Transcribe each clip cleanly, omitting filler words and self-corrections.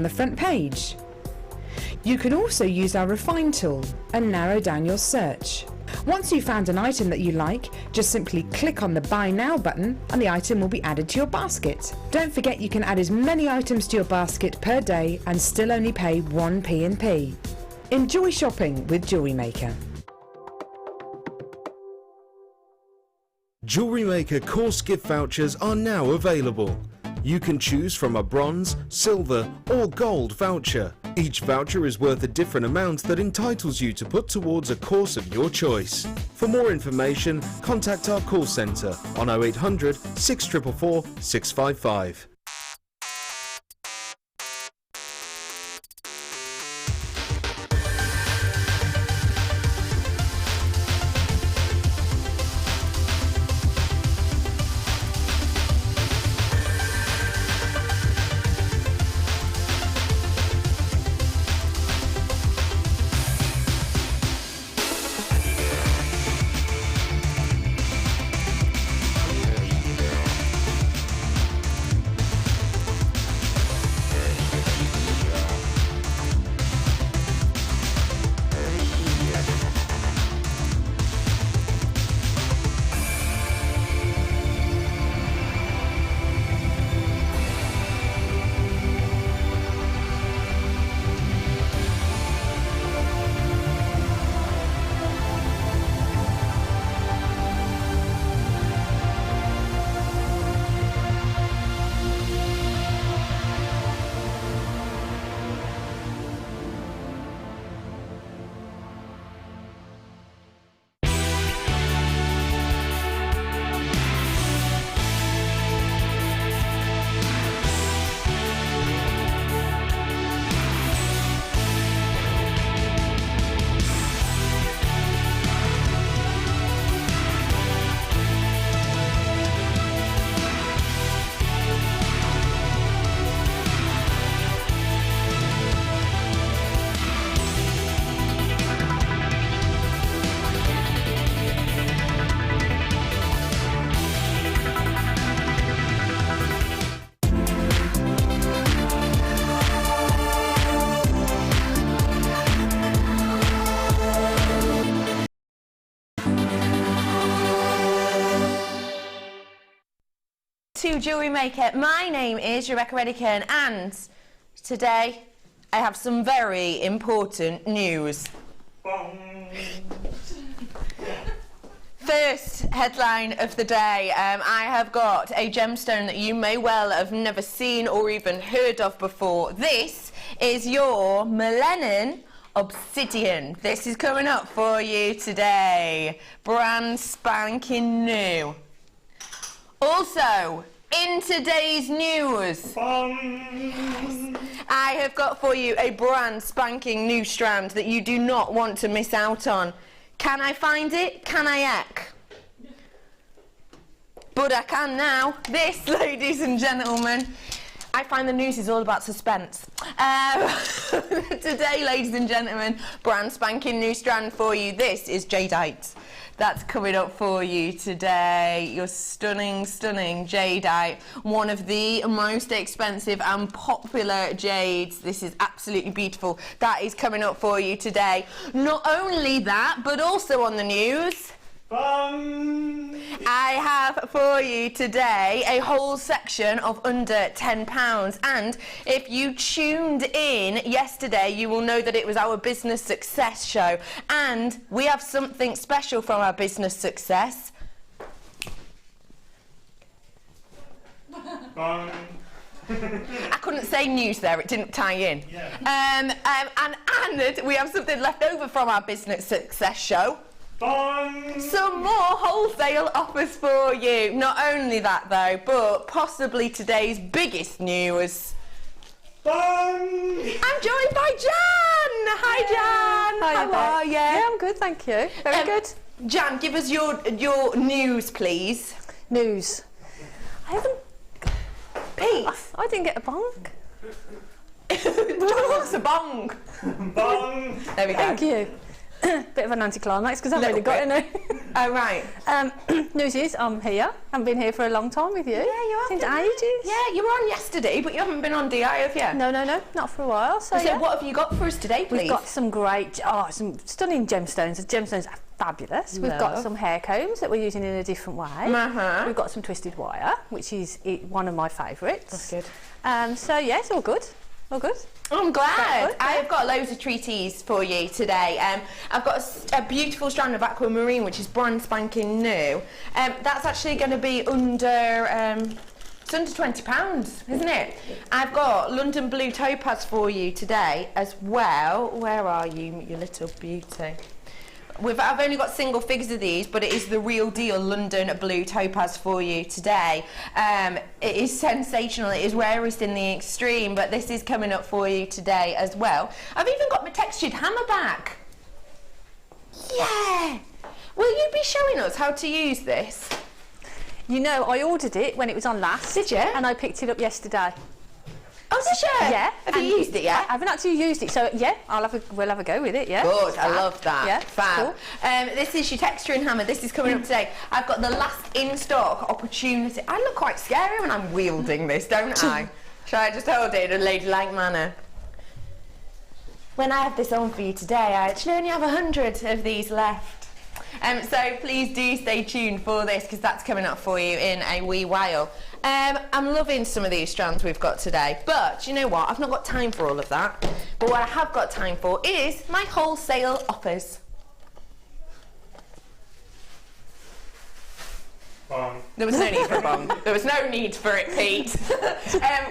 the front page. You can also use our Refine tool and narrow down your search. Once you've found an item that you like, just simply click on the Buy Now button and the item will be added to your basket. Don't forget you can add as many items to your basket per day and still only pay 1 P&P. Enjoy shopping with Jewellery Maker. Jewellery Maker course gift vouchers are now available. You can choose from a bronze, silver or gold voucher. Each voucher is worth a different amount that entitles you to put towards a course of your choice. For more information, contact our call centre on 0800 644 655. To Jewellery Maker. My name is Redican and today I have some very important news. First headline of the day, I have got a gemstone that you may well have never seen or even heard of before. This is your Millennium Obsidian. This is coming up for you today. Brand spanking new. Also, in today's news, I have got for you a brand spanking new strand that you do not want to miss out on. Can I find it? Can I eck? But I can now. This, ladies and gentlemen, I find the news is all about suspense. Today, ladies and gentlemen, brand spanking new strand for you. This is jadeite. That's coming up for you today. Your stunning, stunning jadeite. One of the most expensive and popular jades. This is absolutely beautiful. That is coming up for you today. Not only that, but also on the news, I have for you today a whole section of under £10, and if you tuned in yesterday you will know that it was our business success show, and we have something special from our business success. I couldn't say news there, it didn't tie in. Yeah. And we have something left over from our business success show. Some more wholesale offers for you. Not only that though, but possibly today's biggest news. I'm joined by Jan. Hi Jan. Hi, how are you? Yeah, I'm good, thank you. Very good. Jan, give us your news, please. News. I haven't. Pete. I didn't get a bong. John wants a bong. Bong. There we go. Thank you. Bit of an anticlimax because I've really got any. Oh, right. News is, I'm here. I've been here for a long time with you. Yeah, you have. Since been. ages. Yeah, you were on yesterday, but you haven't been on DI, have you? No, not for a while. So, So what have you got for us today, please? We've got some great, some stunning gemstones. The gemstones are fabulous. We've got some hair combs that we're using in a different way. We've got some twisted wire, which is one of my favourites. That's good. So yeah, it's all good. All good. I'm glad. Good, I've got loads of treaties for you today. I've got a beautiful strand of aquamarine, which is brand spanking new. That's actually going to be under... it's under £20, isn't it? I've got London Blue Topaz for you today as well. Where are you, you little beauty? I've only got single figures of these, but it is the real deal London Blue Topaz for you today. It is sensational. It is rarest in the extreme, but this is coming up for you today as well. I've even got my textured hammer back. Yeah! Will you be showing us how to use this? You know, I ordered it when it was on last. Did you? And I picked it up yesterday. Oh, did you? Yeah. Have you used it yet? I haven't actually used it, so yeah, we'll have a go with it, yeah. Good, I love that. Yeah, fab. cool. This is your texturing hammer. This is coming up today. I've got the last in-stock opportunity. I look quite scary when I'm wielding this, don't I? Shall I just hold it in a ladylike manner? When I have this on for you today, I actually only have 100 of these left. So please do stay tuned for this, because that's coming up for you in a wee while. I'm loving some of these strands we've got today, but you know what? I've not got time for all of that. But what I have got time for is my wholesale offers. Bong. There was no need for a bong. There was no need for it, Pete.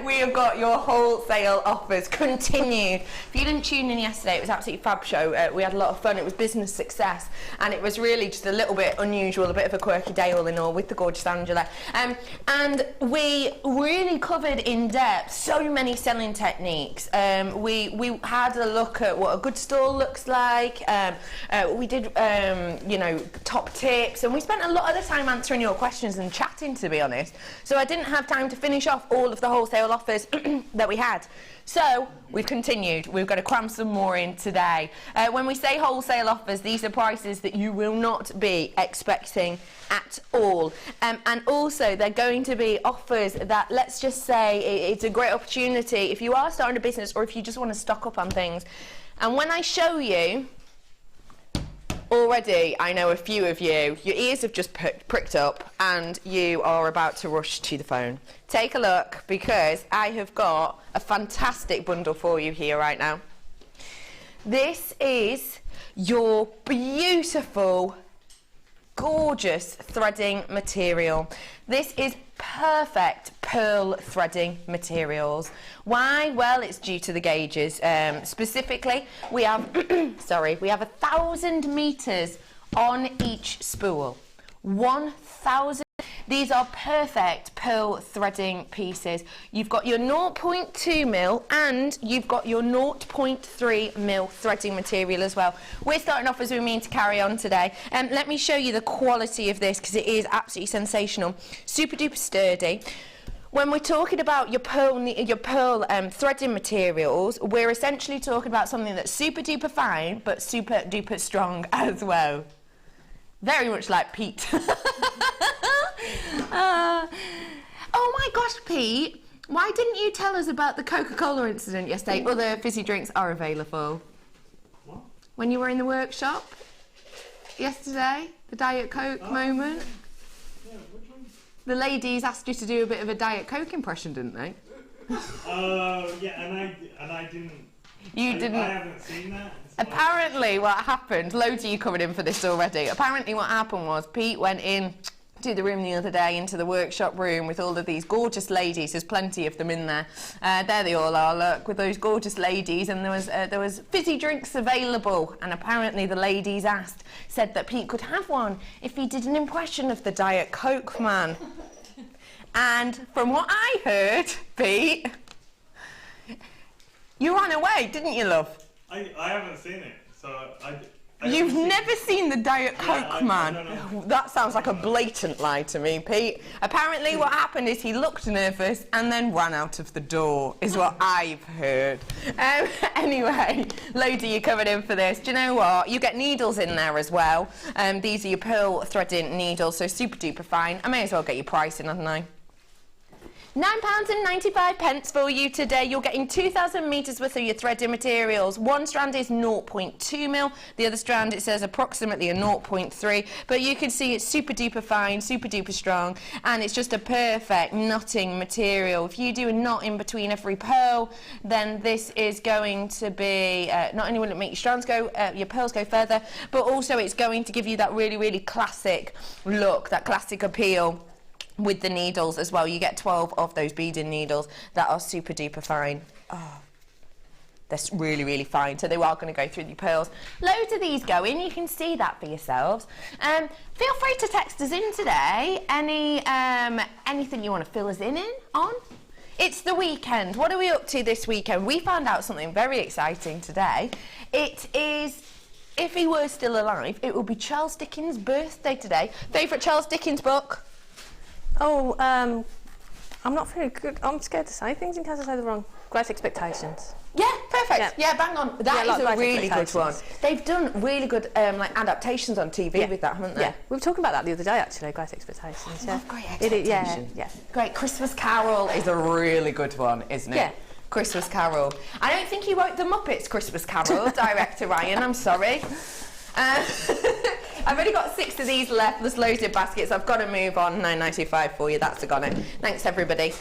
We have got your wholesale offers continued. If you didn't tune in yesterday, it was absolutely fab show. We had a lot of fun. It was business success, and it was really just a little bit unusual, a bit of a quirky day all in all with the gorgeous Angela. And we really covered in depth so many selling techniques. We had a look at what a good stall looks like. We did, you know, top tips, and we spent a lot of the time answering your questions and chatting, to be honest. So I didn't have time to finish off all of the wholesale offers that we had. So we've continued. We've got to cram some more in today. When we say wholesale offers, these are prices that you will not be expecting at all. And also they're going to be offers that, let's just say, it's a great opportunity if you are starting a business or if you just want to stock up on things. And when I show you, already, I know a few of you, your ears have just pricked up and you are about to rush to the phone. Take a look, because I have got a fantastic bundle for you here right now. This is your beautiful, gorgeous threading material. This is perfect pearl threading materials. Why? Well, it's due to the gauges. Specifically, we have, sorry, we have 1,000 meters on each spool. 1,000. These are perfect pearl threading pieces. You've got your 0.2 mil and you've got your 0.3 mil threading material as well. We're starting off as we mean to carry on today. Let me show you the quality of this, because it is absolutely sensational. Super duper sturdy. When we're talking about your pearl threading materials, we're essentially talking about something that's super duper fine but super duper strong as well. Very much like Pete. Oh my gosh, Pete, why didn't you tell us about the Coca-Cola incident yesterday? Other fizzy drinks are available. What? When you were in the workshop yesterday, the Diet Coke moment. Yeah, which one? The ladies asked you to do a bit of a Diet Coke impression, didn't they? Yeah, and I didn't. You didn't. I haven't seen that. Apparently what happened, loads of you coming in for this already. Apparently what happened was Pete went in to the room the other day, into the workshop room with all of these gorgeous ladies. There's plenty of them in there. There they all are, look, with those gorgeous ladies, and there was fizzy drinks available, and apparently the ladies said that Pete could have one if he did an impression of the Diet Coke man. And from what I heard, Pete, you ran away, didn't you, love? I haven't seen it, so I You've never seen the Diet Coke man? No. That sounds like a blatant lie to me, Pete. Apparently what happened is he looked nervous and then ran out of the door, is what I've heard. Anyway, loads of you covered in for this. Do you know what? You get needles in there as well. These are your pearl threading needles, so super duper fine. I may as well get your pricing, hadn't I? £9.95 for you today. You're getting 2,000 metres worth of your threading materials. One strand is 0.2 mil. The other strand, it says approximately a 0.3. But you can see it's super duper fine, super duper strong, and it's just a perfect knotting material. If you do a knot in between every pearl, then this is going to be, not only will it make your strands go, your pearls go further, but also it's going to give you that really, really classic look, that classic appeal. With the needles as well. You get 12 of those beading needles that are super duper fine. Oh, they're really, really fine. So they are going to go through the pearls. Loads of these go in. You can see that for yourselves. Feel free to text us in today. Anything you want to fill us in on? It's the weekend. What are we up to this weekend? We found out something very exciting today. It is, if he were still alive, it will be Charles Dickens' birthday today. Favourite Charles Dickens book? Oh, I'm not very good. I'm scared to say things in case I say the wrong. Great Expectations. Yeah, perfect. Yeah, bang on. That is a really good one. They've done really good like adaptations on TV with that, haven't they? Yeah, we were talking about that the other day actually. Great Expectations. I love Great Expectations. Yeah. Great. Christmas Carol is a really good one, isn't it? Yeah. Christmas Carol. I don't think he wrote the Muppets Christmas Carol, director Ryan. I'm sorry. I've only got 6 of these left. There's loads of baskets. I've got to move on. £9.95 for you. That's a goner. Thanks everybody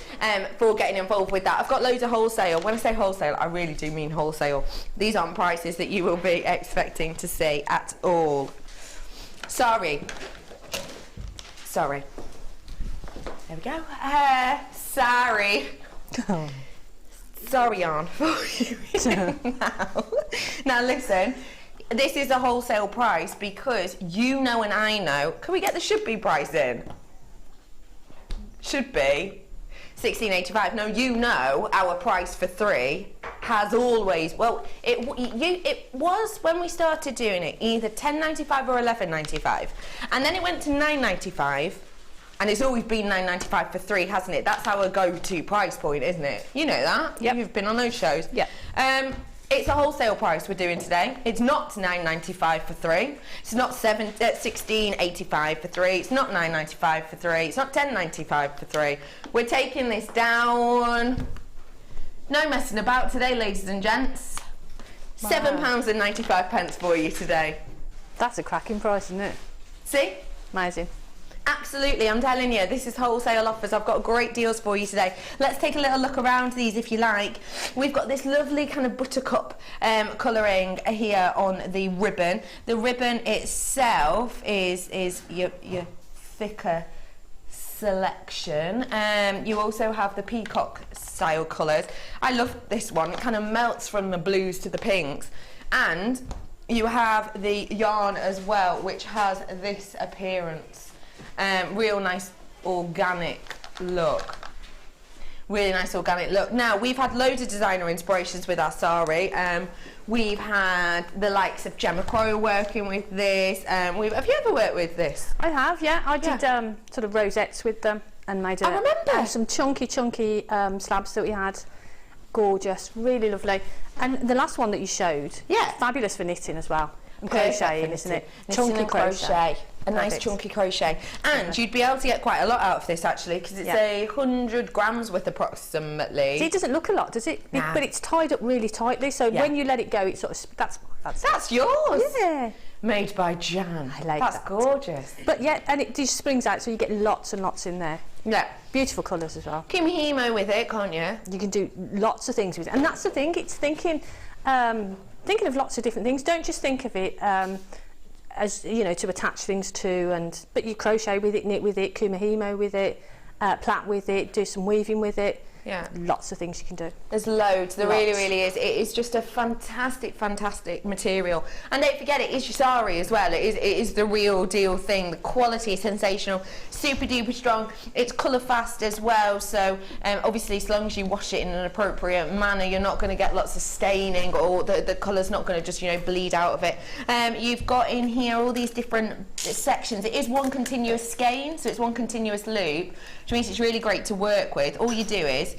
for getting involved with that. I've got loads of wholesale. When I say wholesale, I really do mean wholesale. These aren't prices that you will be expecting to see at all. Sorry. There we go. Sorry. Sorry, Anne. Now listen. This is a wholesale price because you know and I know. Can we get the should be price in? Should be £16.85. No, you know our price for 3 has always, well, it was when we started doing it either £10.95 or £11.95, and then it went to £9.95, and it's always been £9.95 for 3, hasn't it? That's our go-to price point, isn't it? You know that. Yep. You've been on those shows. Yeah. It's a wholesale price we're doing today. It's not £9.95 for 3. It's not £16.85 for 3. It's not £9.95 for 3. It's not £10.95 for 3. We're taking this down. No messing about today, ladies and gents. Wow. £7.95 for you today. That's a cracking price, isn't it? See? Amazing. Absolutely, I'm telling you, this is wholesale offers. I've got great deals for you today. Let's take a little look around these if you like. We've got this lovely kind of buttercup colouring here on the ribbon. The ribbon itself is your thicker selection. You also have the peacock style colours. I love this one. It kind of melts from the blues to the pinks. And you have the yarn as well, which has this appearance. Real nice organic look. Really nice organic look. Now, we've had loads of designer inspirations with our sari. We've had the likes of Gemma Crow working with this. Have you ever worked with this? I have, yeah. I did sort of rosettes with them and made some chunky slabs that we had. Gorgeous, really lovely. And the last one that you showed, fabulous for knitting as well. And crocheting, isn't it? Chunky crochet. A nice chunky crochet. And you'd be able to get quite a lot out of this actually, because it's 100 grams worth approximately. See, it doesn't look a lot, does it? Nah. But it's tied up really tightly, so when you let it go, it sort of that's yours. Yeah. Made by Jan. I like That's that. gorgeous. But yeah, and it just springs out, so you get lots and lots in there. Yeah. Beautiful colours as well. Kimihimo with it, can't you? You can do lots of things with it, and that's the thing. It's thinking of lots of different things. Don't just think of it as, you know, to attach things to, but you crochet with it, knit with it, kumihimo with it, plait with it, do some weaving with it. Yeah. Lots of things you can do. There's loads. There Lots. really is. It is just a fantastic material. And don't forget, it is your sari as well. It is the real deal thing. The quality is sensational, super duper strong. It's colour fast as well. So obviously, as long as you wash it in an appropriate manner, you're not going to get lots of staining, or the colour's not going to just bleed out of it. You've got in here all these different sections. It is one continuous skein, so it's one continuous loop, which means it's really great to work with. All you do is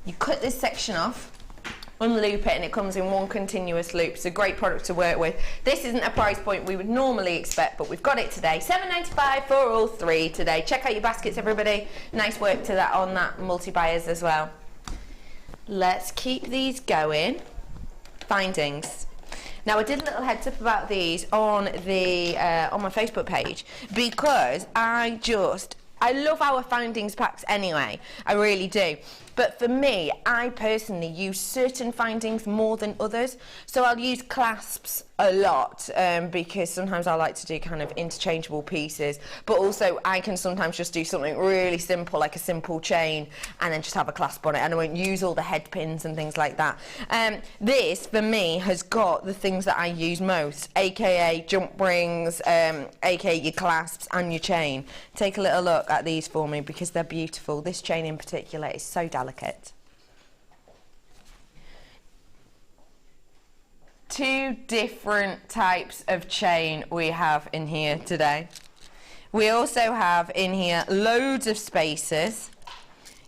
you cut this section off, unloop it, and it comes in one continuous loop. It's a great product to work with. This isn't a price point we would normally expect, but we've got it today. $7.95 for all three today. Check out your baskets, everybody. Nice work to that on that multi-buyers as well. Let's keep these going. Findings. Now, I did a little heads up about these on the on my Facebook page, because I love our findings packs anyway. I really do. But for me, I personally use certain findings more than others. So I'll use clasps a lot because sometimes I like to do kind of interchangeable pieces. But also I can sometimes just do something really simple, like a simple chain, and then just have a clasp on it. And I won't use all the head pins and things like that. This, for me, has got the things that I use most, aka jump rings, aka your clasps and your chain. Take a little look at these for me because they're beautiful. This chain in particular is so delicate. Two different types of chain we have in here today. We also have in here loads of spacers.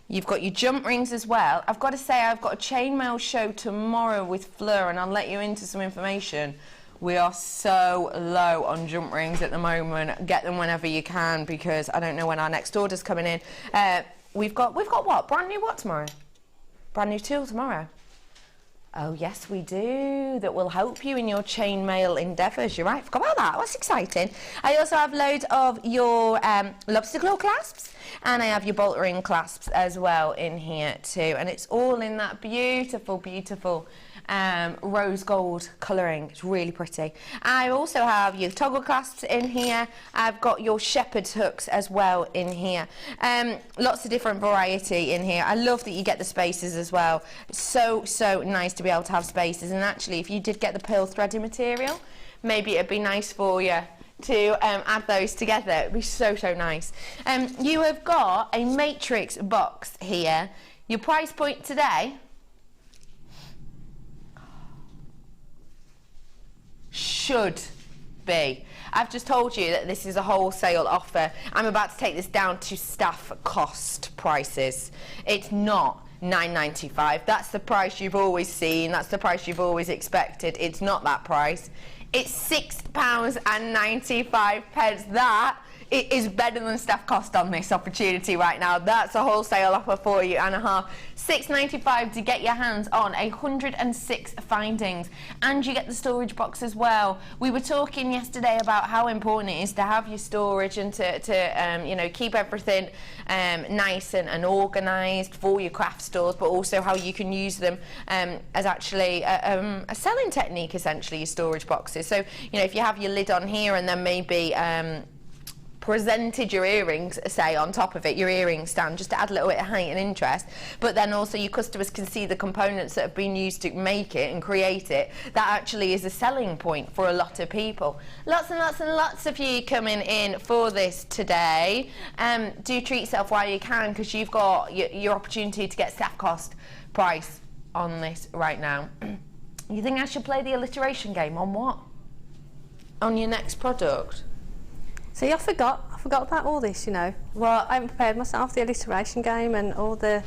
You've got your jump rings as well. I've got to say, I've got a chainmail show tomorrow with Fleur, and I'll let you into some information. We are so low on jump rings at the moment. Get them whenever you can, because I don't know when our next order's coming in. We've got what? Brand new what tomorrow? Brand new tool tomorrow. Oh yes, we do. That will help you in your chainmail endeavours. You're right. Forgot about that. That's exciting. I also have loads of your lobster claw clasps, and I have your bolt ring clasps as well in here too. And it's all in that beautiful, beautiful rose gold colouring. It's really pretty. I also have your toggle clasps in here. I've got your shepherd's hooks as well in here. Lots of different variety in here. I love that you get the spacers as well. So nice to be able to have spacers. And actually, if you did get the pearl threading material, maybe it'd be nice for you to add those together. It'd be so nice. You have got a matrix box here. Your price point today should be. I've just told you that this is a wholesale offer. I'm about to take this down to staff cost prices. It's not $9.95. That's the price you've always seen. That's the price you've always expected. It's not that price. It's £6.95. That it is better than staff cost on this opportunity right now. That's a wholesale offer for you and a half. $6.95 to get your hands on 106 findings, and you get the storage box as well. We were talking yesterday about how important it is to have your storage and to keep everything nice and organised for your craft stores, but also how you can use them as actually a selling technique, essentially, your storage boxes. So if you have your lid on here and then maybe presented your earrings, say, on top of it, your earring stand, just to add a little bit of height and interest, but then also your customers can see the components that have been used to make it and create it. That actually is a selling point for a lot of people. Lots and lots and lots of you coming in for this today. Do treat yourself while you can, because you've got your opportunity to get staff cost price on this right now. You think I should play the alliteration game on what? On your next product? See, I forgot about all this, Well, I haven't prepared myself, the alliteration game and all the...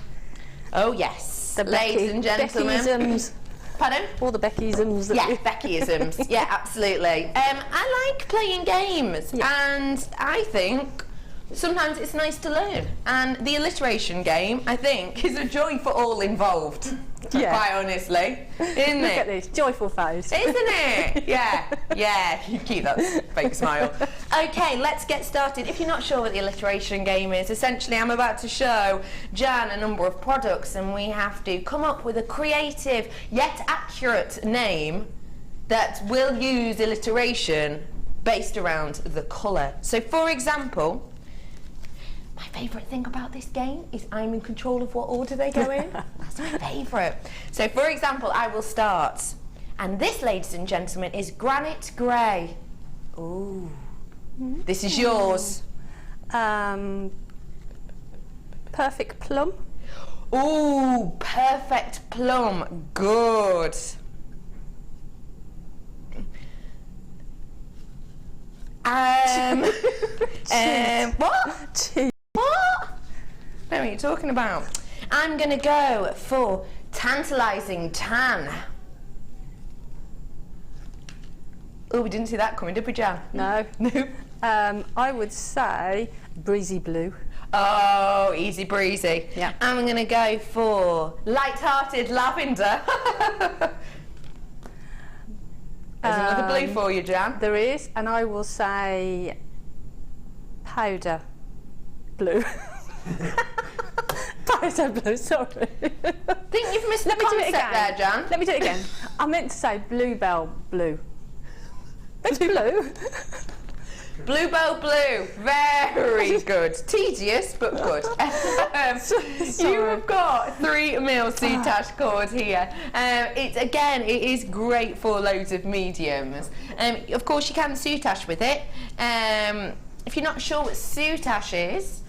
Oh, yes. Ladies and gentlemen. Beckyisms. Pardon? All the Beckyisms. Yeah, Beckyisms. Yeah, absolutely. I like playing games, and I think sometimes it's nice to learn. And the alliteration game, I think, is a joy for all involved. Yeah. Quite honestly, isn't it? Look at this joyful face, isn't it? Yeah. You keep that fake smile. Okay, let's get started. If you're not sure what the alliteration game is, essentially I'm about to show Jan a number of products, and we have to come up with a creative yet accurate name that will use alliteration based around the colour. So, for example, My favourite thing about this game is I'm in control of what order they go in. That's my favourite. So for example, I will start. And this, ladies and gentlemen, is Granite Grey. Ooh. This is yours. Perfect Plum. Ooh, Perfect Plum. Good. What? Cheese. What? What are you talking about? I'm going to go for Tantalising Tan. Oh, we didn't see that coming, did we, Jan? No. No. I would say Breezy Blue. Oh, easy breezy. Yeah. I'm going to go for Light-Hearted Lavender. There's another blue for you, Jan. There is, and I will say Powder Blue. Powder Blue, sorry. I think you've missed the Let me do it concept again. there, Jan. Let me do it again. I meant to say Bluebell Blue. It's blue. Bluebell Blue, very good. Tedious, but good. You have got 3 mil soutache cord here. It is great for loads of mediums. Of course, you can soutache with it. If you're not sure what soutache is,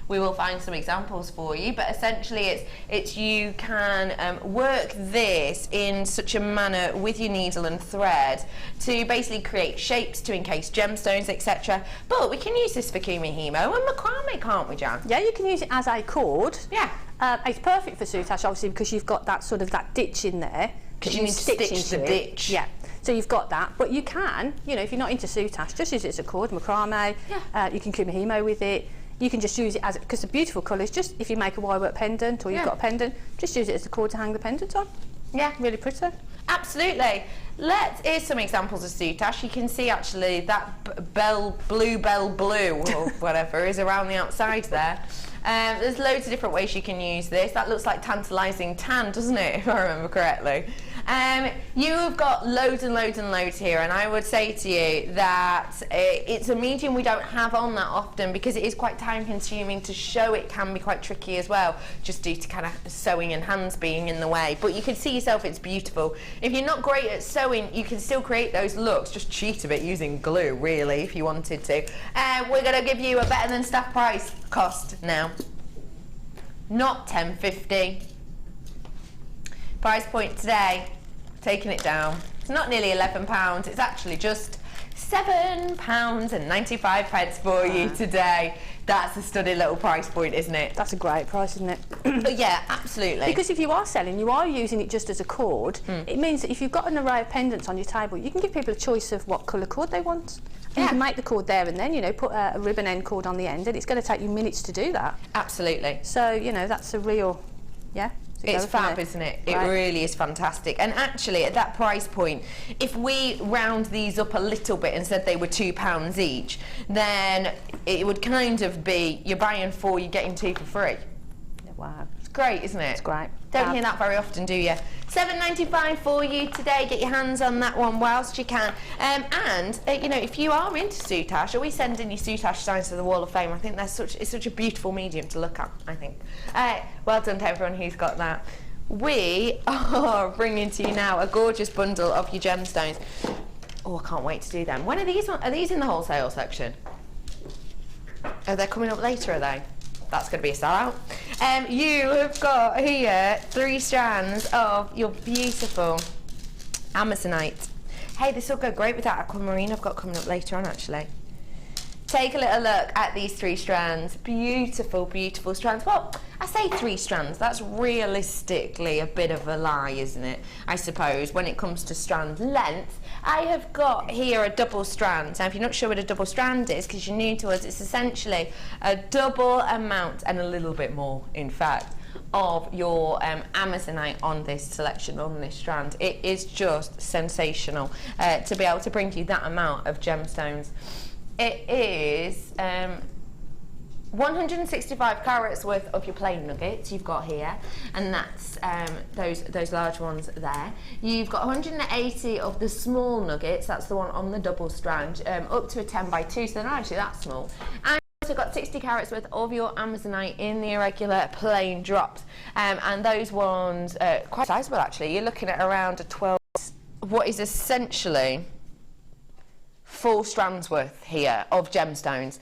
we will find some examples for you, but essentially it's you can work this in such a manner with your needle and thread to basically create shapes to encase gemstones, etc. But we can use this for kumihimo and macrame, can't we, Jan? Yeah, you can use it as a cord. Yeah. It's perfect for soutache, obviously, because you've got that sort of that ditch in there. Because you need to stitch the ditch. Yeah. So you've got that, but you can, if you're not into soutache, just use it as a cord, macrame. Yeah. You can kumihimo with it. You can just use it as, because the beautiful colours, just if you make a wire work pendant or you've got a pendant, just use it as a cord to hang the pendant on. Yeah. Really pretty. Absolutely. Here's some examples of soutache. You can see actually that bluebell blue or whatever is around the outside there. There's loads of different ways you can use this. That looks like Tantalising Tan, doesn't it, if I remember correctly? You have got loads and loads and loads here, and I would say to you that it's a medium we don't have on that often because it is quite time consuming to show. It can be quite tricky as well, just due to kind of sewing and hands being in the way. But you can see yourself, it's beautiful. If you're not great at sewing, you can still create those looks, just cheat a bit using glue, really, if you wanted to. We're going to give you a better than staff price cost now. Not £10.50. Price point today, taking it down. It's not nearly £11, it's actually just £7.95 for you today. That's a stunning little price point, isn't it? That's a great price, isn't it? Yeah, absolutely. Because if you are selling, you are using it just as a cord. It means that if you've got an array of pendants on your table, you can give people a choice of what colour cord they want. Yeah. You can make the cord there and then, put a ribbon end cord on the end, and it's going to take you minutes to do that. Absolutely. So, that's a real, yeah. It's fab, isn't it? It really is fantastic. And actually, at that price point, if we round these up a little bit and said they were £2 each, then it would kind of be, you're buying 4, you're getting 2 for free. Wow. It's great, isn't it? It's great. Don't hear that very often, do you? £7.95 for you today. Get your hands on that one whilst you can. If you are into soutache, are we sending your soutache signs to the Wall of Fame? I think it's such a beautiful medium to look at, I think. Well done to everyone who's got that. We are bringing to you now a gorgeous bundle of your gemstones. Oh, I can't wait to do them. When are these in the wholesale section? Oh, they're coming up later, are they? That's going to be a sellout. You have got here 3 strands of your beautiful Amazonite. Hey, this will go great with that aquamarine I've got coming up later on, actually. Take a little look at these 3 strands. Beautiful, beautiful strands. Well, I say 3 strands. That's realistically a bit of a lie, isn't it? I suppose, when it comes to strand length. I have got here a double strand. Now, if you're not sure what a double strand is, because you're new to us, it's essentially a double amount, and a little bit more, in fact, of your Amazonite on this selection, on this strand. It is just sensational to be able to bring you that amount of gemstones. It is 165 carats worth of your plain nuggets you've got here, and that's those large ones there. You've got 180 of the small nuggets, that's the one on the double strand, up to a 10 by 2, so they're not actually that small. And also got 60 carats worth of your Amazonite in the irregular plain drops, and those ones are quite sizable actually. You're looking at around a 12, what is essentially 4 strands worth here of gemstones,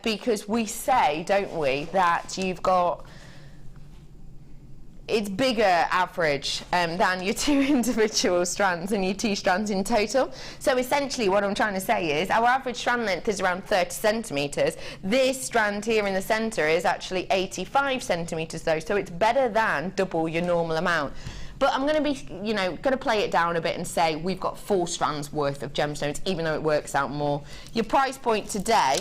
because we say, don't we, that you've got, it's bigger average than your 2 individual strands and your 2 strands in total. So essentially what I'm trying to say is our average strand length is around 30 centimetres. This strand here in the centre is actually 85 centimetres though, so it's better than double your normal amount. But I'm going to be, you know, going to play it down a bit and say we've got 4 strands worth of gemstones, even though it works out more. Your price point today,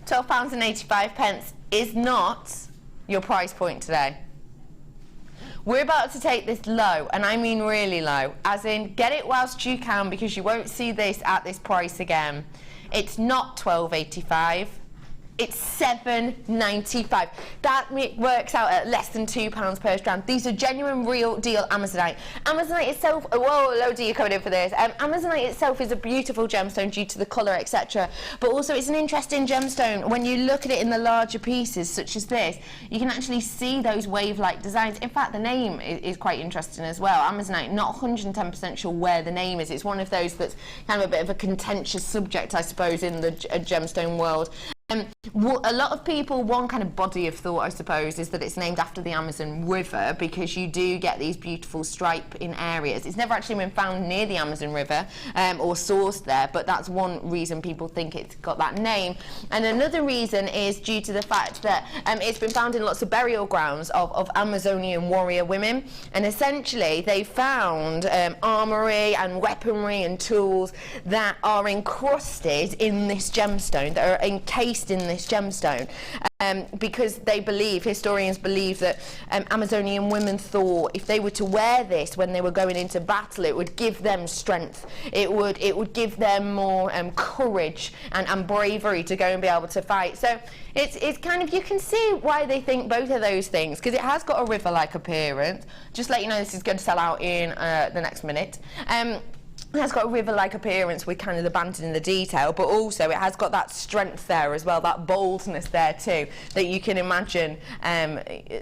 £12.85, is not your price point today. We're about to take this low, and I mean really low, as in get it whilst you can, because you won't see this at this price again. It's not £12.85. It's £7.95. That works out at less than £2 per strand. These are genuine, real deal Amazonite. Amazonite itself, whoa, loads of you coming in for this. Amazonite itself is a beautiful gemstone due to the colour, etc. But also it's an interesting gemstone. When you look at it in the larger pieces, such as this, you can actually see those wave-like designs. In fact, the name is quite interesting as well. Amazonite, not 110% sure where the name is. It's one of those that's kind of a bit of a contentious subject, I suppose, in the gemstone world. A lot of people, one kind of body of thought, I suppose, is that it's named after the Amazon River, because you do get these beautiful stripe in areas. It's never actually been found near the Amazon River or sourced there, but that's one reason people think it's got that name. And another reason is due to the fact that it's been found in lots of burial grounds of Amazonian warrior women, and essentially they found armoury and weaponry and tools that are encrusted in this gemstone, that are encased in this gemstone, because they believe, historians believe, that Amazonian women thought if they were to wear this when they were going into battle, it would give them strength, it would give them more courage and bravery to go and be able to fight. So it's kind of, you can see why they think both of those things, because it has got a river-like appearance. Just let you know, this is going to sell out in the next minute. It has got a river-like appearance with kind of the banting and the detail, but also it has got that strength there as well, that boldness there too, that you can imagine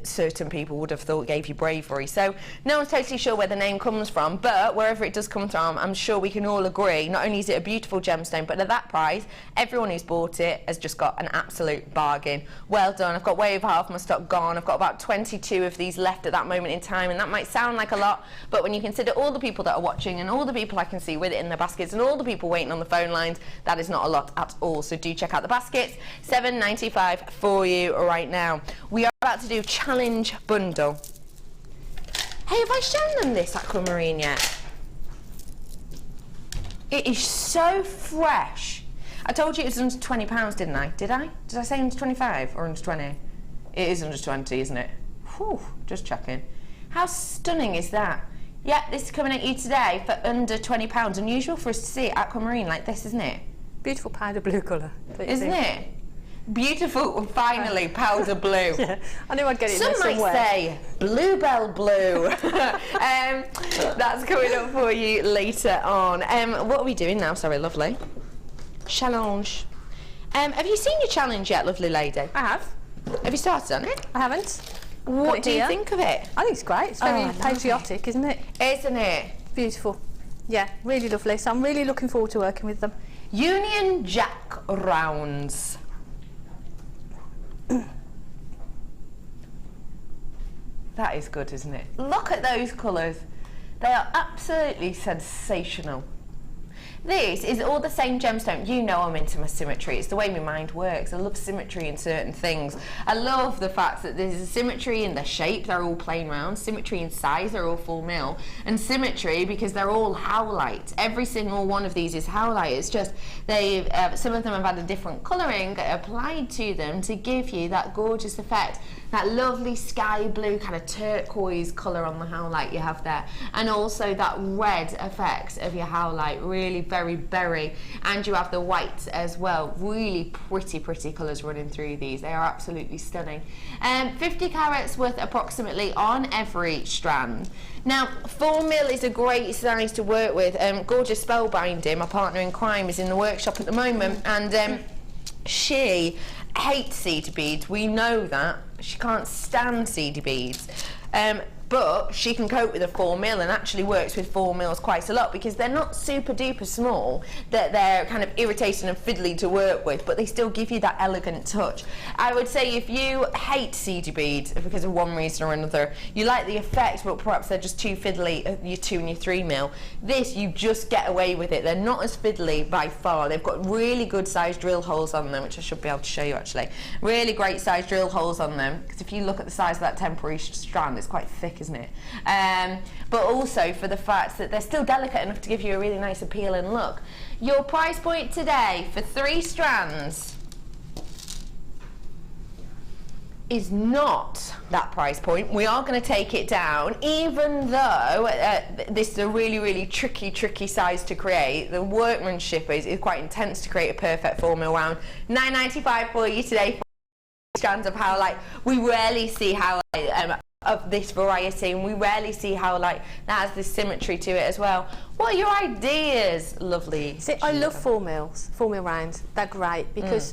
certain people would have thought gave you bravery. So no one's totally sure where the name comes from, but wherever it does come from, I'm sure we can all agree, not only is it a beautiful gemstone, but at that price, everyone who's bought it has just got an absolute bargain. Well done. I've got way over half my stock gone. I've got about 22 of these left at that moment in time, and that might sound like a lot, but when you consider all the people that are watching and all the people I can see with it in their baskets and all the people waiting on the phone lines, that is not a lot at all. So do check out the baskets. £7.95 for you right now. We are about to do challenge bundle. Hey, have I shown them this aquamarine yet? It is so fresh. I told you it was under £20, didn't I? Did I? Did I say under 25 or under 20? It is under 20, isn't it? Whew, just checking. How stunning is that? Yeah, this is coming at you today for under £20. Unusual for us to see aquamarine like this, isn't it? Beautiful powder blue colour. Isn't it? Beautiful, finally, powder blue. Yeah, I knew I'd get it Some in there might say bluebell blue. That's coming up for you later on. What are we doing now? Sorry, lovely. Challenge. Have you seen your challenge yet, lovely lady? I have. Have you started on it? I haven't. What do you think of it? I think it's great. It's very patriotic, isn't it? Isn't it? Beautiful. Yeah, really lovely. So I'm really looking forward to working with them. Union Jack rounds. That is good, isn't it? Look at those colours. They are absolutely sensational. This is all the same gemstone. You know I'm into my symmetry. It's the way my mind works. I love symmetry in certain things. I love the fact that there's a symmetry in the shape, they're all plain round. Symmetry in size, they're all full mil. And symmetry because they're all howlite. Every single one of these is howlite. It's just they've some of them have had a different colouring applied to them to give you that gorgeous effect. That lovely sky blue kind of turquoise colour on the howlite you have there. And also that red effect of your howlite, really very berry, and you have the whites as well. Really pretty colours running through these. They are absolutely stunning. 50 carats worth approximately on every strand. Now 4 mil is a great size to work with. Gorgeous Spellbinding, my partner in crime, is in the workshop at the moment, and she hates seedy beads. We know that. She can't stand seedy beads. But she can cope with a 4 mil and actually works with 4 mils quite a lot, because they're not super duper small, that they're kind of irritating and fiddly to work with, but they still give you that elegant touch. I would say if you hate seedy beads because of one reason or another, you like the effect but perhaps they're just too fiddly, your 2 and your 3 mil, this you just get away with it. They're not as fiddly by far. They've got really good sized drill holes on them, which I should be able to show you actually. Really great sized drill holes on them, because if you look at the size of that temporary strand, it's quite thick, isn't it? But also for the fact that they're still delicate enough to give you a really nice appealing look. Your price point today for 3 strands is not that price point. We are going to take it down, even though this is a really tricky size to create. The workmanship is quite intense to create a perfect 4 mil round. £9.95 for you today for strands of how, like, we rarely see how of this variety, and we rarely see how like that has this symmetry to it as well. What are your ideas, lovely? See, I love 4 mil rounds. They're great because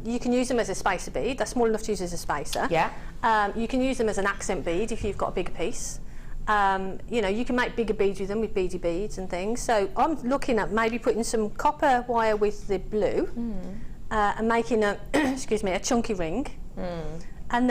you can use them as a spacer bead. They're small enough to use as a spacer. Yeah. You can use them as an accent bead if you've got a bigger piece. You know, you can make bigger beads with them, with beady beads and things. So I'm looking at maybe putting some copper wire with the blue and making a excuse me, a chunky ring, and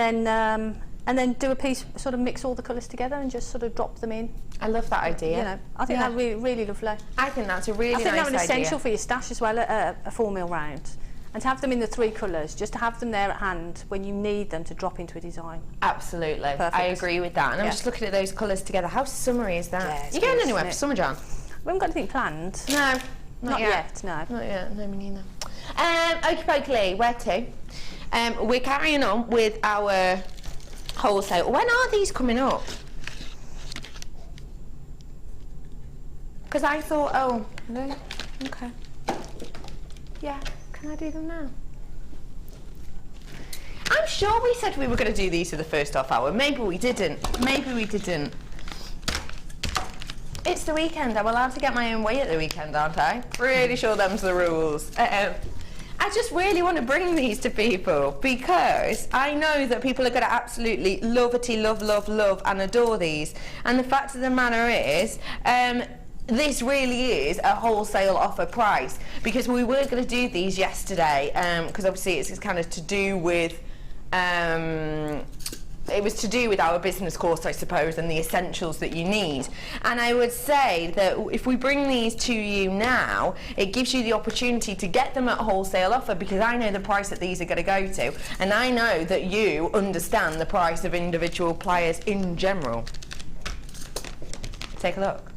then do a piece, sort of mix all the colours together and just sort of drop them in. I love that idea. You know, I think that's really lovely. I think that's a really nice idea. I think they're essential for your stash as well, a 4 mil round. And to have them in the 3 colours, just to have them there at hand when you need them to drop into a design. Absolutely. Perfect. I agree with that. And I'm just looking at those colours together. How summery is that? Yeah, you going anywhere for summer, John? We haven't got anything planned. No. Not yet, no. Not yet, no, me neither. Okie dokie, where to? We're carrying on with our wholesale. When are these coming up? Because I thought, oh, no, okay. Yeah, can I do them now? I'm sure we said we were going to do these for the first half hour. Maybe we didn't. Maybe we didn't. It's the weekend. I'm allowed to get my own way at the weekend, aren't I? Pretty sure them's the rules. I just really want to bring these to people because I know that people are going to absolutely love and adore these. And the fact of the matter is, this really is a wholesale offer price, because we were going to do these yesterday, because obviously it's kind of to do with it was to do with our business course, I suppose, and the essentials that you need. And I would say that if we bring these to you now, it gives you the opportunity to get them at wholesale offer, because I know the price that these are going to go to, and I know that you understand the price of individual pliers in general. Take a look.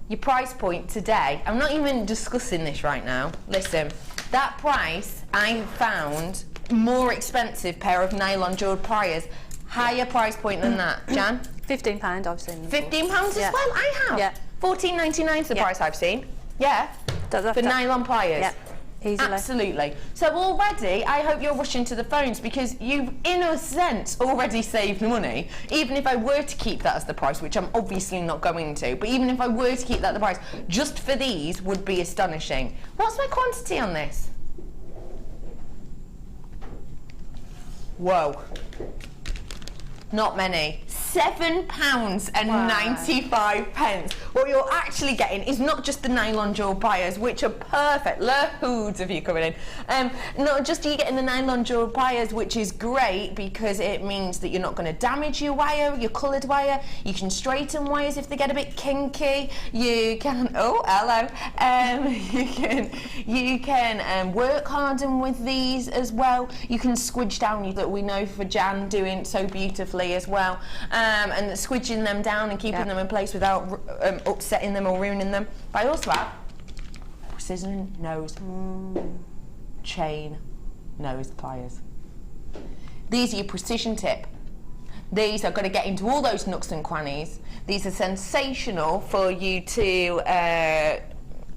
Your price point today, I'm not even discussing this right now. Listen, that price, I found more expensive pair of nylon jewelled pliers, higher price point than that. Jan? £15 I've seen. £15 as well? I have. Yeah. $14.99 is the price I've seen. Yeah. For nylon pliers. Yeah. Easily. Absolutely. So already, I hope you're rushing to the phones, because you've, in a sense, already saved money. Even if I were to keep that as the price, which I'm obviously not going to, but even if I were to keep that the price, just for these would be astonishing. What's my quantity on this? Whoa. Not many. £7.95. What you're actually getting is not just the nylon jewelled pliers, which are perfect. Loads of you coming in. Not just are you getting the nylon jewelled pliers, which is great because it means that you're not going to damage your wire, your coloured wire. You can straighten wires if they get a bit kinky. You can, oh hello. You can work harden with these as well. You can squidge down, that we know for Jan doing so beautifully as well. And squidging them down and keeping them in place without upsetting them or ruining them. But I also have precision nose chain nose pliers. These are your precision tip. These are going to get into all those nooks and crannies. These are sensational for you to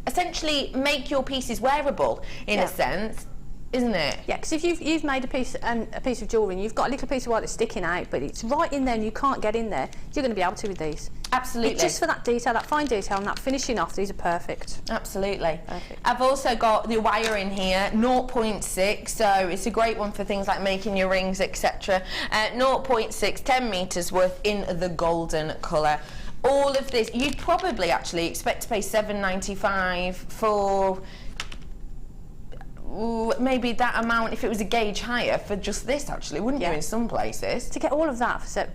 essentially make your pieces wearable in a sense, isn't it? Yeah, because if you've made a piece of jewellery and you've got a little piece of white that's sticking out, but it's right in there and you can't get in there, you're going to be able to with these. Absolutely. It's just for that detail, that fine detail, and that finishing off, these are perfect. Absolutely. Perfect. I've also got the wire in here, 0.6, so it's a great one for things like making your rings, etc. 0.6, 10 metres worth in the golden colour. All of this, you'd probably actually expect to pay $7.95 for maybe that amount if it was a gauge higher for just this, actually, wouldn't you, in some places? To get all of that for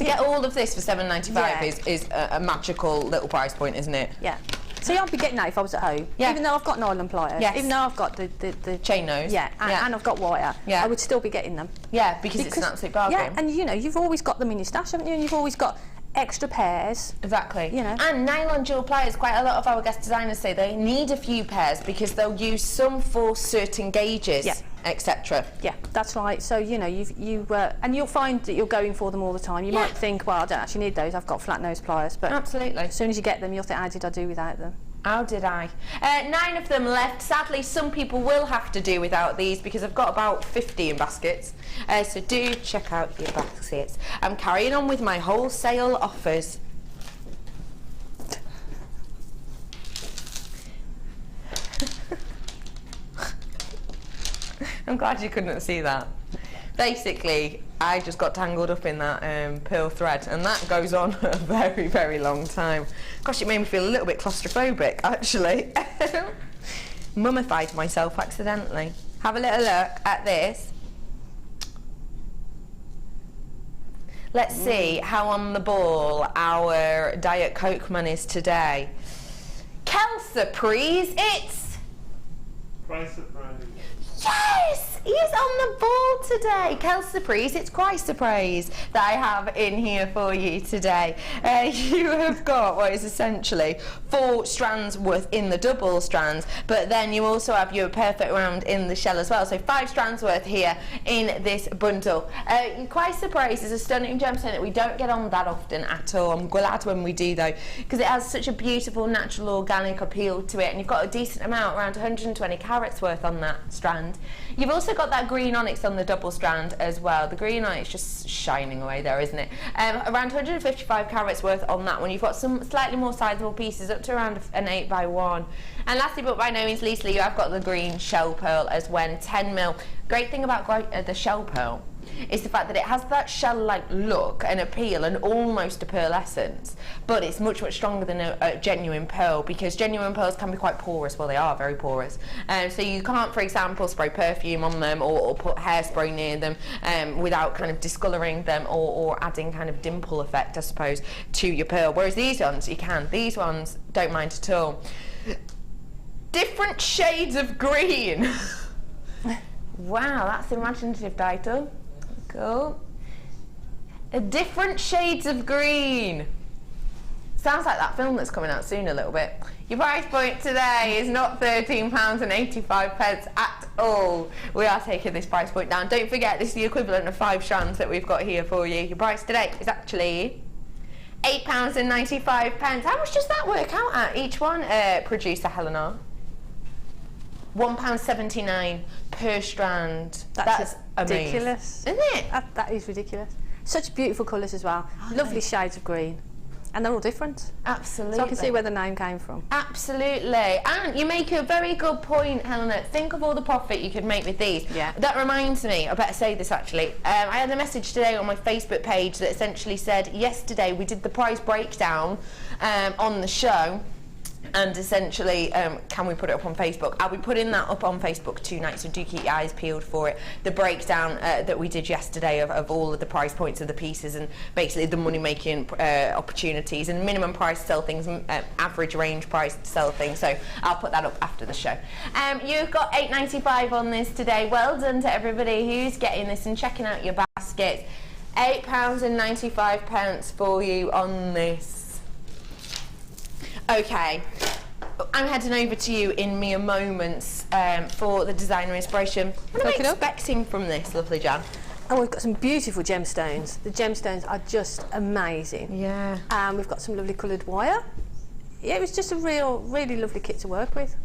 get all of this for $7.95 is a magical little price point, isn't it? Yeah. See, I'd be getting that if I was at home. Yeah. Even though I've got nylon pliers. Yes. Even though I've got the chain nose. Yeah, and I've got wire. Yeah. I would still be getting them. Yeah, because it's an absolute bargain. Yeah, and you know, you've always got them in your stash, haven't you? And you've always got extra pairs. Exactly. You know. And nylon jewel pliers, quite a lot of our guest designers say they need a few pairs because they'll use some for certain gauges, etc. Yeah, that's right. So you know, and you'll find that you're going for them all the time. You might think, well, I don't actually need those. I've got flat nose pliers, but absolutely. As soon as you get them, you'll think, how did I do without them? How did I? 9 of them left. Sadly, some people will have to do without these because I've got about 50 in baskets. So do check out your baskets. I'm carrying on with my wholesale offers. I'm glad you couldn't see that. Basically, I just got tangled up in that pearl thread, and that goes on a very, very long time. Gosh, it made me feel a little bit claustrophobic, actually. Mummified myself accidentally. Have a little look at this. Let's see how on the ball our Diet Coke man is today. Kel Surprise, it's... Price surprise. Yes! He is on the ball today. Kel Surprise, it's quite surprise that I have in here for you today. You have got what is essentially 4 strands worth in the double strands, but then you also have your perfect round in the shell as well. So 5 strands worth here in this bundle. Quite surprise is a stunning gemstone that we don't get on that often at all. I'm glad when we do though, because it has such a beautiful natural organic appeal to it, and you've got a decent amount, around 120 carats worth on that strand. You've also got that green onyx on the double strand as well. The green onyx just shining away there, isn't it? Around 155 carats worth on that one. You've got some slightly more sizable pieces up to around an 8x1. And lastly, but by no means leastly, you have got the green shell pearl as well, 10mm. Great thing about the shell pearl is the fact that it has that shell-like look and appeal and almost a pearlescence, but it's much, much stronger than a genuine pearl, because genuine pearls can be quite porous. Well, they are very porous. So you can't, for example, spray perfume on them or put hairspray near them without kind of discolouring them or adding kind of dimple effect, I suppose, to your pearl. Whereas these ones, you can. These ones, don't mind at all. Different shades of green. Wow, that's imaginative title. Cool. Different shades of green. Sounds like that film that's coming out soon a little bit. Your price point today is not £13.85 at all. We are taking this price point down. Don't forget, this is the equivalent of 5 strands that we've got here for you. Your price today is actually £8.95. How much does that work out at each one, producer Helena? £1.79 per strand. That's amazing. Ridiculous. Isn't it? That is ridiculous. Such beautiful colours as well. Lovely shades of green. And they're all different. Absolutely. So I can see where the name came from. Absolutely. And you make a very good point, Helena. Think of all the profit you could make with these. Yeah. That reminds me, I better say this actually. I had a message today on my Facebook page that essentially said, yesterday we did the price breakdown on the show. And essentially, can we put it up on Facebook? I'll be putting that up on Facebook tonight, so do keep your eyes peeled for it. The breakdown that we did yesterday of all of the price points of the pieces, and basically the money-making opportunities, and minimum price to sell things, average range price to sell things. So I'll put that up after the show. You've got £8.95 on this today. Well done to everybody who's getting this and checking out your baskets. £8.95 for you on this. Okay, I'm heading over to you in mere moments for the designer inspiration. What am I expecting from this, lovely Jan? And we've got some beautiful gemstones. The gemstones are just amazing. Yeah. And we've got some lovely coloured wire. Yeah, it was just a really lovely kit to work with.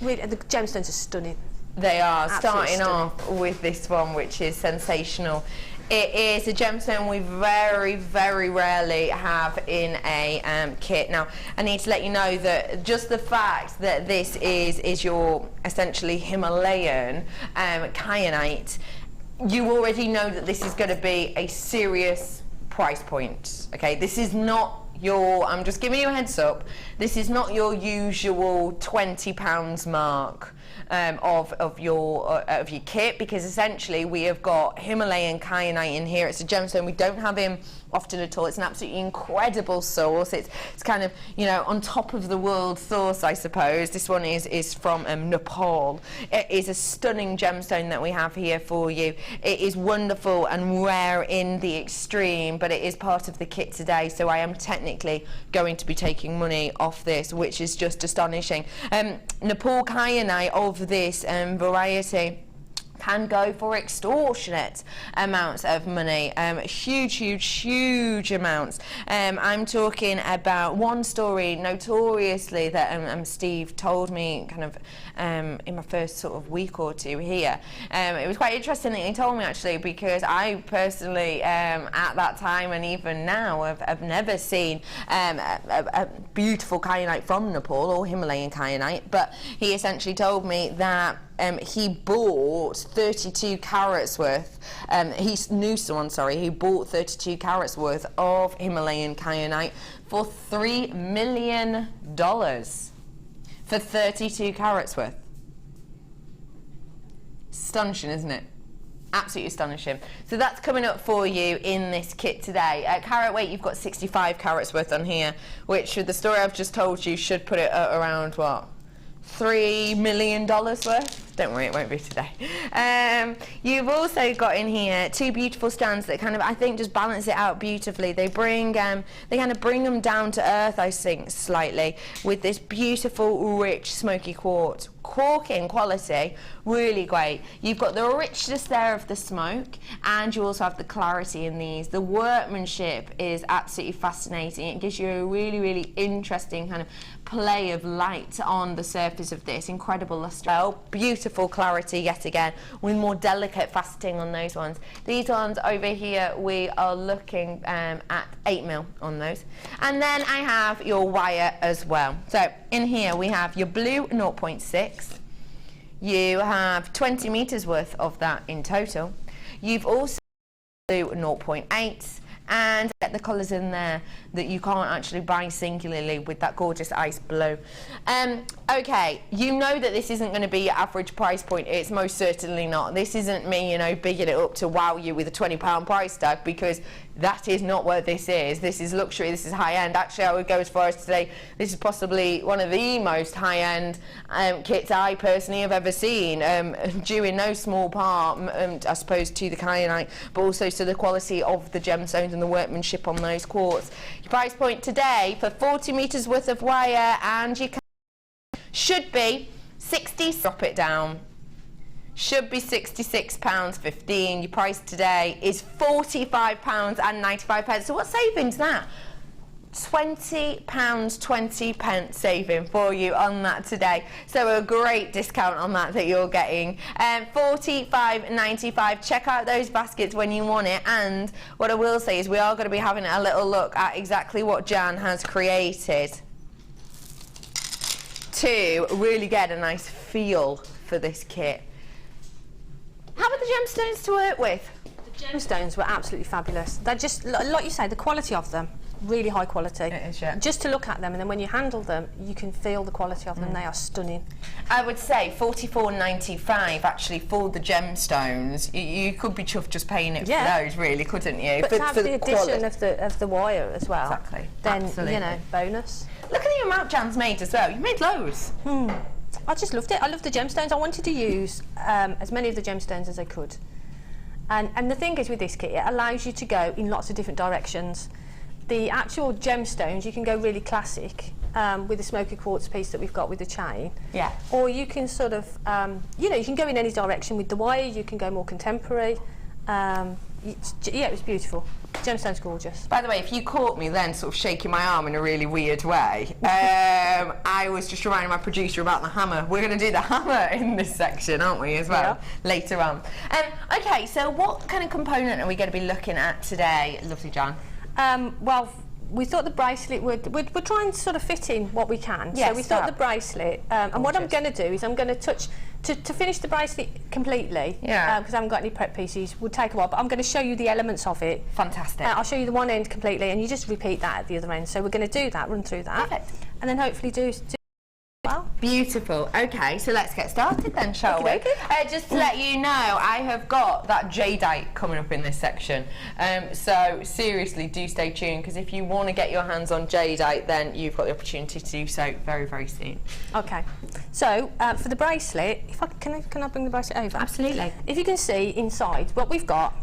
Really, and the gemstones are stunning. They are. Absolutely Starting off with this one, which is sensational. It is a gemstone we very rarely have in a kit. Now, I need to let you know that just the fact that this is your essentially Himalayan kyanite, you already know that this is going to be a serious price point. Okay, this is not your, I'm just giving you a heads up, this is not your usual £20 mark of your kit, because essentially we have got Himalayan kyanite in here. It's a gemstone we don't have in often at all. It's an absolutely incredible source. It's kind of, you know, on top of the world source, I suppose. This one is from Nepal. It is a stunning gemstone that we have here for you. It is wonderful and rare in the extreme, but it is part of the kit today, so I am technically going to be taking money off this, which is just astonishing. Nepal kyanite of this variety can go for extortionate amounts of money, huge amounts. I'm talking about one story notoriously that Steve told me kind of in my first sort of week or two here. It was quite interesting that he told me, actually, because I personally at that time and even now have never seen a beautiful kyanite from Nepal or Himalayan kyanite, but he essentially told me that he bought 32 carats worth, he knew someone, sorry, who bought 32 carats worth of Himalayan kyanite for $3 million for 32 carats worth. Astonishing, isn't it? Absolutely astonishing. So that's coming up for you in this kit today. Carat weight, you've got 65 carats worth on here, which with the story I've just told you should put it at around, what, $3 million worth? Don't worry, it won't be today. You've also got in here two beautiful stands that kind of, I think, just balance it out beautifully. They bring, they kind of bring them down to earth, I think, slightly, with this beautiful, rich, smoky quartz. Corking quality, really great. You've got the richness there of the smoke, and you also have the clarity in these. The workmanship is absolutely fascinating. It gives you a really interesting kind of play of light on the surface of this. Incredible luster. Beautiful clarity yet again, with more delicate faceting on those ones. These ones over here, we are looking at 8mm on those. And then I have your wire as well. So in here we have your blue 0.6. You have 20 meters worth of that in total. You've also blue 0.8, and get the colours in there that you can't actually buy singularly with that gorgeous ice blue. Okay, you know that this isn't going to be your average price point. It's most certainly not. This isn't me, you know, bigging it up to wow you with a £20 price tag, because that is not what this is. This is luxury, this is high-end. Actually, I would go as far as to say this is possibly one of the most high-end kits I personally have ever seen, due in no small part, I suppose, to the kyanite, but also to the quality of the gemstones and the workmanship on those quartz. Your price point today for 40 meters worth of wire and your should be 60, drop it down, should be £66.15. Your price today is £45.95. So what savings that? £20.20 saving for you on that today. So a great discount on that you're getting. £45.95. Check out those baskets when you want it. And what I will say is we are going to be having a little look at exactly what Jan has created to really get a nice feel for this kit. How are the gemstones to work with? The gemstones were absolutely fabulous. They're just, like you say, the quality of them, really high quality. It is, yeah. Just to look at them, and then when you handle them, you can feel the quality of them. They are stunning. I would say £44.95 actually for the gemstones. You could be chuffed just paying it for those, really, couldn't you? But to have the addition of the wire as well, exactly. Then absolutely. You know, bonus. Look at the amount Jan's made as well. You made loads. I just loved it. I loved the gemstones. I wanted to use as many of the gemstones as I could. And the thing is with this kit, it allows you to go in lots of different directions. The actual gemstones, you can go really classic with the smoky quartz piece that we've got with the chain. Yeah. Or you can sort of, you know, you can go in any direction with the wire. You can go more contemporary. Yeah, it was beautiful. Gemstone's gorgeous. By the way, if you caught me then sort of shaking my arm in a really weird way, I was just reminding my producer about the hammer. We're going to do the hammer in this section, aren't we, as well, later on. Okay, so what kind of component are we going to be looking at today, lovely John? Well, we thought the bracelet we're trying to sort of fit in what we can. Yes, so we thought the bracelet, and what I'm going to do is I'm going to touch, to finish the bracelet completely, because I haven't got any prep pieces, would take a while, but I'm going to show you the elements of it. Fantastic. I'll show you the one end completely, and you just repeat that at the other end. So we're going to do that, run through that. Perfect. And then hopefully do well. Beautiful. Okay, so let's get started then, shall we? Okay. Just to let you know, I have got that jadeite coming up in this section. So seriously, do stay tuned, because if you want to get your hands on jadeite, then you've got the opportunity to do so very, very soon. Okay. So for the bracelet, if I can I bring the bracelet over? Absolutely. If you can see inside what we've got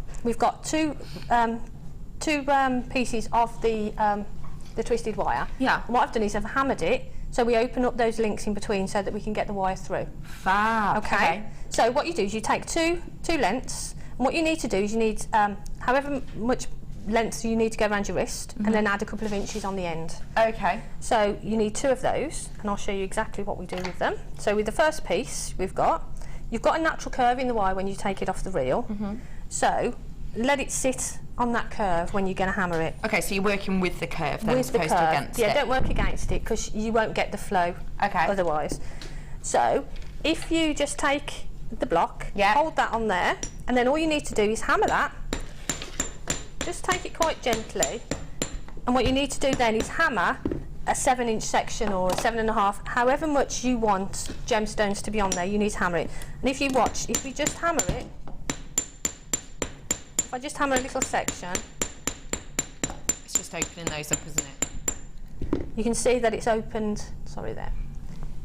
two pieces of the twisted wire. Yeah. And what I've done is I've hammered it, so we open up those links in between so that we can get the wire through. Fab. Okay. So what you do is you take two lengths, and what you need to do is you need however much length you need to go around your wrist, and then add a couple of inches on the end. Okay. So you need two of those, and I'll show you exactly what we do with them. So with the first piece you've got a natural curve in the wire when you take it off the reel. So let it sit on that curve when you're going to hammer it. Okay, so you're working with the curve then, With as the opposed curve. to against it. Yeah, don't work against it, because you won't get the flow otherwise. So if you just take the block, hold that on there, and then all you need to do is hammer that. Just take it quite gently, and what you need to do then is hammer a 7-inch section or a 7.5, however much you want gemstones to be on there, you need to hammer it. And if you watch, if we just hammer it, if I just hammer a little section, It's just opening those up, isn't it? you can see that it's opened, sorry there.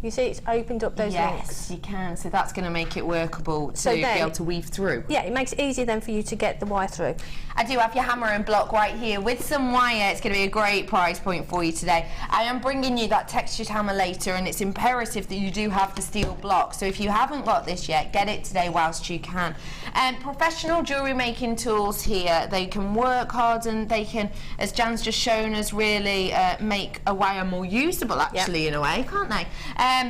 You see it's opened up those links. Yes, you can. So that's going to make it workable to be then- able to weave through. Yeah, it makes it easier then for you to get the wire through. I do have your hammer and block right here with some wire. It's going to be a great price point for you today. I am bringing you that textured hammer later, and it's imperative that you do have the steel block. So if you haven't got this yet, get it today whilst you can. Professional jewellery making tools here. They can work hard, and they can, as Jan's just shown us, really make a wire more usable actually in a way, can't they?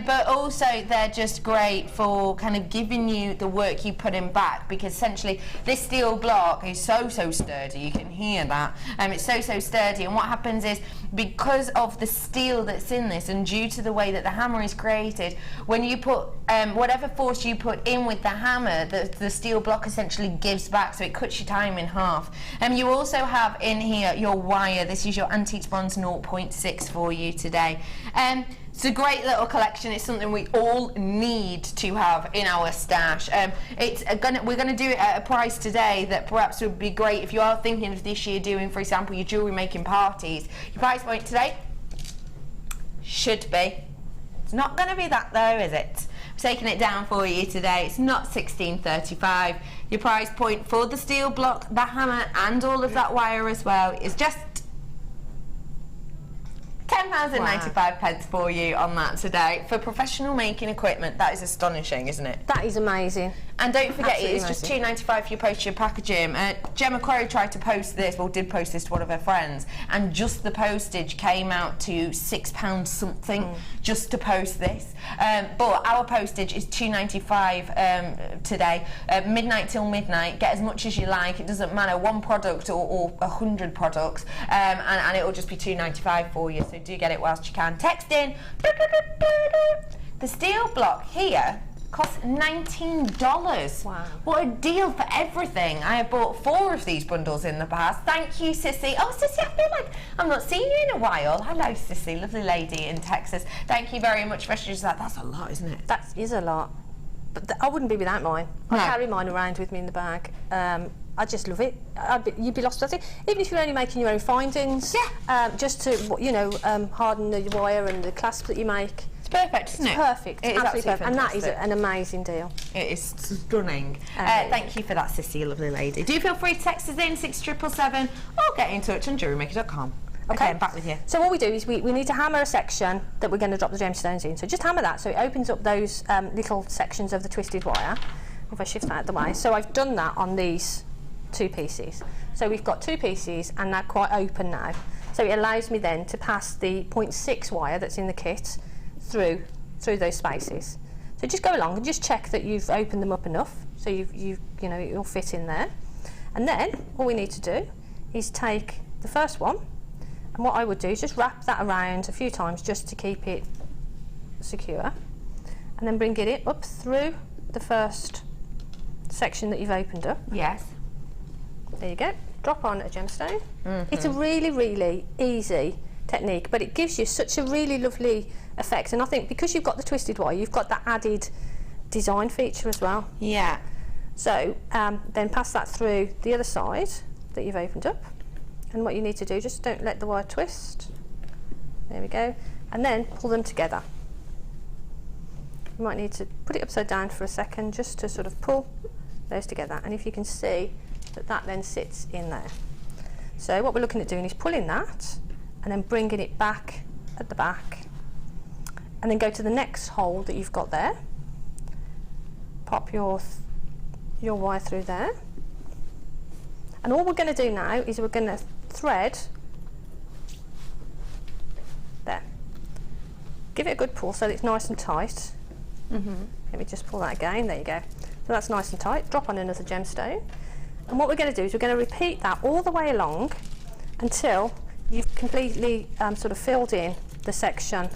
But also they're just great for kind of giving you the work you put in back, because essentially this steel block is so sturdy. You can hear that. It's so sturdy, and what happens is, because of the steel that's in this, and due to the way that the hammer is created, when you put whatever force you put in with the hammer, the steel block essentially gives back, so it cuts your time in half. You also have in here your wire. This is your Antiques Bronze 0.6 for you today. It's a great little collection. It's something we all need to have in our stash. We're going to do it at a price today that perhaps would be great if you are thinking of this year doing, for example, your jewellery making parties. Your price point today should be. It's not going to be that though, is it? I'm taking it down for you today. It's not £16.35. Your price point for the steel block, the hammer, and all of that wire as well is just £10.95 for you on that today for professional making equipment. That is astonishing, isn't it? That is amazing. And don't forget, Absolutely it's just £2.95 for your postage and packaging. Gemma Crow tried to post this, well, did post this to one of her friends, and just the postage came out to £6 something just to post this. But our postage is £2.95 today, midnight till midnight. Get as much as you like. It doesn't matter, one product or 100 products, and it will just be £2.95 for you. So do get it whilst you can. Text in. The steel block here costs $19. Wow. What a deal for everything. I have bought 4 of these bundles in the past. Thank you, Sissy. Oh, Sissy, I feel like I've not seen you in a while. Hello, Sissy, lovely lady in Texas. Thank you very much for just that. That's a lot, isn't it? That is a lot. But I wouldn't be without mine. I carry mine around with me in the bag. I just love it. You'd be lost without it. Even if you're only making your own findings, just to harden the wire and the clasp that you make. It's perfect, isn't it? Perfect. It is absolutely perfect. And that is fantastic. an amazing deal. It is stunning. Thank you for that, Sissy, lovely lady. Do feel free to text us in 6777 or get in touch on JewelleryMaker.com. Okay, I'm back with you. So what we do is we need to hammer a section that we're going to drop the gemstones in. So just hammer that so it opens up those little sections of the twisted wire. If I shift that out of the way. So I've done that on these 2 pieces. So we've got 2 pieces and they're quite open now. So it allows me then to pass the 0.6 wire that's in the kit through those spaces. So just go along and just check that you've opened them up enough so you know it'll fit in there. And then all we need to do is take the first one, and what I would do is just wrap that around a few times just to keep it secure, and then bring it up through the first section that you've opened up. Yes. There you go. Drop on a gemstone. It's a really, really easy technique, but it gives you such a really lovely effect. And I think because you've got the twisted wire, you've got that added design feature as well. Yeah. So then pass that through the other side that you've opened up. And what you need to do, just don't let the wire twist. There we go. And then pull them together. You might need to put it upside down for a second just to sort of pull those together. And if you can see that then sits in there. So what we're looking at doing is pulling that and then bringing it back at the back, and then go to the next hole that you've got there. Pop your wire through there. And all we're going to do now is we're going to thread there. Give it a good pull so that it's nice and tight. Let me just pull that again. There you go. So that's nice and tight. Drop on another gemstone. And what we're going to do is we're going to repeat that all the way along until you've completely sort of filled in the section.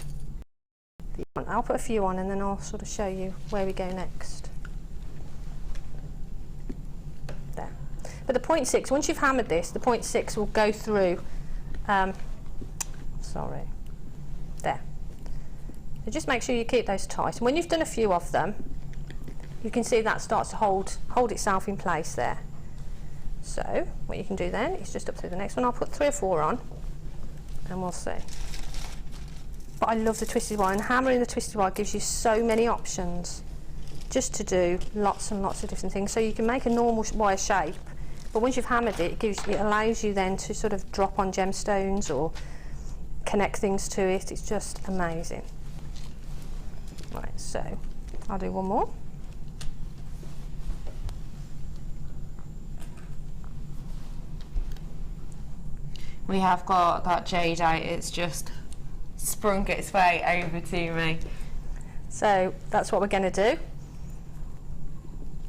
I'll put a few on and then I'll sort of show you where we go next. There. But the 0.6, once you've hammered this, the 0.6 will go through, sorry, there. So just make sure you keep those tight. And when you've done a few of them, you can see that starts to hold itself in place there. So what you can do then is just up through the next one. I'll put 3 or 4 on and we'll see. But I love the twisted wire, and hammering the twisted wire gives you so many options just to do lots and lots of different things. So you can make a normal wire shape, but once you've hammered it, it allows you then to sort of drop on gemstones or connect things to it. It's just amazing. Right, so I'll do one more. We have got that jadeite, it's just sprung its way over to me. So that's what we're going to do.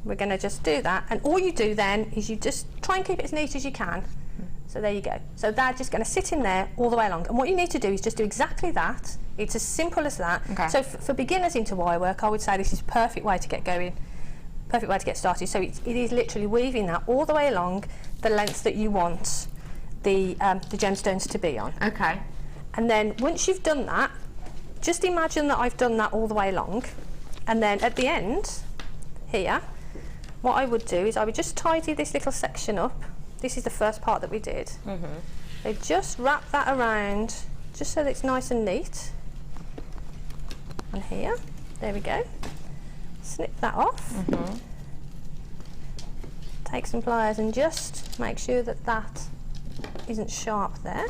We're going to just do that, and all you do then is you just try and keep it as neat as you can. So there you go. So they're just going to sit in there all the way along, and what you need to do is just do exactly that. It's as simple as that. Okay. So for beginners into wire work, I would say this is a perfect way to get going, perfect way to get started. So it is literally weaving that all the way along the length that you want the gemstones to be on. Okay. And then once you've done that, just imagine that I've done that all the way along, and then at the end here, what I would do is I would just tidy this little section up. This is the first part that we did. So just wrap that around just so that it's nice and neat. And here, there we go. Snip that off. Take some pliers and just make sure that that isn't sharp there.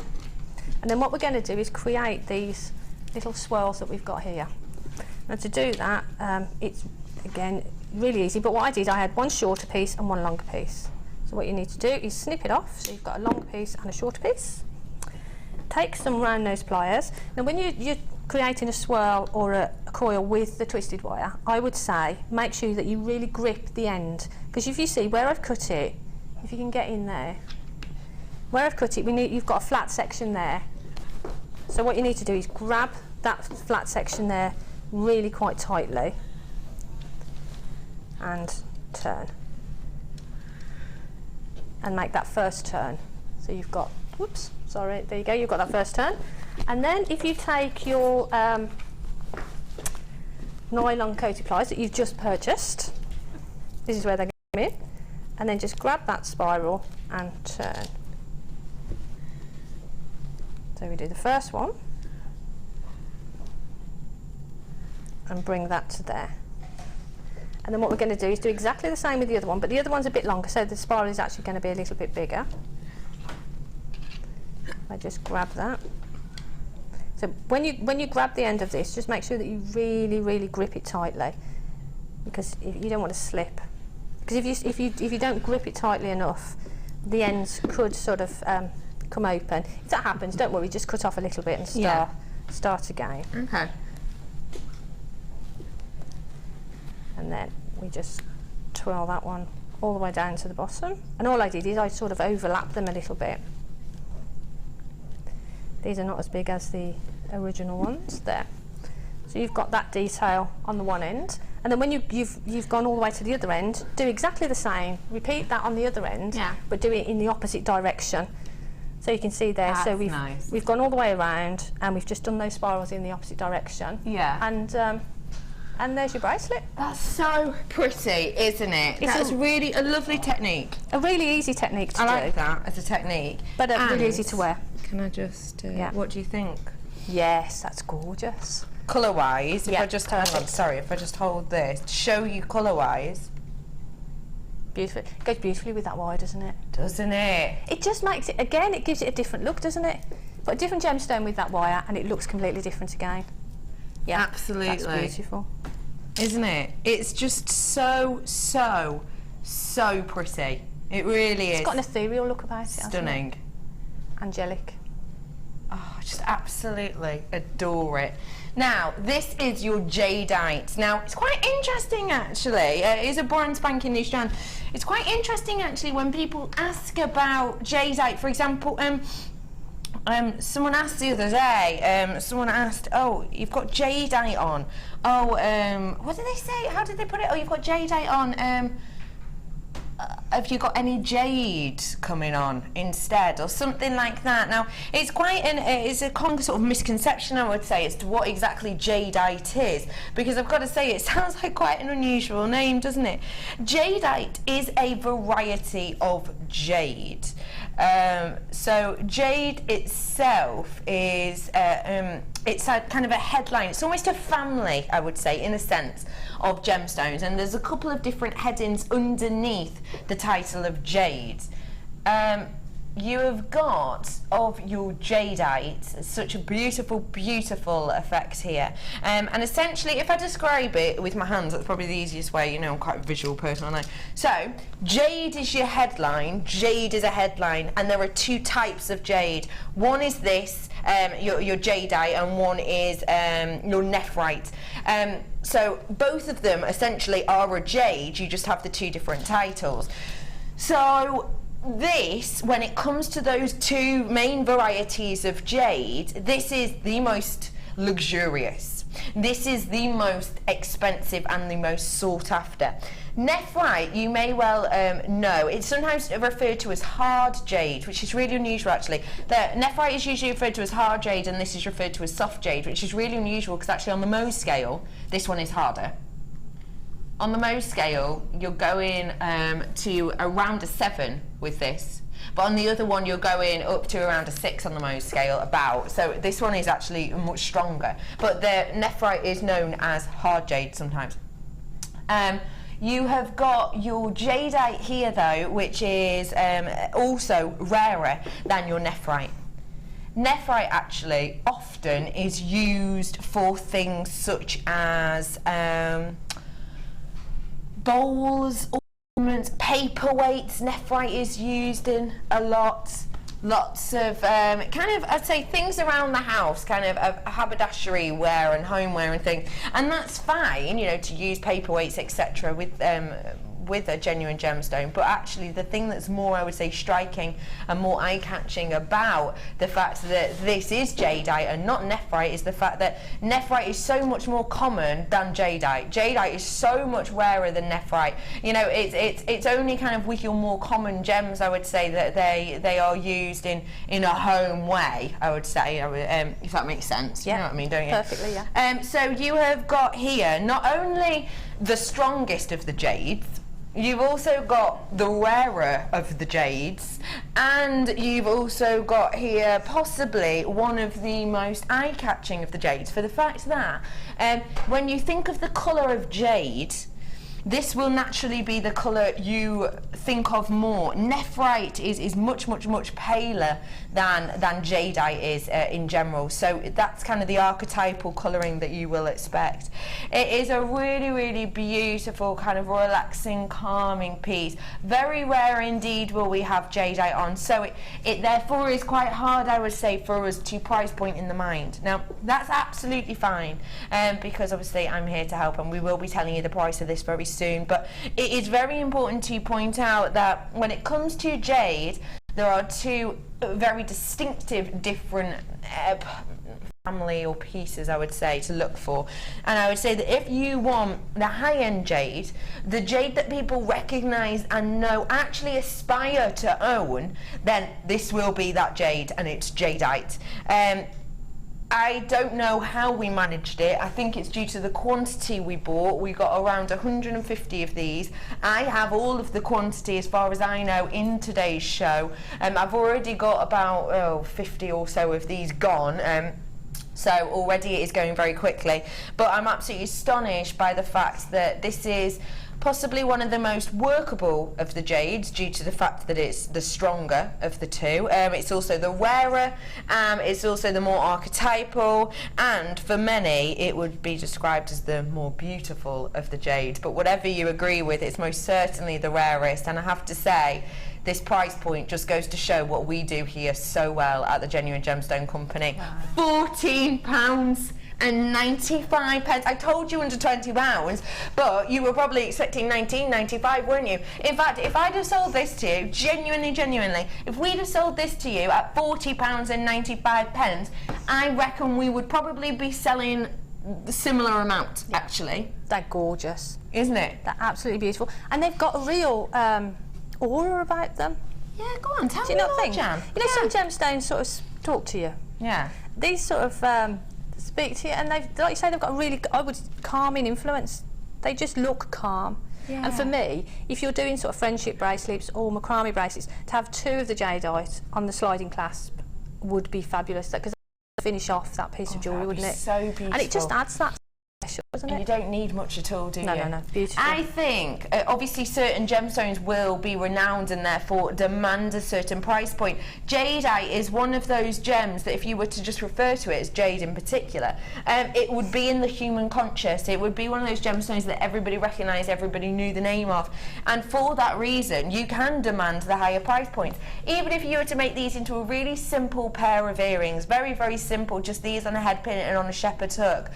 And then what we're going to do is create these little swirls that we've got here. Now to do that, it's again really easy, but what I did, I had one shorter piece and one longer piece. So what you need to do is snip it off, so you've got a longer piece and a shorter piece. Take some round nose pliers. Now when you're creating a swirl or a coil with the twisted wire, I would say make sure that you really grip the end, because if you see where I've cut it, if you can get in there, where I've cut it, you've got a flat section there. So what you need to do is grab that flat section there really quite tightly and turn. And make that first turn. So you've got, whoops, sorry, there you go, you've got that first turn. And then if you take your nylon coated pliers that you've just purchased, this is where they come in, and then just grab that spiral and turn. So we do the first one and bring that to there. And then what we're going to do is do exactly the same with the other one, but the other one's a bit longer, so the spiral is actually going to be a little bit bigger. I just grab that. So when you grab the end of this, just make sure that you really, really grip it tightly, because you don't want to slip. Because if you don't grip it tightly enough, the ends could sort of come open. If that happens, don't worry, just cut off a little bit and start again. Okay. And then we just twirl that one all the way down to the bottom. And all I did is I sort of overlapped them a little bit. These are not as big as the original ones there. So you've got that detail on the one end, and then when you've gone all the way to the other end, do exactly the same. Repeat that on the other end, but do it in the opposite direction. So you can see there. That's so nice. We've gone all the way around, and we've just done those spirals in the opposite direction. Yeah. And there's your bracelet. That's so pretty, isn't it? That's really a lovely technique. A really easy technique to do. I like that as a technique. But really easy to wear. Can I just? What do you think? Yes, that's gorgeous. Colour-wise, if I just if I just hold this to show you colour-wise. Beautiful. It goes beautifully with that wire, doesn't it? Doesn't it? It just makes it, again, it gives it a different look, doesn't it? Put a different gemstone with that wire and it looks completely different again. Yeah, absolutely. That's beautiful. Isn't it? It's just so pretty. It really is. It's got an ethereal look about it. Stunning. Angelic. Oh, I just absolutely adore it. Now, this is your jadeite. Now, it's quite interesting actually. It is a brand spanking new strand. It's quite interesting actually when people ask about jadeite. For example, someone asked the other day, someone asked, oh, you've got jadeite on. Oh, what did they say? How did they put it? Oh, you've got jadeite on. Have you got any jade coming on instead, or something like that? Now, it's quite it's a common sort of misconception, I would say, as to what exactly jadeite is, because I've got to say it sounds like quite an unusual name, doesn't it? Jadeite is a variety of jade. So jade itself is it's a kind of a headline. It's almost a family, I would say, in a sense, of gemstones, and there's a couple of different headings underneath the title of jade. You have got of your jadeite such a beautiful effect here, and essentially, if I describe it with my hands, that's probably the easiest way. You know, I'm quite a visual person, aren't I? So jade is your headline. Jade is a headline, and there are two types of jade. One is this, your jadeite, and one is your nephrite. So both of them essentially are a jade, you just have the two different titles. So this, when it comes to those two main varieties of jade, this is the most luxurious. This is the most expensive and the most sought after. Nephrite, you may well know, it's sometimes referred to as hard jade, which is really unusual actually. The nephrite is usually referred to as hard jade, and this is referred to as soft jade, which is really unusual because actually on the Mohs scale, this one is harder. On the Mohs scale, you're going to around a 7 with this, but on the other one you're going up to around a 6 on the Mohs scale, about. So this one is actually much stronger, but the nephrite is known as hard jade sometimes. You have got your jadeite here though, which is also rarer than your nephrite. Nephrite actually often is used for things such as bowls, ornaments, paperweights. Nephrite is used in a lot. Lots of kind of, I'd say, things around the house, kind of haberdashery wear and homeware and things, and that's fine, you know, to use paperweights, etc. with a genuine gemstone. But actually the thing that's more, I would say, striking and more eye-catching about the fact that this is jadeite and not nephrite is the fact that nephrite is so much more common than jadeite. Jadeite is so much rarer than nephrite. You know, it's only kind of with your more common gems, I would say, that they are used in a home way, I would say, if that makes sense. Yeah. You know what I mean, don't you? Perfectly, yeah. So you have got here not only the strongest of the jades, you've also got the rarer of the jades, and you've also got here possibly one of the most eye-catching of the jades, for the fact that when you think of the colour of jade, this will naturally be the colour you think of more. Nephrite is much paler than jadeite is in general, so that's kind of the archetypal colouring that you will expect. It is a really beautiful kind of relaxing, calming piece. Very rare indeed will we have jadeite on, so it therefore is quite hard, I would say, for us to price point in the mind. Now that's absolutely fine, because obviously I'm here to help and we will be telling you the price of this very soon, but it is very important to point out that when it comes to jade, there are two very distinctive different family or pieces, I would say, to look for. And I would say that if you want the high-end jade, the jade that people recognise and know, actually aspire to own, then this will be that jade, and it's jadeite. I don't know how we managed it. I think it's due to the quantity we bought. We got around 150 of these. I have all of the quantity, as far as I know, in today's show. I've already got about 50 or so of these gone. So already it is going very quickly. But I'm absolutely astonished by the fact that this is possibly one of the most workable of the jades, due to the fact that it's the stronger of the two. It's also the rarer, it's also the more archetypal, and for many it would be described as the more beautiful of the jades. But whatever you agree with, it's most certainly the rarest, and I have to say, this price point just goes to show what we do here so well at the Genuine Gemstone Company. Wow. £14.95. I told you under £20, but you were probably expecting £19.95, weren't you? In fact, if I'd have sold this to you, genuinely, if we'd have sold this to you at £40.95, I reckon we would probably be selling the similar amount, actually. They're gorgeous. Isn't it? They're absolutely beautiful. And they've got a real aura about them. Yeah, go on, tell me more, Jan. You know, some gemstones sort of talk to you. Yeah. These sort of speak to you, and they've, like you say, they've got a really, calming influence. They just look calm. Yeah. And for me, if you're doing sort of friendship bracelets or macrame bracelets, to have two of the jadeite on the sliding clasp would be fabulous, because finish off that piece of jewellery, wouldn't it? So beautiful. And it just adds that special, doesn't it? You don't need much at all, do you? No, beautiful. I think, obviously, certain gemstones will be renowned and therefore demand a certain price point. Jadeite is one of those gems that if you were to just refer to it as jade in particular, it would be in the human conscious. It would be one of those gemstones that everybody recognised, everybody knew the name of. And for that reason, you can demand the higher price point. Even if you were to make these into a really simple pair of earrings, very simple, just these on a head pin and on a shepherd's hook,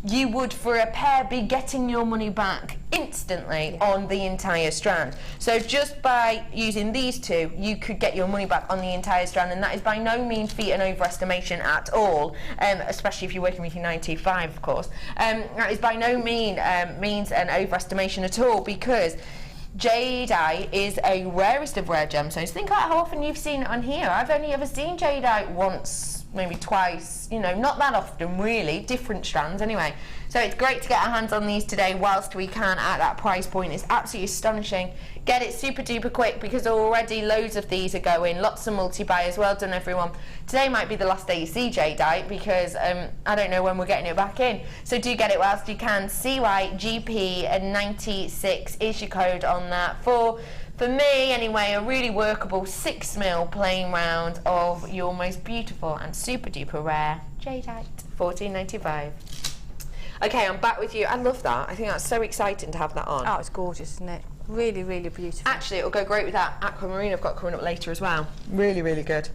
you would, for a pair, be getting your money back instantly on the entire strand. So just by using these two, you could get your money back on the entire strand, and that is by no means feat an overestimation at all, especially if you're working with your 925, of course. That is by no means an overestimation at all, because jadeite is a rarest of rare gemstones. Think about how often you've seen it on here. I've only ever seen jadeite once, maybe twice, you know, not that often really, different strands anyway. So it's great to get our hands on these today whilst we can at that price point. It's absolutely astonishing. Get it super duper quick, because already loads of these are going, lots of multi-buyers. Well done everyone. Today might be the last day you see jadeite, because I don't know when we're getting it back in. So do get it whilst you can. CYGP96 is your code on that for me anyway, a really workable 6mm plain round of your most beautiful and super duper rare jadeite, £14.95. Okay, I'm back with you. I love that. I think that's so exciting to have that on. Oh, it's gorgeous, isn't it? Really beautiful. Actually, it'll go great with that aquamarine I've got coming up later as well. Really good.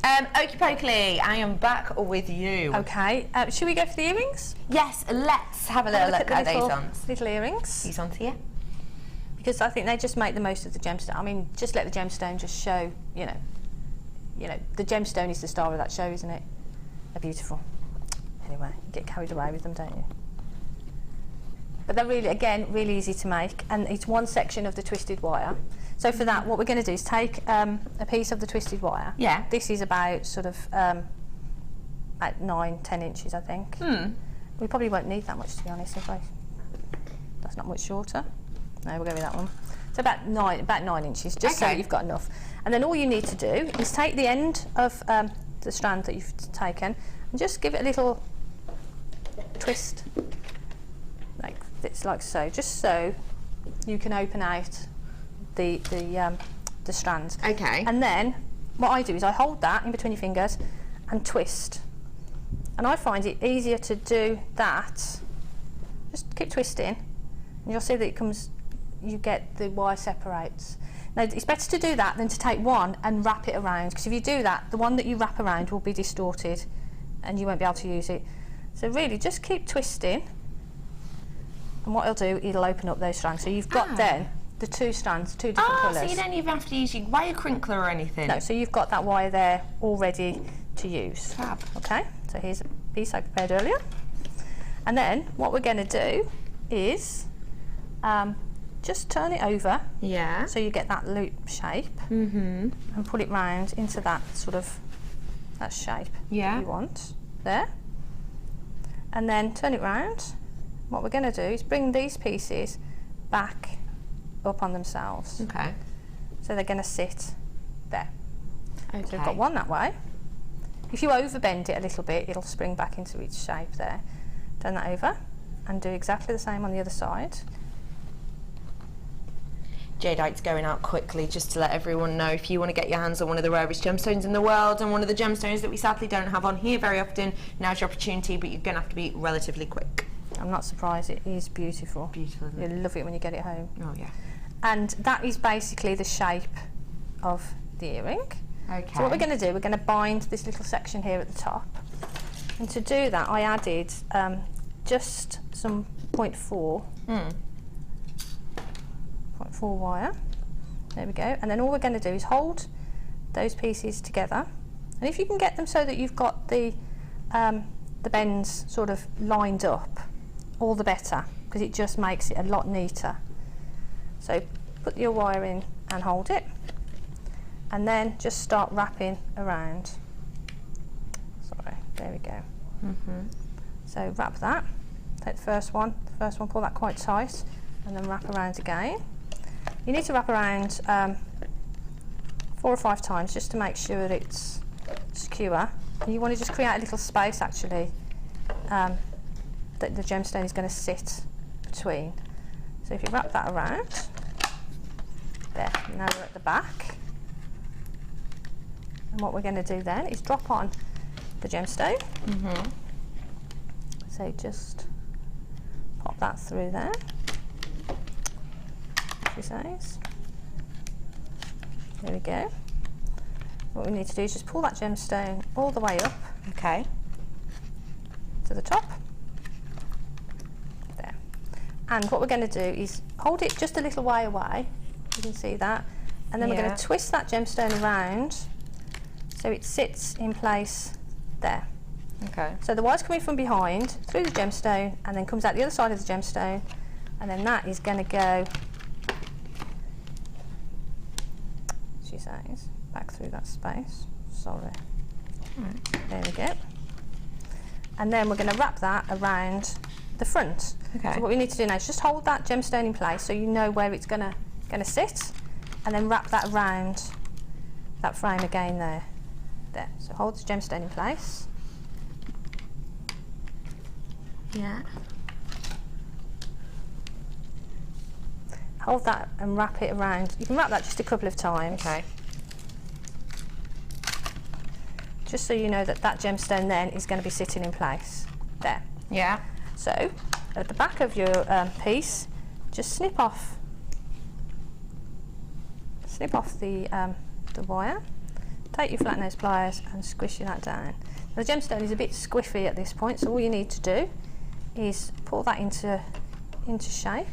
Okie pokely, I am back with you. Okay, should we go for the earrings? Yes, let's have a little look at these ones. Little earrings. These ones here. Because I think they just make the most of the gemstone. I mean, just let the gemstone just show, you know, the gemstone is the star of that show, isn't it? They're beautiful. Anyway, you get carried away with them, don't you? But they're really, again, really easy to make, and it's one section of the twisted wire. So for that, what we're going to do is take a piece of the twisted wire. Yeah. This is about sort of about 9-10 inches, I think. We probably won't need that much, to be honest. That's not much shorter. No, we'll go with that one. So about 9 inches, just so you've got enough. And then all you need to do is take the end of the strand that you've taken and just give it a little twist, like bits like so, just so you can open out the strands. Okay. And then what I do is I hold that in between your fingers and twist. And I find it easier to do that. Just keep twisting, and you'll see that it comes. You get the wire separates. Now it's better to do that than to take one and wrap it around, because if you do that, the one that you wrap around will be distorted, and you won't be able to use it. So really, just keep twisting. And what it'll do, it'll open up those strands. So you've got then the 2 strands, 2 different colours. So you don't even have to use your wire crinkler or anything? No, so you've got that wire there all ready to use. Fab. Okay, so here's a piece I prepared earlier. And then what we're going to do is just turn it over. Yeah. So you get that loop shape. And put it round into that sort of, that shape you want there. And then turn it round. What we're going to do is bring these pieces back up on themselves. Okay. So they're going to sit there. Okay. So we've got one that way. If you overbend it a little bit, it'll spring back into its shape there. Turn that over and do exactly the same on the other side. Jadeite's going out quickly just to let everyone know, if you want to get your hands on one of the rarest gemstones in the world and one of the gemstones that we sadly don't have on here very often, now's your opportunity, but you're going to have to be relatively quick. I'm not surprised, it is beautiful. Beautiful, isn't it? You'll love it when you get it home. Oh yeah. And that is basically the shape of the earring. Okay. So what we're going to do, we're going to bind this little section here at the top. And to do that, I added just some 0.4 wire. There we go. And then all we're going to do is hold those pieces together. And if you can get them so that you've got the bends sort of lined up, all the better, because it just makes it a lot neater. So put your wire in and hold it, and then just start wrapping around. Sorry, there we go. So wrap that, take the first one, pull that quite tight, and then wrap around again. You need to wrap around 4 or 5 times just to make sure it's secure. And you want to just create a little space actually that the gemstone is going to sit between. So if you wrap that around, there, now we're at the back. And what we're going to do then is drop on the gemstone. So just pop that through there. She says. There we go. What we need to do is just pull that gemstone all the way up. Okay. To the top. There. And what we're going to do is hold it just a little way away. You can see that. And then we're going to twist that gemstone around so it sits in place there. Okay. So the wire's coming from behind through the gemstone and then comes out the other side of the gemstone, and then that is going to go, she says, back through that space. Sorry. There we go. And then we're going to wrap that around the front. Okay. So what we need to do now is just hold that gemstone in place so you know where it's going to sit, and then wrap that around that frame again there. There. So hold the gemstone in place. Yeah. Hold that and wrap it around. You can wrap that just a couple of times. Okay. Just so you know that that gemstone then is going to be sitting in place. There. Yeah. So, at the back of your piece, just snip off the wire. Take your flat nose pliers and squish that down. Now, the gemstone is a bit squiffy at this point, so all you need to do is pull that into shape.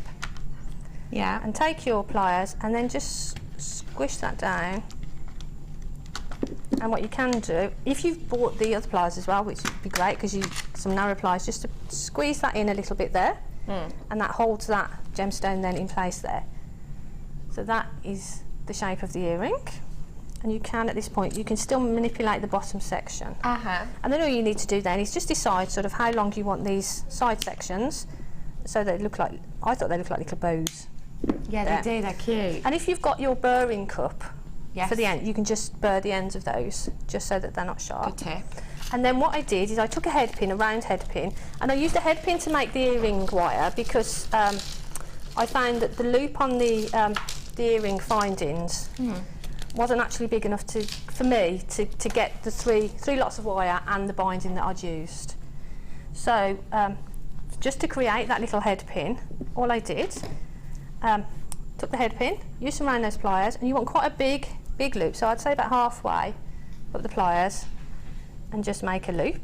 Yeah. And take your pliers and then just squish that down. And what you can do, if you've bought the other pliers as well, which would be great because you some narrow pliers, just to squeeze that in a little bit there, and that holds that gemstone then in place there. So that is the shape of the earring. And you can, at this point, you can still manipulate the bottom section. And then all you need to do then is just decide sort of how long you want these side sections, so they look like, I thought they looked like little bows. Yeah, there. they do, they're cute. And if you've got your burring cup for the end. You can just burr the ends of those, just so that they're not sharp. Good tip. And then what I did is I took a head pin, a round head pin, and I used a head pin to make the earring wire because I found that the loop on the earring findings wasn't actually big enough for me to get the three lots of wire and the binding that I'd used. So just to create that little head pin, all I did, took the head pin, used some round nose pliers, and you want quite a big loop, so I'd say about halfway up the pliers, and just make a loop.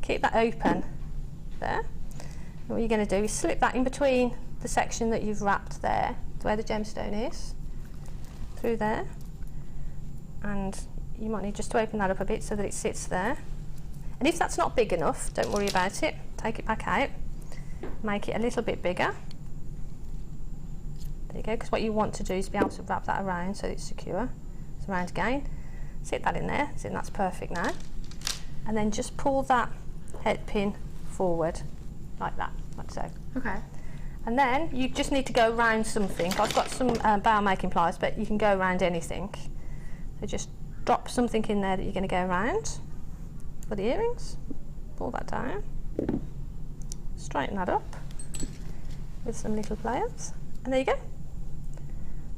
Keep that open there. And what you're going to do is slip that in between the section that you've wrapped there, where the gemstone is, through there. And you might need just to open that up a bit so that it sits there. And if that's not big enough, don't worry about it. Take it back out, make it a little bit bigger. There you go, because what you want to do is be able to wrap that around so it's secure. So around again, sit that in there, so that's perfect now. And then just pull that head pin forward, like that, like so. Okay. And then you just need to go around something. I've got some bow making pliers, but you can go around anything. So just drop something in there that you're going to go around for the earrings. Pull that down. Straighten that up with some little pliers. And there you go.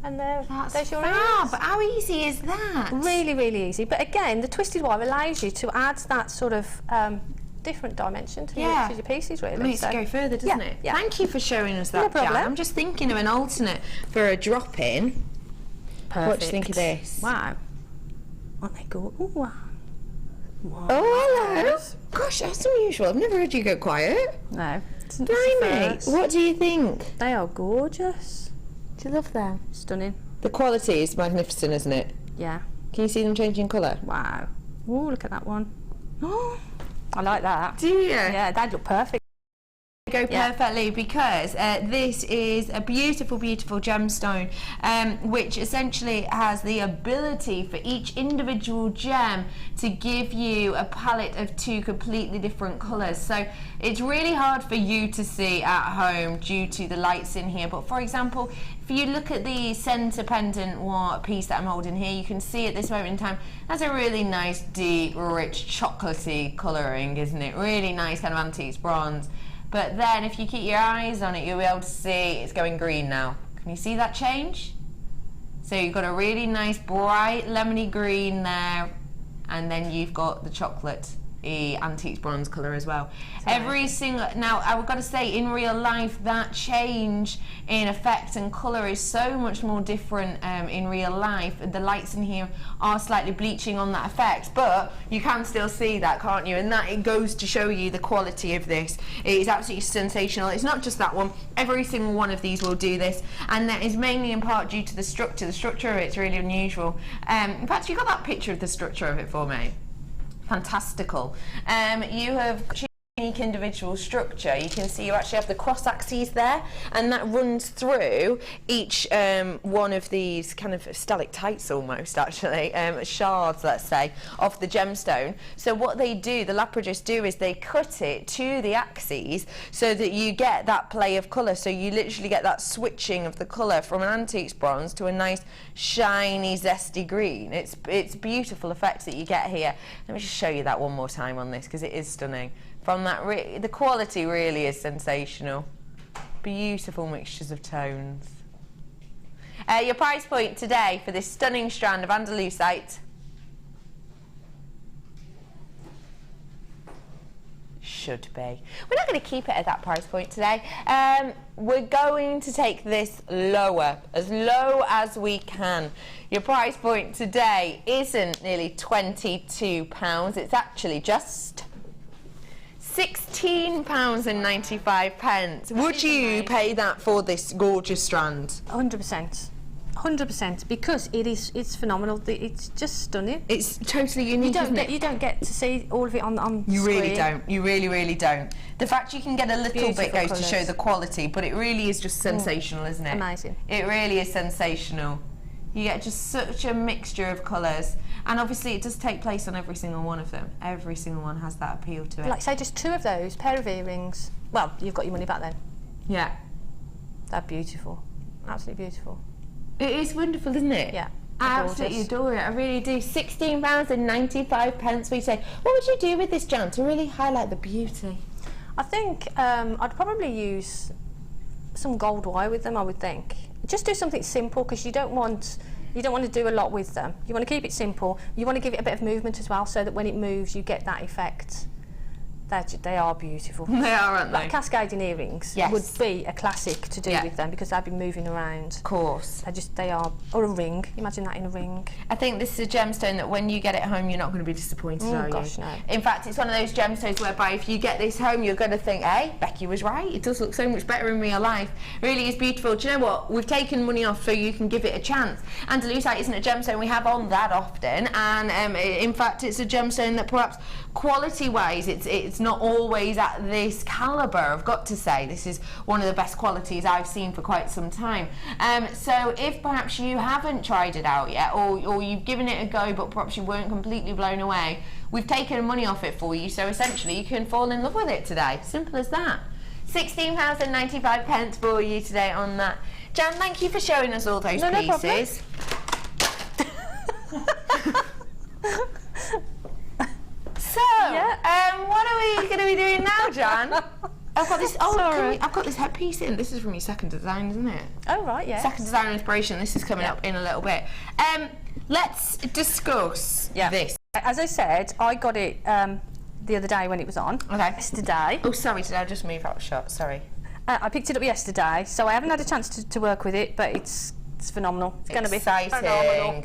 And there's your earrings. But how easy is that? Really, really easy. But again, the twisted wire allows you to add that sort of different dimension to your pieces, really. It makes it go further, doesn't it? Yeah. Thank you for showing us that, No problem. Jan. I'm just thinking of an alternate for a drop-in. Perfect. What do you think of this? Wow. Aren't they good? Ooh, wow. Oh, hello. Gosh, that's unusual. I've never heard you go quiet. No. Blimey, what do you think? They are gorgeous. Do you love them? Stunning. The quality is magnificent, isn't it? Yeah. Can you see them changing colour? Wow. Oh, look at that one. Oh, I like that. Do you? Yeah, that look perfect. Go perfectly because this is a beautiful gemstone which essentially has the ability for each individual gem to give you a palette of two completely different colours. So it's really hard for you to see at home due to the lights in here, but for example, if you look at the centre pendant piece that I'm holding here, you can see at this moment in time that's a really nice deep rich chocolatey colouring, isn't it? Really nice kind of antique bronze. But then if you keep your eyes on it, you'll be able to see it's going green now. Can you see that change? So you've got a really nice bright lemony green there, and then you've got the chocolate antique bronze colour as well. Every single, now I've got to say, in real life that change in effect and colour is so much more different in real life. The lights in here are slightly bleaching on that effect, but you can still see that, can't you? And that, it goes to show you the quality of this. It is absolutely sensational. It's not just that one, every single one of these will do this, and that is mainly in part due to the structure. The structure of it's really unusual. In fact, you got that picture of the structure of it for me? Fantastical. You have unique individual structure. You can see you actually have the cross axes there, and that runs through each one of these kind of stalactites almost, actually, shards, let's say, of the gemstone. So what they do, the lapidarists do, is they cut it to the axes so that you get that play of colour. So you literally get that switching of the colour from an antique bronze to a nice shiny zesty green. It's beautiful effect that you get here. Let me just show you that one more time on this, because it is stunning. From that, the quality really is sensational. Beautiful mixtures of tones. Your price point today for this stunning strand of Andalusite. Should be. We're not going to keep it at that price point today. We're going to take this lower, as low as we can. Your price point today isn't nearly £22. It's actually just £16.95. Would you pay that for this gorgeous strand? 100%. 100%, because it's phenomenal. It's just stunning. It's totally unique, isn't it? You don't get to see all of it on You screen. really don't. You really, really don't. The fact you can get a little Beautiful bit goes colours. to show the quality, but it really is just sensational, isn't it? Amazing. It really is sensational. You get just such a mixture of colours, and obviously it does take place on every single one of them. Every single one has that appeal to it. Like say just two of those pair of earrings. Well, you've got your money back then. Yeah. They're beautiful. Absolutely beautiful. It is wonderful, isn't it? Yeah. I absolutely adore it. I really do. £16.95. We say, what would you do with this, Jan, to really highlight the beauty? I think I'd probably use some gold wire with them. I would think. Just do something simple because you don't want to do a lot with them. You want to keep it simple. You want to give it a bit of movement as well, so that when it moves, you get that effect. They are beautiful. They are, aren't they? Like cascading earrings would be a classic to do with them because they'd be moving around. Of course. They are. Or a ring. Imagine that in a ring. I think this is a gemstone that when you get it home, you're not going to be disappointed, are you? Gosh, no. In fact, it's one of those gemstones whereby if you get this home, you're going to think, hey, Becky was right. It does look so much better in real life. Really is beautiful. Do you know what? We've taken money off so you can give it a chance. Andalusite isn't a gemstone we have on that often, and in fact, it's a gemstone that perhaps quality-wise, it's not always at this calibre. I've got to say, this is one of the best qualities I've seen for quite some time. So if perhaps you haven't tried it out yet, or you've given it a go but perhaps you weren't completely blown away, we've taken money off it for you, so essentially you can fall in love with it today. Simple as that. £16.95 for you today on that. Jan, thank you for showing us all those pieces. So, what are we going to be doing now, Jan? I've got this. I've got this headpiece in. This is from your second design, isn't it? Oh right, yeah. Second design inspiration. This is coming up in a little bit. Let's discuss this. As I said, I got it the other day when it was on. Okay. Yesterday. Oh, sorry. Did I just move out of shot? Sorry. I picked it up yesterday, so I haven't had a chance to work with it, but it's phenomenal. It's going to be phenomenal.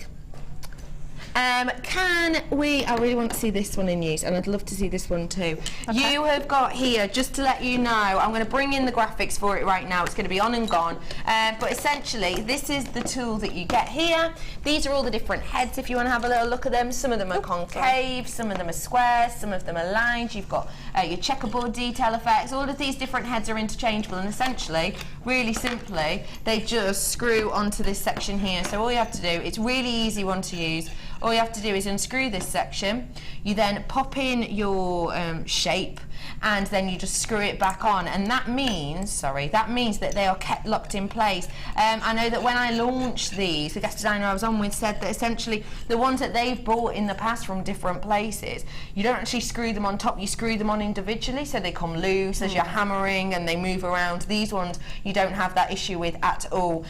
Can we, I really want to see this one in use, and I'd love to see this one too. Okay. You have got here, just to let you know, I'm going to bring in the graphics for it right now. It's going to be on and gone, but essentially this is the tool that you get here. These are all the different heads if you want to have a little look at them. Some of them are concave, some of them are square, some of them are lined. You've got your checkerboard detail effects. All of these different heads are interchangeable, and essentially, really simply, they just screw onto this section here. So all you have to do, it's really easy one to use. All you have to do is unscrew this section, you then pop in your shape, and then you just screw it back on, and that means that they are kept locked in place. I know that when I launched these, the guest designer I was on with said that essentially the ones that they've bought in the past from different places, you don't actually screw them on top, you screw them on individually, so they come loose as you're hammering and they move around. These ones you don't have that issue with at all.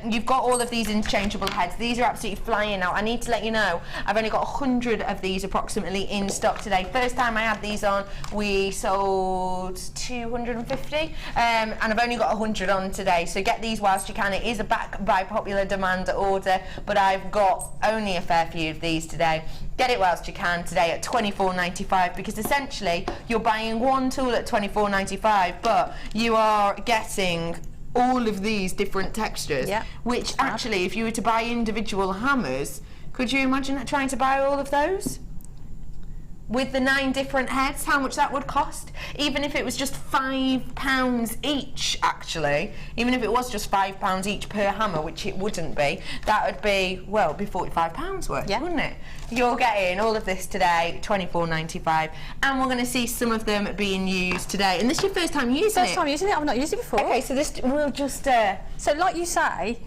You've got all of these interchangeable heads. These are absolutely flying now. I need to let you know, I've only got 100 of these approximately in stock today. First time I had these on, we sold 250, and I've only got 100 on today, so get these whilst you can. It is a back by popular demand order, but I've got only a fair few of these today. Get it whilst you can today at £24.95, because essentially you're buying one tool at £24.95, but you are getting all of these different textures, which actually, if you were to buy individual hammers, could you imagine trying to buy all of those? With the 9 different heads, how much that would cost? Even if it was just £5 each, actually, even if it was just £5 each per hammer, which it wouldn't be, that would be, well, be £45 worth, wouldn't it? You're getting all of this today, £24.95, and we're going to see some of them being used today. And this is your first time using it? First time using it, I've not used it before. Okay, so this, we'll just... So like you say,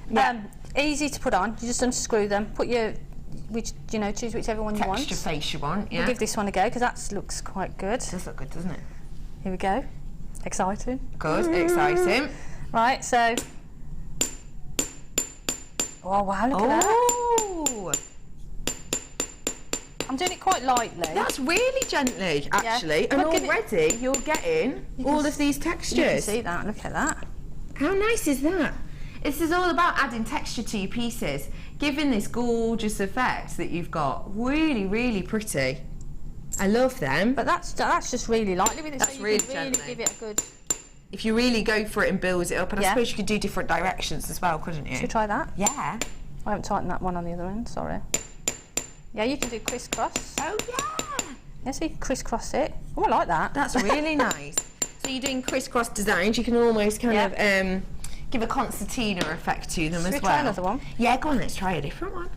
easy to put on, you just unscrew them, put your... choose whichever one you want. Texture face you want, We'll give this one a go, because that looks quite good. It does look good, doesn't it? Here we go. Exciting. Good, exciting. Right, so... Oh, wow, look at that. I'm doing it quite lightly. That's really gently, actually. And already you're getting all of these textures. You can see that, look at that. How nice is that? This is all about adding texture to your pieces, giving this gorgeous effect that you've got. Really, really pretty. I love them. But that's just really lightly with it. That's so you really can really gently. give it a good... If you really go for it and build it up, and I suppose you could do different directions as well, couldn't you? Should we try that? Yeah. I haven't tightened that one on the other end, sorry. Yeah, you can do crisscross. Oh, yeah. Yeah, so you can crisscross it. Oh, I like that. That's really nice. So you're doing crisscross designs, you can almost kind of give a concertina effect to them as well. Should we try another one? Yeah, go on, let's try a different one.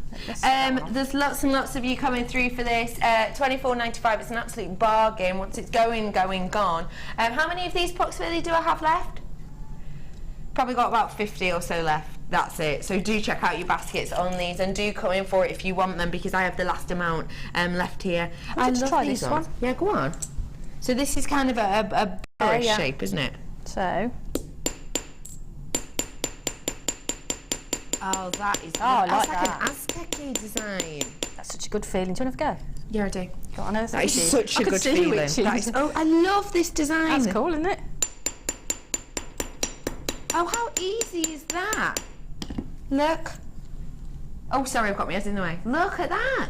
There's lots and lots of you coming through for this. £24.95, it's an absolute bargain once it's gone. How many of these approximately do I have left? Probably got about 50 or so left. That's it. So do check out your baskets on these, and do come in for it if you want them, because I have the last amount left here. I love try these this ones. one. Yeah, go on. So this is kind of a barrel shape, isn't it? So. Oh, that is. Oh, I like that's like that. an Aztec-y design. That's such a good feeling. Do you want to have a go? Yeah, I do. Go on, That is such a good feeling. That is, oh, I love this design. That's cool, isn't it? Oh, how easy is that? Look. Oh, sorry, I've got my head in the way. Look at that.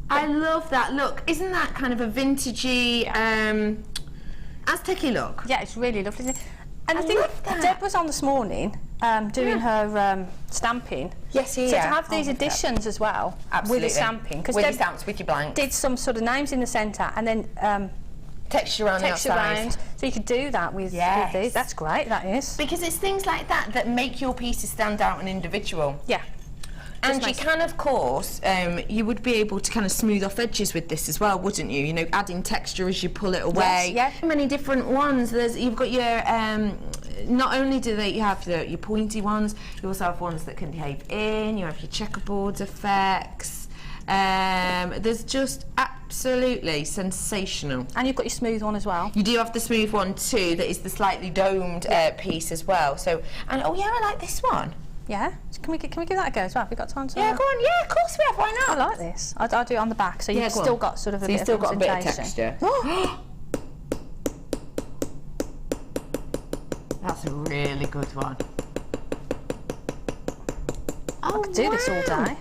I love that. Look, isn't that kind of a vintagey, Aztec-y look? Yeah, it's really lovely. Isn't it? And I think love that. Deb was on this morning doing her stamping. Yes, yeah. So to have these additions as well Absolutely. with the stamping, because with your Deb stamps, with your blank. did some sort of names in the centre and then Texture around texture the outside. around. So you could do that with these. That's great, that is. Because it's things like that that make your pieces stand out and individual. Yeah. And Just you nice. can, of course, you would be able to kind of smooth off edges with this as well, wouldn't you? You know, adding texture as you pull it away. Yes, yeah. Many different ones. You've got your, not only do you have your pointy ones, you also have ones that can behave in, you have your checkerboard effects. There's just absolutely sensational. And you've got your smooth one as well. You do have the smooth one too, that is the slightly domed piece as well. So, and oh yeah, I like this one. Yeah. So can we give that a go as well? Have we got time to? Yeah, go on. Yeah, of course we have. Why not? I like this. I'll do it on the back, so Yeah, you've go still on. got sort of a So bit you've still of got a bit of representation. texture. That's a really good one. Oh, I could do this all day.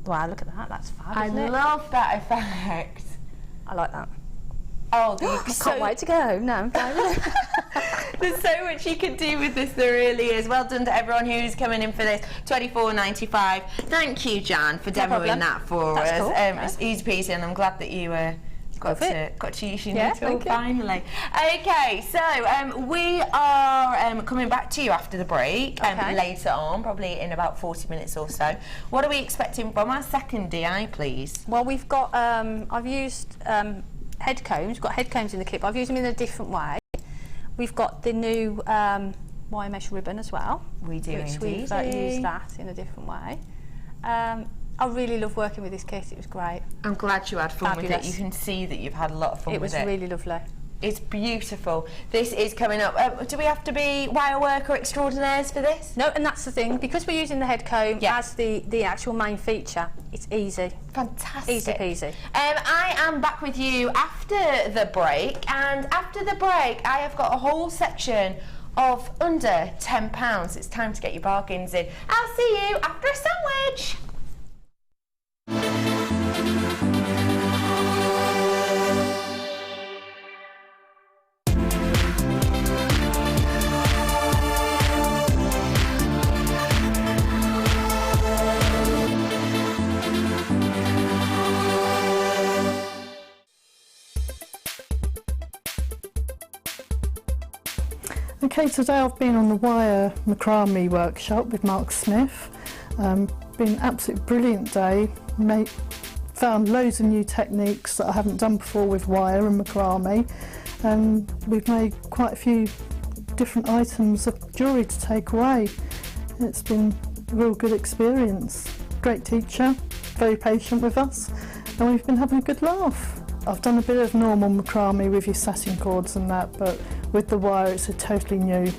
Wow, look at that. That's fab, I isn't it? love that effect. I like that. Oh, I can't wait to go. No, I'm fine with it. There's so much you can do with this, there really is. Well done to everyone who's coming in for this. $24.95. Thank you, Jan, for demoing that for That's us. cool. It's easy peasy, and I'm glad that you got to use your new tool thank you. finally. Okay, so we are coming back to you after the break later on, probably in about 40 minutes or so. What are we expecting from our second DI, please? Well, we've got, I've used head combs. We've got head combs in the kit, but I've used them in a different way. We've got the new wire mesh ribbon as well. We do which indeed. we've used that in a different way. I really love working with this kit. It was great. I'm glad you had fun with it. Fabulous. You can see that you've had a lot of fun with it. It was really lovely. It's beautiful. This is coming up. Do we have to be wire worker extraordinaires for this? No, and that's the thing. Because we're using the head comb as the actual main feature, it's easy. Fantastic. Easy peasy. I am back with you after the break, and after the break I have got a whole section of under £10. It's time to get your bargains in. I'll see you after a sandwich. Okay, today I've been on the wire macrame workshop with Mark Smith. Been an absolutely brilliant day. Found loads of new techniques that I haven't done before with wire and macrame, and we've made quite a few different items of jewellery to take away. It's been a real good experience. Great teacher, very patient with us, and we've been having a good laugh. I've done a bit of normal macrame with your satin cords and that, but with the wire it's a totally new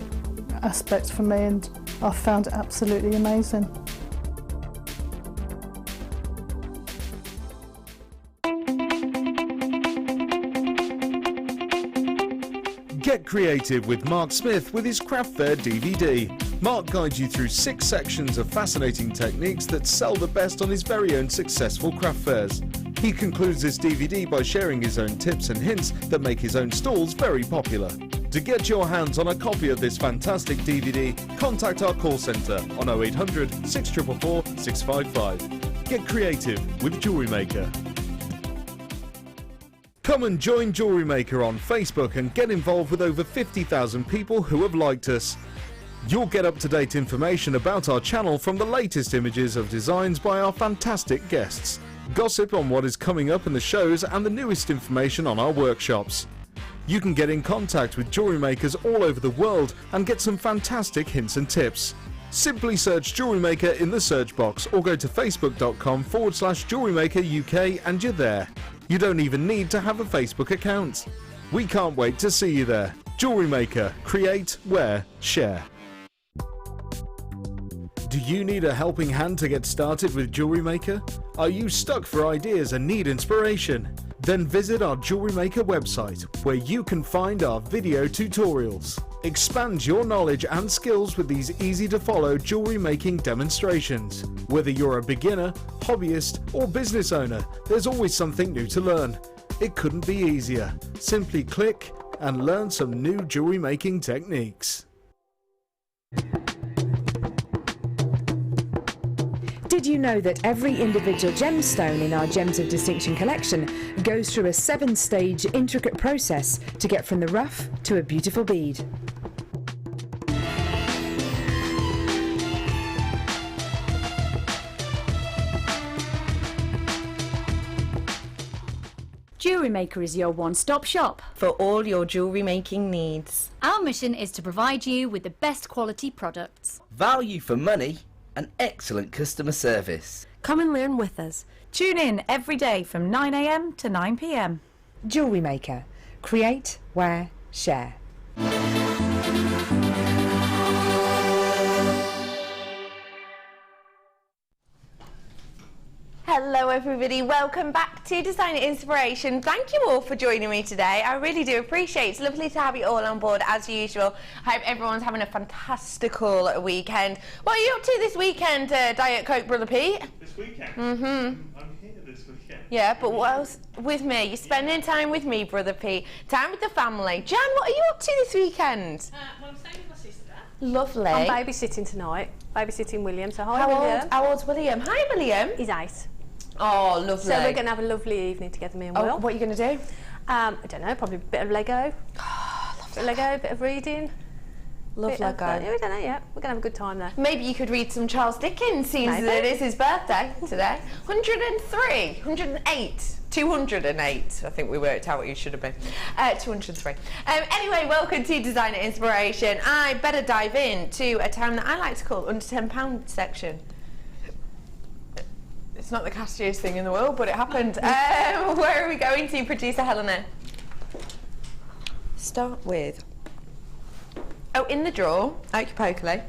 aspect for me, and I've found it absolutely amazing. Get creative with Mark Smith with his Craft Fair DVD. Mark guides you through 6 sections of fascinating techniques that sell the best on his very own successful craft fairs. He concludes this DVD by sharing his own tips and hints that make his own stalls very popular. To get your hands on a copy of this fantastic DVD, contact our call centre on 0800 644 655. Get creative with Jewellery Maker. Come and join Jewellery Maker on Facebook and get involved with over 50,000 people who have liked us. You'll get up-to-date information about our channel from the latest images of designs by our fantastic guests, gossip on what is coming up in the shows, and the newest information on our workshops. You can get in contact with jewellery makers all over the world and get some fantastic hints and tips. Simply search Jewellery Maker in the search box or go to facebook.com/Jewellery Maker UK and you're there. You don't even need to have a Facebook account. We can't wait to see you there. Jewellery Maker. Create, wear, share. Do you need a helping hand to get started with Jewellery Maker? Are you stuck for ideas and need inspiration? Then visit our Jewellery Maker website where you can find our video tutorials. Expand your knowledge and skills with these easy to follow jewellery making demonstrations. Whether you're a beginner, hobbyist or business owner, there's always something new to learn. It couldn't be easier. Simply click and learn some new jewellery making techniques. Did you know that every individual gemstone in our Gems of Distinction collection goes through a 7-stage intricate process to get from the rough to a beautiful bead? Jewellery Maker is your one-stop shop for all your jewellery making needs. Our mission is to provide you with the best quality products, value for money and excellent customer service. Come and learn with us. Tune in every day from 9 AM to 9 PM. Jewellery Maker. Create, wear, share. Hello everybody, welcome back to Designer Inspiration. Thank you all for joining me today. I really do appreciate it. It's lovely to have you all on board as usual. I hope everyone's having a fantastical weekend. What are you up to this weekend, Diet Coke Brother Pete? This weekend? Mm-hmm. I'm here this weekend. Yeah, but what else? With me. You're spending time with me, Brother Pete. Time with the family. Jan, what are you up to this weekend? Well, I'm staying with my sister. Lovely. I'm babysitting tonight. Babysitting William. So hi, William. How old's William? Hi, William. He's 8. Oh, lovely. So we're going to have a lovely evening together, me and Will. What are you going to do? I don't know, probably a bit of Lego. Oh, Bit of Lego, bit of reading. Love Lego. Yeah, we don't know yet. We're going to have a good time there. Maybe you could read some Charles Dickens, seeing that it is his birthday today. 103, 108, 208. I think we worked out what you should have been. 203. Anyway, welcome to Designer Inspiration. I better dive in to a term that I like to call under £10 section. It's not the castiest thing in the world, but it happened. Where are we going to, producer Helena? Start with... Oh, in the drawer, okey-pokely,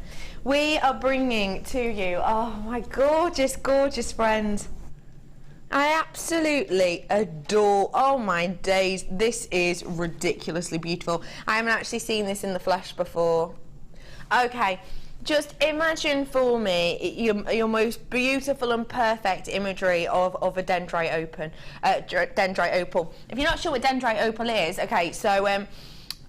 we are bringing to you, oh my gorgeous, gorgeous friend. I absolutely adore, oh my days, this is ridiculously beautiful. I haven't actually seen this in the flesh before. Okay. Just imagine for me your most beautiful and perfect imagery of a dendrite opal. If you're not sure what dendrite opal is, okay, so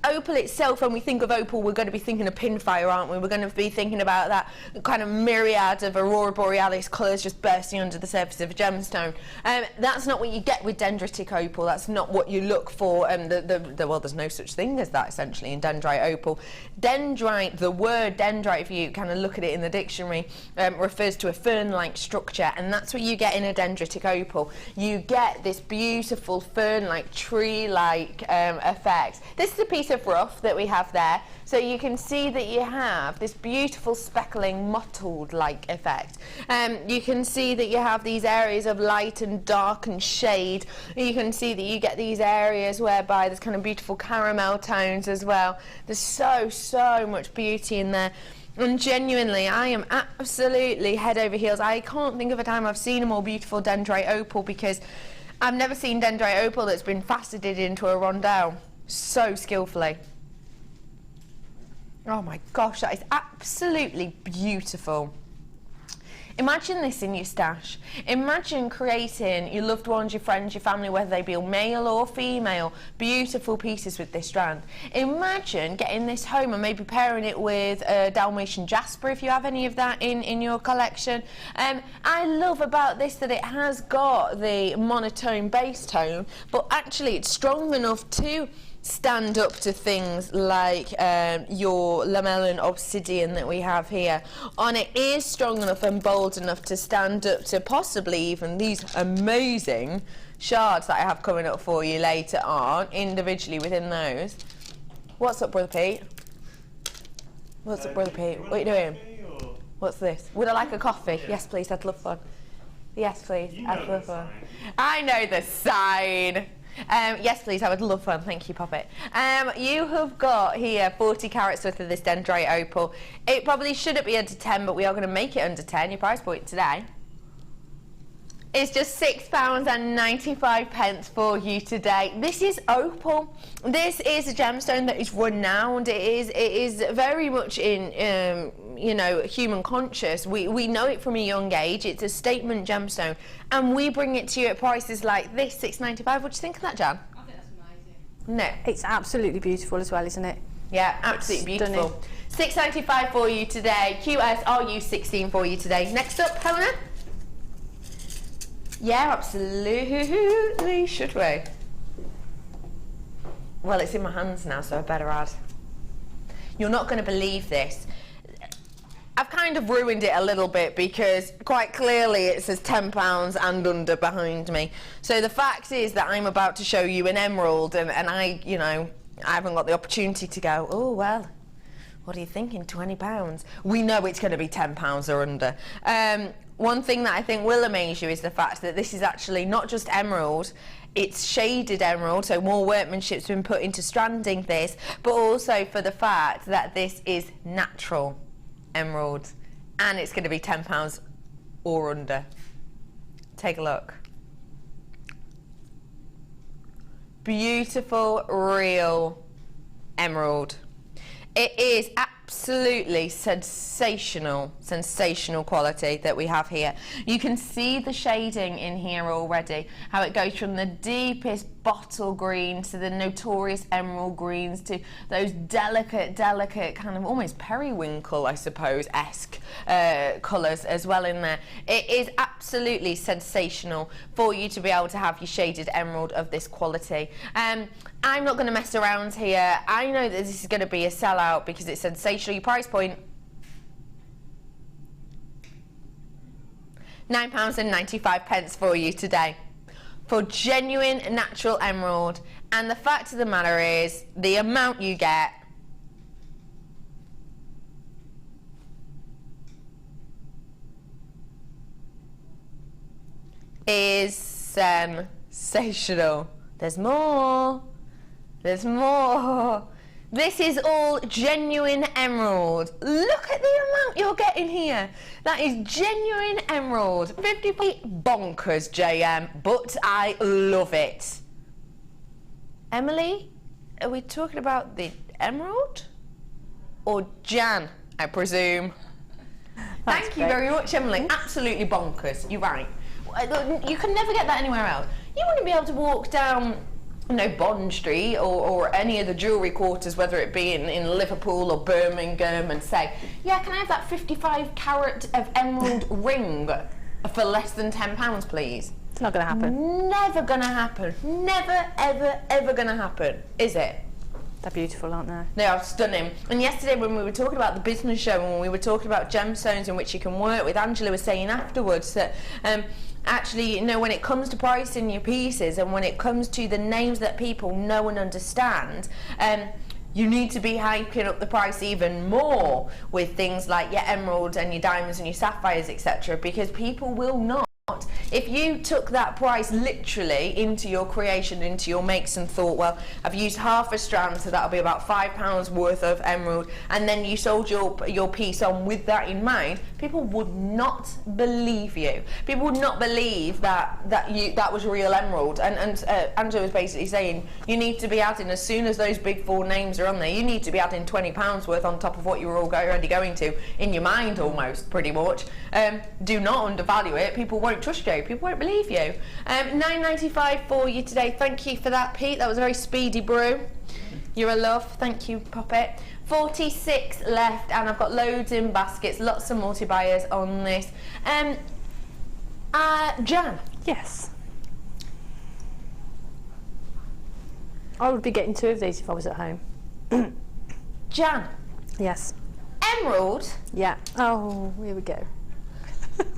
opal itself, when we think of opal, we're going to be thinking of pinfire, aren't we? We're going to be thinking about that kind of myriad of aurora borealis colours just bursting under the surface of a gemstone. That's not what you get with dendritic opal. That's not what you look for. Well, there's no such thing as that, essentially, in dendrite opal. Dendrite, the word dendrite, if you kind of look at it in the dictionary, refers to a fern-like structure, and that's what you get in a dendritic opal. You get this beautiful fern-like, tree-like effect. This is a piece of rough that we have there, so you can see that you have this beautiful speckling mottled like effect. You can see that you have these areas of light and dark and shade. You can see that you get these areas whereby there's kind of beautiful caramel tones as well. There's so much beauty in there. And genuinely, I am absolutely head over heels. I can't think of a time I've seen a more beautiful dendrite opal, because I've never seen dendrite opal that's been faceted into a rondelle so skillfully. Oh my gosh, that is absolutely beautiful. Imagine this in your stash. Imagine creating your loved ones, your friends, your family, whether they be male or female, beautiful pieces with this strand. Imagine getting this home and maybe pairing it with a Dalmatian jasper, if you have any of that in your collection. I love about this that it has got the monotone base tone, but actually it's strong enough to stand up to things like your lamellin obsidian that we have here, and it is strong enough and bold enough to stand up to possibly even these amazing shards that I have coming up for you later on, individually within those. What's up, Brother Pete? What's up, Brother Pete? What are you doing? What's this? Would I like a coffee? Yeah. Yes, please, I'd love one. Yes, please, You I'd know love the one. sign. I know the sign. Yes, please, I would love one. Thank you, Poppet. You have got here 40 carats worth of this dendrite opal. It probably shouldn't be under 10, but we are going to make it under 10. Your price point today is just £6.95 for you today. This is opal. This is a gemstone that is renowned. It is very much in you know, human conscious. We know it from a young age. It's a statement gemstone, and we bring it to you at prices like this, £6.95. What do you think of that, Jan? I think that's amazing. No. It's absolutely beautiful as well, isn't it? Yeah, absolutely beautiful. £6.95 for you today. QSRU16 for you today. Next up, Helena. Yeah, absolutely. Should we? Well, it's in my hands now, so I better add. You're not going to believe this. I've kind of ruined it a little bit because quite clearly it says £10 and under behind me. So the fact is that I'm about to show you an emerald, and I, you know, I haven't got the opportunity to go, oh, well, what are you thinking, £20? We know it's going to be £10 or under. One thing that I think will amaze you is the fact that this is actually not just emerald, it's shaded emerald, so more workmanship's been put into stranding this, but also for the fact that this is natural emerald, and it's going to be £10 or under. Take a look. Beautiful, real emerald. It is absolutely sensational quality that we have here. You can see the shading in here already, how it goes from the deepest bottle green to the notorious emerald greens to those delicate kind of almost periwinkle, I suppose, esque colours as well in there. It is absolutely sensational for you to be able to have your shaded emerald of this quality. I'm not going to mess around here. I know that this is going to be a sellout because it's sensational. Your price point, £9.95 for you today for genuine natural emerald. And the fact of the matter is, the amount you get is sensational. There's more. There's more. This is all genuine emerald. Look at the amount you're getting here. That is genuine emerald. 50p bonkers, JM, but I love it. Emily, are we talking about the emerald? Or Jan, I presume? Thank you very much, Emily. Absolutely bonkers. You're right. You can never get that anywhere else. You wouldn't be able to walk down, you know, Bond Street or any of the jewellery quarters, whether it be in Liverpool or Birmingham, and say, yeah, can I have that 55 carat of emerald ring for less than £10, please? It's not going to happen. Never going to happen. Never, ever, ever going to happen, is it? They're beautiful, aren't they? They are stunning. And yesterday when we were talking about the business show and when we were talking about gemstones in which you can work with, Angela was saying afterwards that actually, you know, when it comes to pricing your pieces and when it comes to the names that people know and understand, you need to be hyping up the price even more with things like your emerald and your diamonds and your sapphires, etc., because people will not. If you took that price literally into your creation, into your makes, and thought, well, I've used half a strand, so that'll be about £5 worth of emerald, and then you sold your piece on with that in mind, people would not believe you. People would not believe that was real emerald. And Angela was basically saying you need to be adding, as soon as those big four names are on there, you need to be adding £20 worth on top of what you were already going to in your mind, almost, pretty much. Do not undervalue it. People won't trust you. People won't believe you. £9.95 for you today. Thank you for that, Pete. That was a very speedy brew. You're a love. Thank you, Poppet. 46 left, and I've got loads in baskets. Lots of multi-buyers on this. Jan. Yes. I would be getting 2 of these if I was at home. Jan. Yes. Emerald. Yeah. Oh, here we go.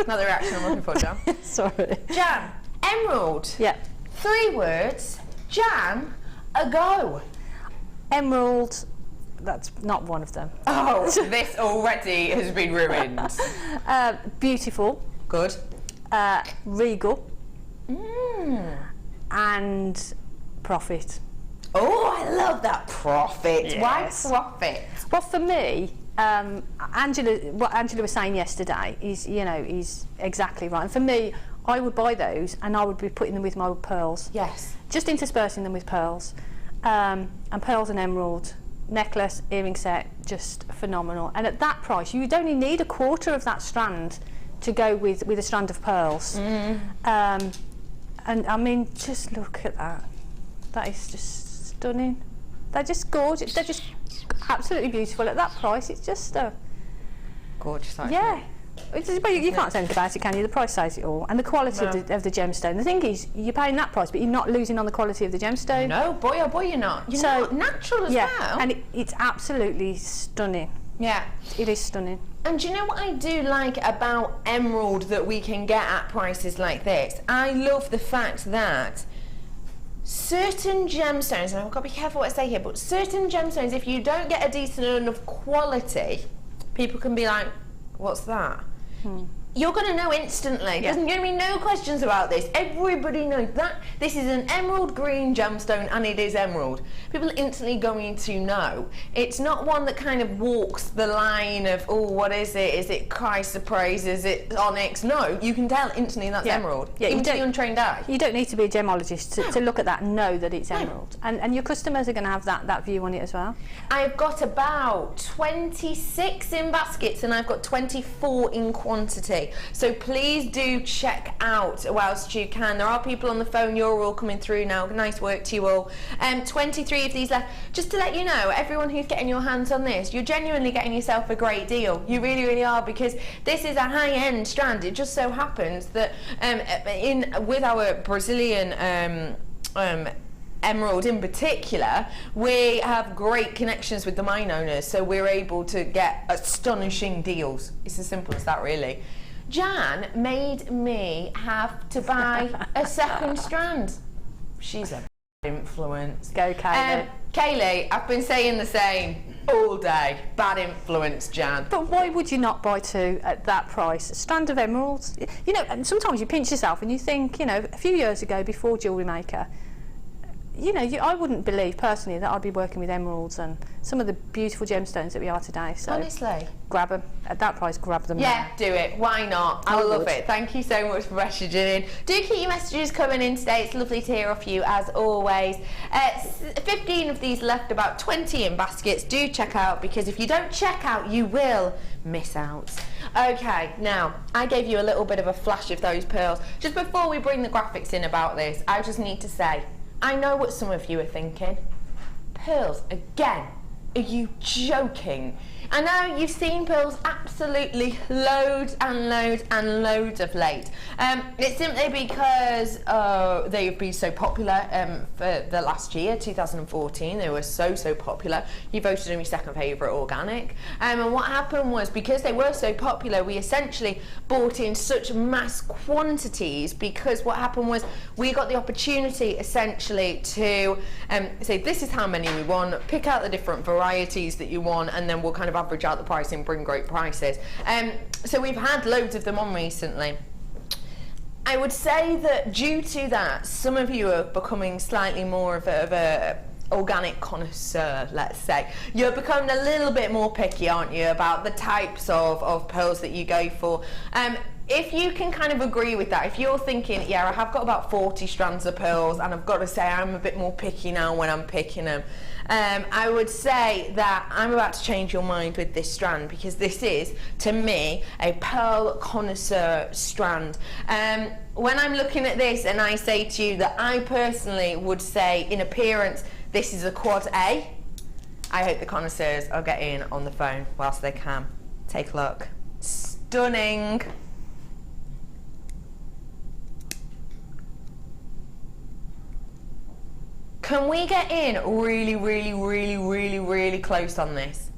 Not the reaction I'm looking for, Jan. Sorry. Jan. Emerald. Yeah. 3 words. Jan. A go. Emerald. That's not one of them. Oh, this already has been ruined. Beautiful. Good. Regal. And profit. Oh, I love that profit. Yes. Why profit? Well, for me, what Angela was saying yesterday is exactly right. And for me, I would buy those and I would be putting them with my pearls. Yes. Just interspersing them with pearls. And pearls and emerald, necklace, earring set, just phenomenal. And at that price, you'd only need a quarter of that strand to go with a strand of pearls. And I mean, just look at that. That is just stunning. They're just gorgeous. They're just absolutely beautiful at that price. It's just gorgeous. Actually. Yeah. But you can't say anything about it, can you? The price says it all, and the quality of the gemstone. The thing is, you're paying that price, but you're not losing on the quality of the gemstone. No, boy, oh boy, you're not. You're not natural as well. And it's absolutely stunning. Yeah, it is stunning. And do you know what I do like about emerald that we can get at prices like this? I love the fact that certain gemstones, and I've got to be careful what I say here, but certain gemstones, if you don't get a decent enough quality, people can be like, what's that? You're going to know instantly. There's going to be no questions about this. Everybody knows that this is an emerald green gemstone and it is emerald. People are instantly going to know. It's not one that kind of walks the line of, oh, what is it? Is it chrysoprase? Is it onyx? No, you can tell instantly that's emerald. Yeah, even to the untrained eye. You don't need to be a gemologist to look at that and know that it's emerald. And your customers are going to have that view on it as well. I've got about 26 in baskets and I've got 24 in quantity. So please do check out whilst you can. There are people on the phone, you're all coming through now. Nice work to you all. 23 of these left. Just to let you know, everyone who's getting your hands on this, you're genuinely getting yourself a great deal. You really, really are, because this is a high-end strand. It just so happens that with our Brazilian emerald in particular, we have great connections with the mine owners, so we're able to get astonishing deals. It's as simple as that, really. Jan made me have to buy a second strand. She's a bad influence. Go, Kaylee. Kaylee, I've been saying the same all day. Bad influence, Jan. But why would you not buy 2 at that price? A strand of emeralds. You know, and sometimes you pinch yourself and you think, you know, a few years ago, before Jewellery Maker, you know, I wouldn't believe personally that I'd be working with emeralds and some of the beautiful gemstones that we are today. So honestly, grab them at that price. Grab them. Yeah, do it. Why not? I love it. Thank you so much for messaging in. Do keep your messages coming in today. It's lovely to hear off you as always. 15 of these left, about 20 in baskets. Do check out, because if you don't check out, you will miss out. Okay, now I gave you a little bit of a flash of those pearls. Just before we bring the graphics in about this, I just need to say, I know what some of you are thinking. Pearls again? Are you joking? I know you've seen pearls absolutely loads and loads and loads of late. It's simply because they've been so popular for the last year, 2014. They were so popular. You voted them your second favourite organic. And what happened was, because they were so popular, we essentially bought in such mass quantities, because what happened was we got the opportunity essentially to say, this is how many we want, pick out the different varieties that you want, and then we'll kind of average out the price and bring great prices. So we've had loads of them on recently. I would say that due to that, some of you are becoming slightly more of a organic connoisseur, let's say. You're becoming a little bit more picky, aren't you, about the types of pearls that you go for. If you can kind of agree with that, if you're thinking, yeah, I have got about 40 strands of pearls and I've got to say I'm a bit more picky now when I'm picking them, I would say that I'm about to change your mind with this strand, because this is, to me, a pearl connoisseur strand. When I'm looking at this and I say to you that I personally would say in appearance this is a quad A, I hope the connoisseurs are getting on the phone whilst they can. Take a look. Stunning. Can we get in really, really, really, really, really close on this?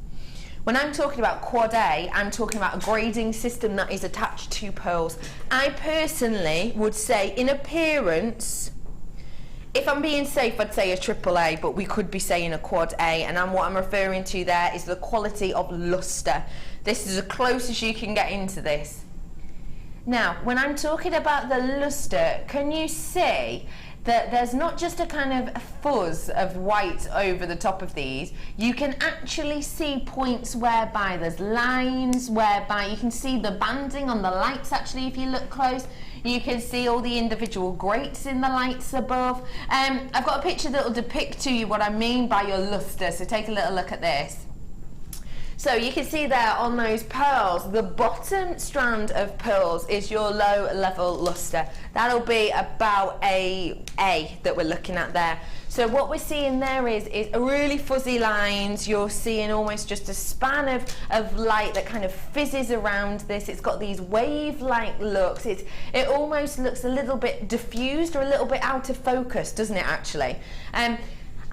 When I'm talking about quad A, I'm talking about a grading system that is attached to pearls. I personally would say, in appearance, if I'm being safe, I'd say a triple A, but we could be saying a quad A, and what I'm referring to there is the quality of luster. This is as close as you can get into this. Now, when I'm talking about the luster, can you see that there's not just a kind of fuzz of white over the top of these? You can actually see points whereby there's lines, whereby you can see the banding on the lights actually if you look close. You can see all the individual grates in the lights above. I've got a picture that will depict to you what I mean by your luster, so take a little look at this. So you can see there on those pearls, the bottom strand of pearls is your low level luster. That'll be about a that we're looking at there. So what we're seeing there is really fuzzy lines. You're seeing almost just a span of light that kind of fizzes around this. It's got these wave-like looks. It almost looks a little bit diffused or a little bit out of focus, doesn't it actually?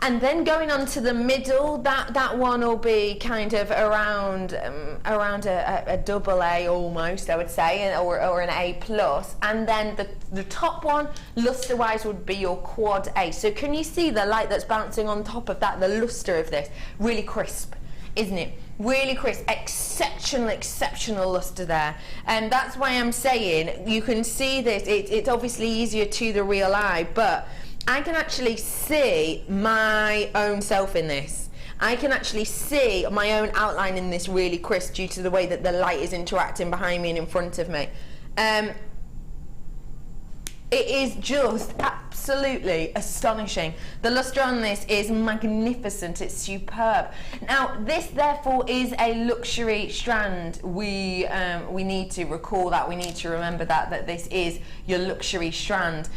And then going on to the middle, that one will be kind of around a double A almost, I would say, or an A plus. And then the top one, luster-wise, would be your quad A. So can you see the light that's bouncing on top of that, the luster of this? Really crisp, isn't it? Really crisp, exceptional luster there. And that's why I'm saying you can see this. It's obviously easier to the real eye, but I can actually see my own self in this. I can actually see my own outline in this really crisp due to the way that the light is interacting behind me and in front of me. It is just absolutely astonishing. The luster on this is magnificent, it's superb. Now this therefore is a luxury strand. We need to recall that, we need to remember that this is your luxury strand,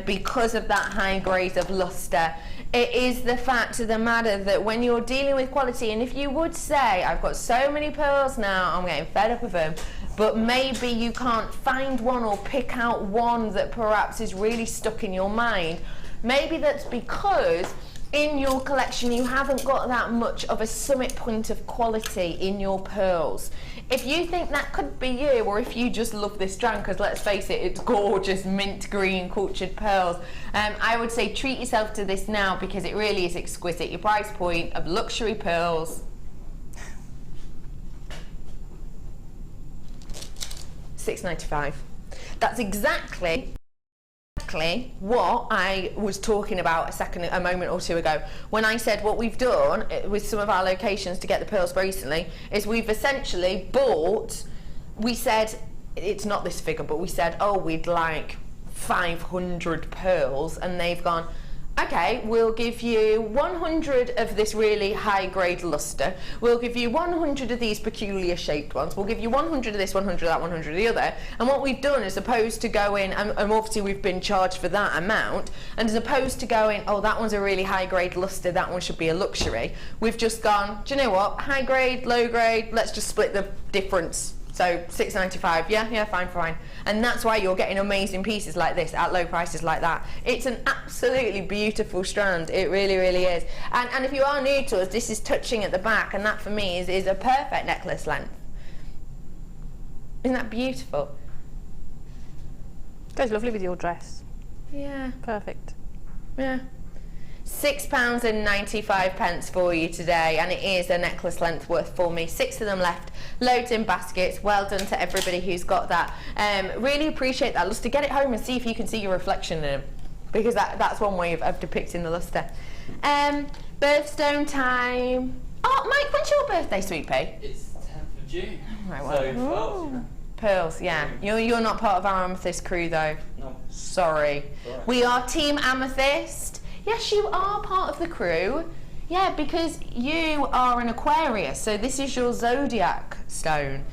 because of that high grade of luster. It is the fact of the matter that when you're dealing with quality, and if you would say, I've got so many pearls now, I'm getting fed up of them, but maybe you can't find one or pick out one that perhaps is really stuck in your mind. Maybe that's because in your collection you haven't got that much of a summit point of quality in your pearls. If you think that could be you, or if you just love this strand, because let's face it, it's gorgeous mint green cultured pearls, I would say treat yourself to this now because it really is exquisite. Your price point of luxury pearls, $6.95. That's exactly what I was talking about a moment or two ago when I said what we've done with some of our locations to get the pearls recently is we've essentially bought, we said it's not this figure, but we said, oh, we'd like 500 pearls, and they've gone, okay, we'll give you 100 of this really high grade luster, we'll give you 100 of these peculiar shaped ones, we'll give you 100 of this, 100 of that, 100 of the other. And what we've done, as opposed to going, and obviously we've been charged for that amount, and as opposed to going, oh, that one's a really high grade luster, that one should be a luxury, we've just gone, do you know what, high grade, low grade, let's just split the difference. So $6.95, yeah, fine. And that's why you're getting amazing pieces like this at low prices like that. It's an absolutely beautiful strand, it really, really is. And if you are new to us, this is touching at the back, and that for me is a perfect necklace length. Isn't that beautiful? Goes lovely with your dress. Yeah. Perfect. Yeah. £6.95 for you today, and it is a necklace length worth for me. 6 of them left, loads in baskets. Well done to everybody who's got that. Really appreciate that luster. Get it home and see if you can see your reflection in them, because that's one way of depicting the luster. Birthstone time. Oh, Mike, when's your birthday, sweet pea? It's 10th of June. Right, well. Pearls, yeah. You're not part of our amethyst crew though. No. Sorry. We are Team Amethyst. Yes, you are part of the crew. Yeah, because you are an Aquarius, so this is your zodiac stone.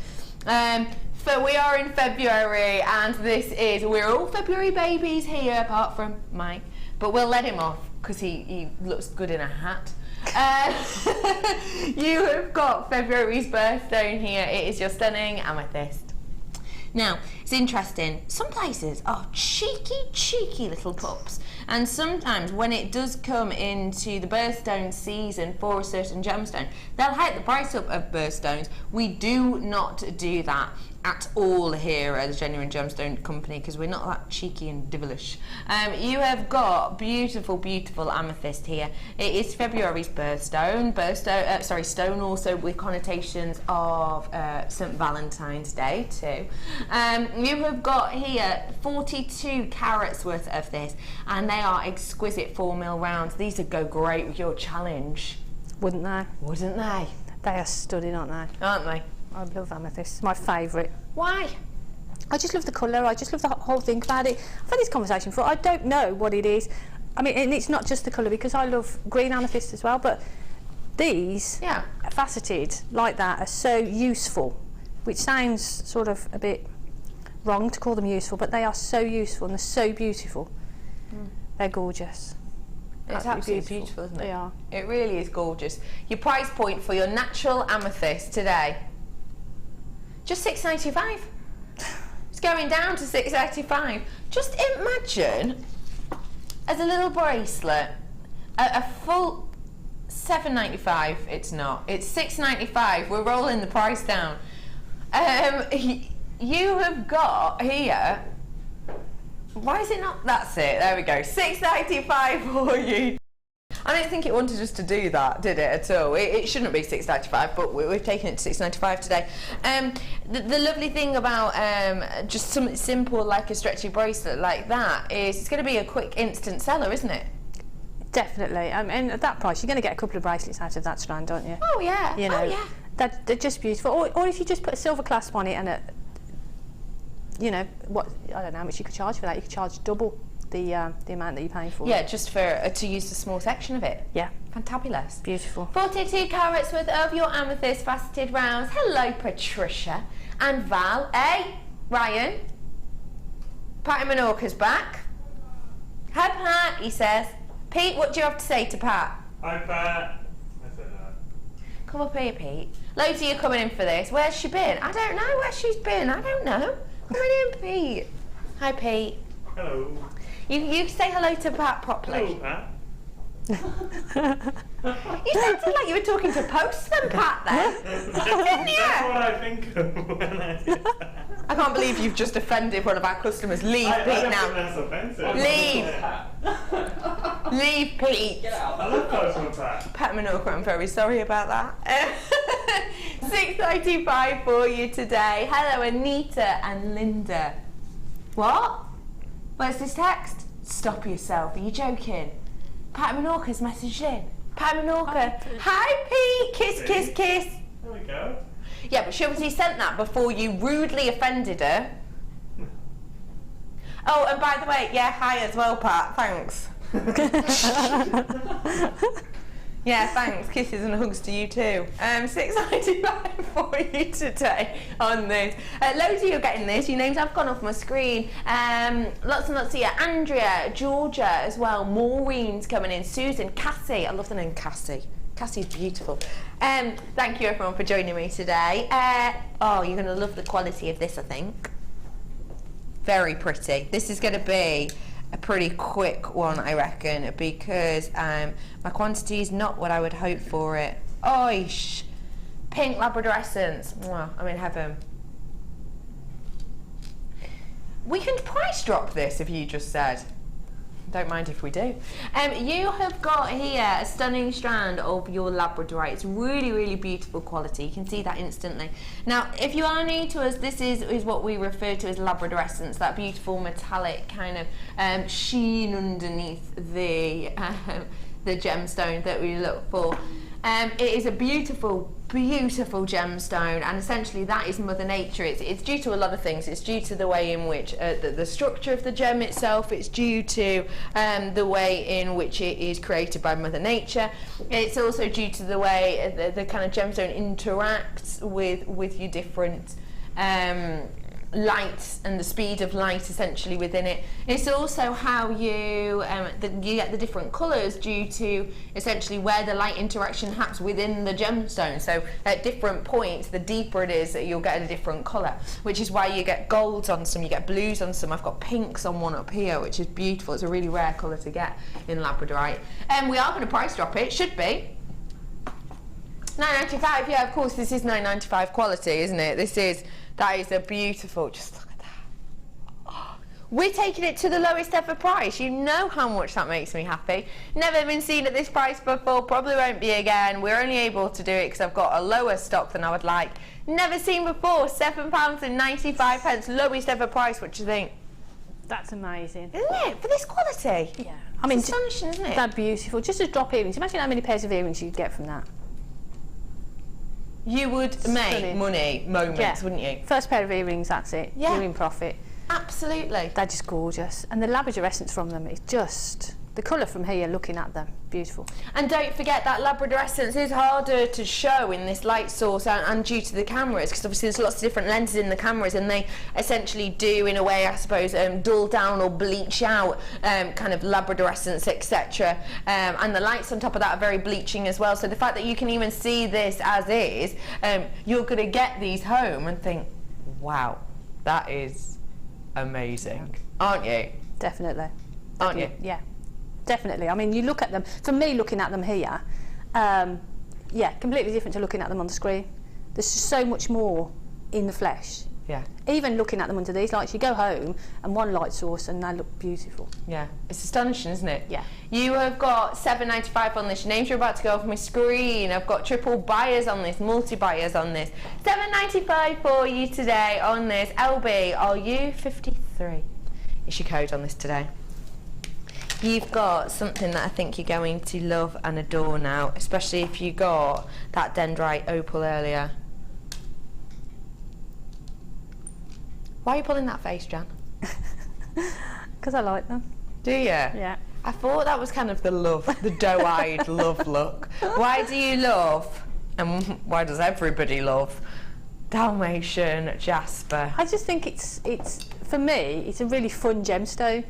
So we are in February, and we're all February babies here, apart from Mike, but we'll let him off because he looks good in a hat. You have got February's birthstone here. It is your stunning amethyst. Now, it's interesting, some places are cheeky little pups, and sometimes when it does come into the birthstone season for a certain gemstone, they'll hike the price up of birthstones. We do not do that at all here at the Genuine Gemstone Company, because we're not that cheeky and devilish. You have got beautiful amethyst here. It is February's birthstone. Stone also with connotations of St. Valentine's Day too. You have got here 42 carats worth of this, and they are exquisite 4mm rounds. These would go great with your challenge. Wouldn't they? Wouldn't they? They are stunning, aren't they? Aren't they? I love amethyst. It's my favourite. Why? I just love the colour. I just love the whole thing about it. I've had this conversation before. I don't know what it is. I mean, and it's not just the colour, because I love green amethyst as well, but these faceted like that are so useful, which sounds sort of a bit wrong to call them useful, but they are so useful and they're so beautiful. They're gorgeous. It's absolutely beautiful, isn't it? They are. It really is gorgeous. Your price point for your natural amethyst today, just $6.95. It's going down to $6.85. Just imagine, as a little bracelet, a full $7.95. It's not. It's $6.95. We're rolling the price down. You have got here. Why is it not? That's it. There we go. $6.95 for you. I don't think it wanted us to do that, did it, at all? It shouldn't be $6.95, but we've taken it to $6.95 today. The lovely thing about just something simple like a stretchy bracelet like that is it's going to be a quick instant seller, isn't it? Definitely. And at that price, you're going to get a couple of bracelets out of that strand, aren't you? Oh, yeah. You know, oh, yeah. They're just beautiful. Or if you just put a silver clasp on it and a, you know, I don't know how much you could charge for that. You could charge double the amount that you're paying for. Yeah, just for to use the small section of it. Yeah. Fantabulous. Beautiful. 42 carats worth of your amethyst faceted rounds. Hello, Patricia and Val. Hey, Ryan. Patty Menorca's back. Hi, Pat, he says. Pete, what do you have to say to Pat? Hi, Pat. I said that. Come up here, Pete. Loads of you coming in for this. Where's she been? I don't know where she's been. I don't know. Come in, Pete. Hi, Pete. Hello. You say hello to Pat properly. Hello, Pat. You sounded like you were talking to Postman Pat then, didn't you? That's what I think of when I hear that. I can't believe you've just offended one of our customers. Leave, Pete, I now. don't think that's offensive. Leave. Leave, Pete. Get out. I love Postman Pat. Pat Menorca, I'm very sorry about that. $6.95 for you today. Hello, Anita and Linda. What? Where's this text? Stop yourself. Are you joking? Pat Menorca's messaged in. Pat Menorca. Hi, Pete. Kiss, kiss, kiss. There we go. Yeah, but she obviously sent that before you rudely offended her. Oh, and by the way, yeah, hi as well, Pat. Thanks. Yeah, thanks. Kisses and hugs to you too. $6.95 for you today on this. Loads of you are getting this. Your names have gone off my screen. Lots and lots of you. Andrea, Georgia as well. Maureen's coming in. Susan, Cassie. I love the name Cassie. Cassie's beautiful. Thank you everyone for joining me today. Oh, you're going to love the quality of this, I think. Very pretty. This is going to be a pretty quick one, I reckon, because my quantity is not what I would hope for it. Oish! Pink Labrador Essence. Mwah, I'm in heaven. We can price drop this if you just said. Don't mind if we do. You have got here a stunning strand of your Labradorite. It's really, really beautiful quality. You can see that instantly. Now, if you are new to us, this is what we refer to as Labrador Essence, that beautiful metallic kind of sheen underneath the gemstone that we look for. It is a beautiful, beautiful gemstone, and essentially that is Mother Nature. It's due to a lot of things. It's due to the way in which the structure of the gem itself. It's due to the way in which it is created by Mother Nature. It's also due to the way the kind of gemstone interacts with your different light and the speed of light essentially within it. It's also how you you get the different colours due to essentially where the light interaction happens within the gemstone. So at different points, the deeper it is, you'll get a different colour, which is why you get golds on some, you get blues on some. I've got pinks on one up here, which is beautiful. It's a really rare colour to get in labradorite. And we are going to price drop it, should be. £9.95, yeah, of course, this is £9.95 quality, isn't it? That is a beautiful, just look at that. Oh, we're taking it to the lowest ever price. You know how much that makes me happy. Never been seen at this price before, probably won't be again. We're only able to do it because I've got a lower stock than I would like. Never seen before, £7.95, lowest ever price. What do you think? That's amazing. Isn't it? For this quality? Yeah. I mean, it's astonishing, isn't it? They're beautiful. Just as drop earrings. Imagine how many pairs of earrings you'd get from that. You would make Stunning. money moments, wouldn't you? First pair of earrings, that's it. Yeah. You're in profit. Absolutely. They're just gorgeous. And the Labrador essence from them is just, the colour from here, looking at them, beautiful. And don't forget that Labrador essence is harder to show in this light source and due to the cameras, because obviously there's lots of different lenses in the cameras, and they essentially do, in a way, I suppose, dull down or bleach out kind of Labrador essence, etc. And the lights on top of that are very bleaching as well. So the fact that you can even see this as is, you're going to get these home and think, wow, that is amazing, aren't you? Definitely. Aren't you? Yeah. Definitely. I mean, you look at them, for me looking at them here, yeah, completely different to looking at them on the screen. There's just so much more in the flesh. Yeah. Even looking at them under these lights, you go home and one light source and they look beautiful. Yeah, it's astonishing, isn't it? Yeah. You have got £7.95 on this. Your names are about to go off my screen. I've got triple buyers on this, multi-buyers on this. £7.95 for you today on this. LBRU53 is your code on this today. You've got something that I think you're going to love and adore now, especially if you got that dendrite opal earlier. Why are you pulling that face, Jan? Because I like them. Do you? Yeah. I thought that was kind of the love, the doe-eyed love look. Why do you love, and why does everybody love, Dalmatian Jasper? I just think it's for me, it's a really fun gemstone.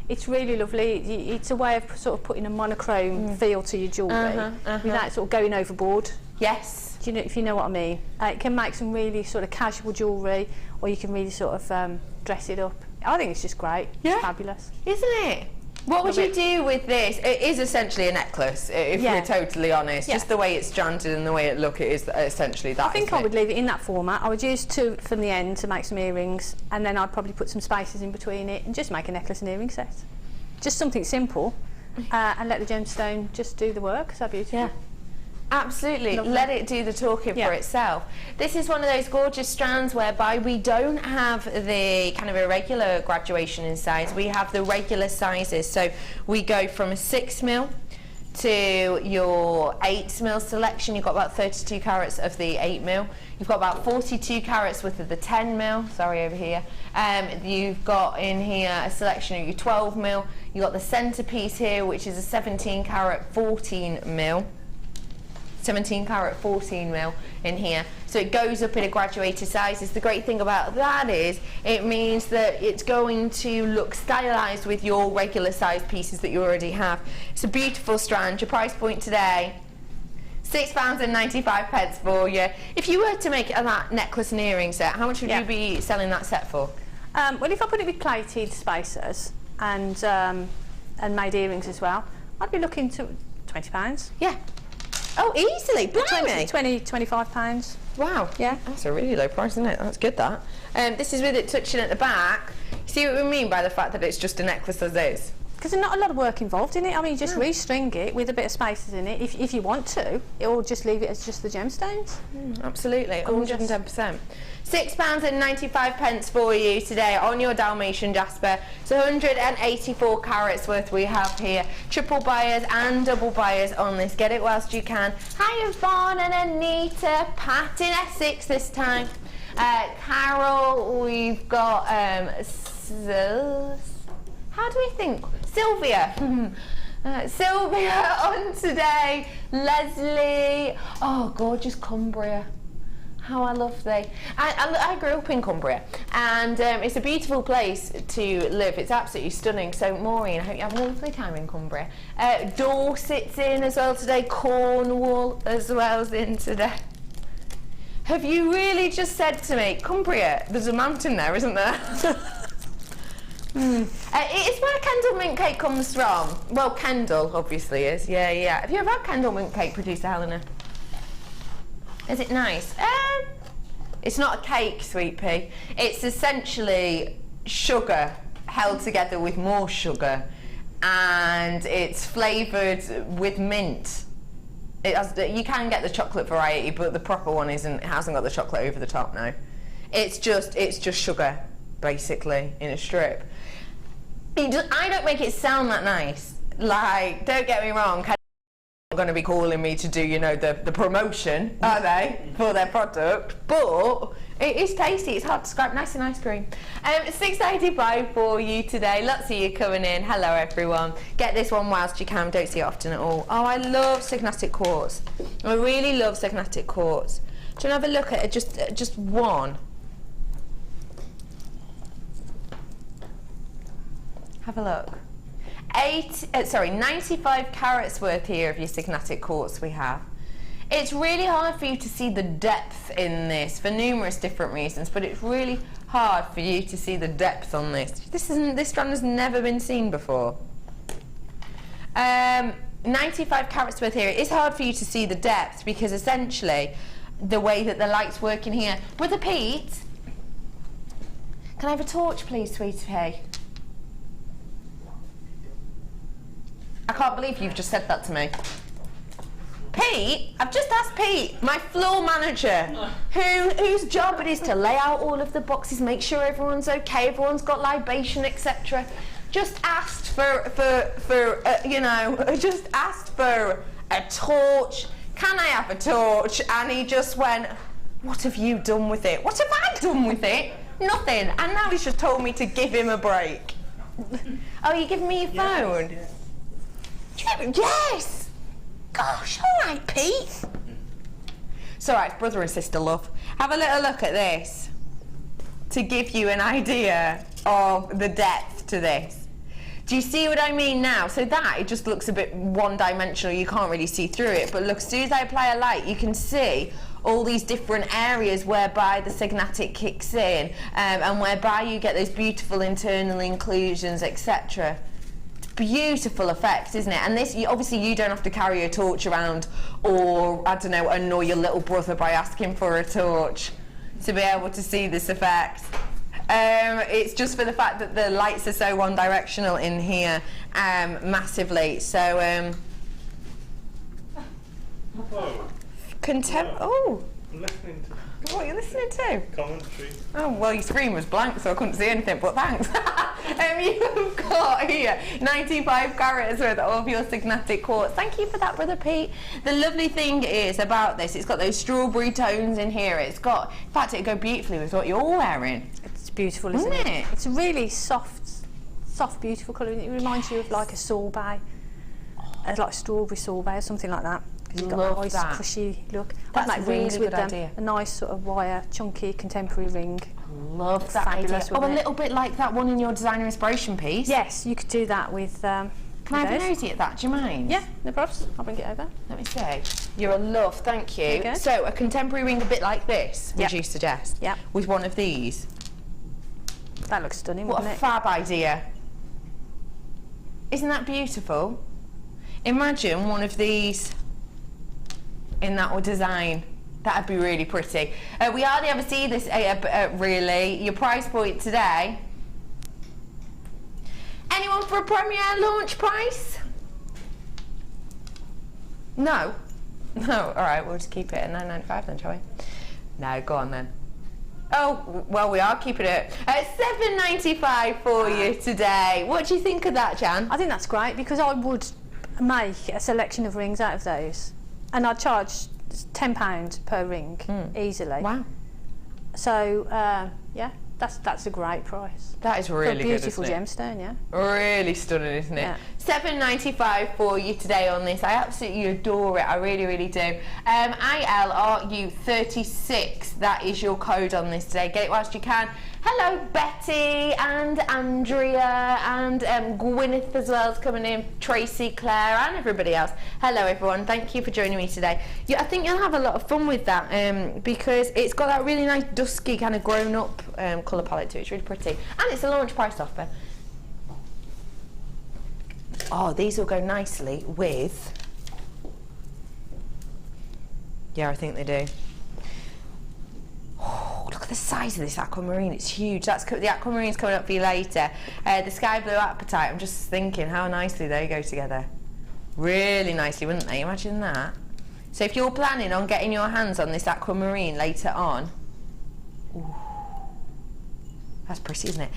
It's really lovely. It's a way of sort of putting a monochrome feel to your jewellery without sort of going overboard. Yes. Do you know, if you know what I mean? It can make some really sort of casual jewellery, or you can really sort of dress it up. I think it's just great. Yeah. It's fabulous. Isn't it? What would you do with this? It is essentially a necklace, if we're totally honest. Yeah. Just the way it's stranded and the way it looks, it is essentially that. I think I would leave it in that format. I would use two from the end to make some earrings, and then I'd probably put some spaces in between it and just make a necklace and earring set. Just something simple, and let the gemstone just do the work. So beautiful. Yeah. Absolutely, Lovely. let it do the talking for itself. This is one of those gorgeous strands whereby we don't have the kind of irregular graduation in size, we have the regular sizes. So we go from a 6mm to your 8mm selection. You've got about 32 carats of the 8mm. You've got about 42 carats worth of the 10mm, sorry, over here. You've got in here a selection of your 12mm. You've got the centrepiece here, which is a 17 carat 14mm. 17 carat 14mm in here, so it goes up in a graduated sizes. The great thing about that is it means that it's going to look stylized with your regular size pieces that you already have. It's a beautiful strand. Your price point today, £6.95 for you. If you were to make that necklace and earring set, how much would you be selling that set for? Well, if I put it with plated spacers and made earrings as well, I'd be looking to £20. Yeah. Oh, easily, blimey. 20, £25. Wow. Yeah. That's a really low price, isn't it? That's good, that. This is with it touching at the back. See what we mean by the fact that it's just a necklace as is? Because there's not a lot of work involved in it. I mean, you just restring it with a bit of spaces in it if you want to, or just leave it as just the gemstones. Absolutely, Gorgeous. 110%. £6.95 for you today on your Dalmatian Jasper. It's 184 carats worth we have here. Triple buyers and double buyers on this. Get it whilst you can. Hi Yvonne and Anita, Pat in Essex this time. Carol, we've got how do we think? Sylvia. Sylvia on today. Leslie. Oh, gorgeous Cumbria. How I love I grew up in Cumbria, and it's a beautiful place to live. It's absolutely stunning. So Maureen, I hope you have a lovely time in Cumbria. Dorset's in as well today. Cornwall as well is in today. Have you really just said to me, Cumbria, there's a mountain there, isn't there? It is where Kendal mint cake comes from. Well, Kendal obviously is. Yeah. Have you ever had Kendal mint cake, producer Helena? Is it nice? It's not a cake, Sweet Pea. It's essentially sugar held together with more sugar, and it's flavoured with mint. You can get the chocolate variety, but the proper one isn't. It hasn't got the chocolate over the top now. It's just sugar, basically, in a strip. I don't make it sound that nice. Like, don't get me wrong. Going to be calling me to do, you know, the promotion, are they, for their product? But it is tasty. It's hard to describe. Nice and ice cream. $6.95 for you today. Lots of you coming in. Hello, everyone. Get this one whilst you can. Don't see it often at all. Oh, I love Signatic quartz. I really love Signatic quartz. Do you want to have a look at it? Just one. Have a look. 95 carats worth here of your Signatic quartz we have. It's really hard for you to see the depth in this for numerous different reasons, but it's really hard for you to see the depth on this. This strand has never been seen before. 95 carats worth here. It is hard for you to see the depth because essentially the way that the light's working here. Brother Pete, can I have a torch please, sweetie? I can't believe you've just said that to me. Pete, I've just asked Pete, my floor manager, whose job it is to lay out all of the boxes, make sure everyone's okay, everyone's got libation, etc. Just asked for just asked for a torch. Can I have a torch? And he just went, what have you done with it? What have I done with it? Nothing. And now he's just told me to give him a break. Oh, you giving me your phone? Yes. Yes! Gosh, all right, Pete. It's all right, brother and sister love. Have a little look at this to give you an idea of the depth to this. Do you see what I mean now? So it just looks a bit one-dimensional. You can't really see through it. But look, as soon as I apply a light, you can see all these different areas whereby the Signatic kicks in and whereby you get those beautiful internal inclusions, etc. Beautiful effect, isn't it? And this, obviously you don't have to carry a torch around or, I don't know, annoy your little brother by asking for a torch to be able to see this effect. It's just for the fact that the lights are so one-directional in here massively. So, I'm listening to... What are you listening to? Commentary. Oh, well, your screen was blank, so I couldn't see anything, but thanks. You've got here 95 carats worth of your Signatic quartz. Thank you for that, Brother Pete. The lovely thing is about this, it's got those strawberry tones in here. It's got, in fact, it'd go beautifully with what you're wearing. It's beautiful, isn't it? It's a really soft, beautiful colour. It reminds you of like a sorbet, like strawberry sorbet or something like that. Because you've got a nice cushy look. That's a really good them. idea. A nice sort of wire, chunky, contemporary ring. Love that idea. Oh, a little bit like that one in your designer inspiration piece. Yes, you could do that with. Can I have a nosy at that? Do you mind? Yeah, no problems. I'll bring it over. Let me see. You're a love, thank you. There you go. So a contemporary ring a bit like this, would Yep. you suggest? Yeah. With one of these. That looks stunning, What a wouldn't it? fab idea. Isn't that beautiful? Imagine one of these in that design. That'd be really pretty. We hardly ever see this really. Your price point today. Anyone for a premiere launch price? No? No, alright, we'll just keep it at $9.95 then, shall we? No, go on then. Oh, well, we are keeping it at $7.95 for you today. What do you think of that, Jan? I think that's great because I would make a selection of rings out of those and I'd charge £10 per ring easily. Wow. So, yeah, That's a great price. That is really for a beautiful good, isn't gemstone, yeah. Really stunning, isn't it? Yeah. $7.95 for you today on this. I absolutely adore it. I really, really do. ILRU36. That is your code on this today. Get it whilst you can. Hello, Betty and Andrea and Gwyneth as well is coming in. Tracy, Claire, and everybody else. Hello, everyone. Thank you for joining me today. I think you'll have a lot of fun with that because it's got that really nice dusky kind of grown-up colour palette to it. It's really pretty, and it's a launch price offer. Oh, these will go nicely with. Yeah, I think they do. Oh, look at the size of this aquamarine, it's huge. That's the aquamarine's coming up for you later. The sky blue apatite, I'm just thinking how nicely they go together. Really nicely, wouldn't they? Imagine that. So if you're planning on getting your hands on this aquamarine later on, ooh, that's pretty, isn't it?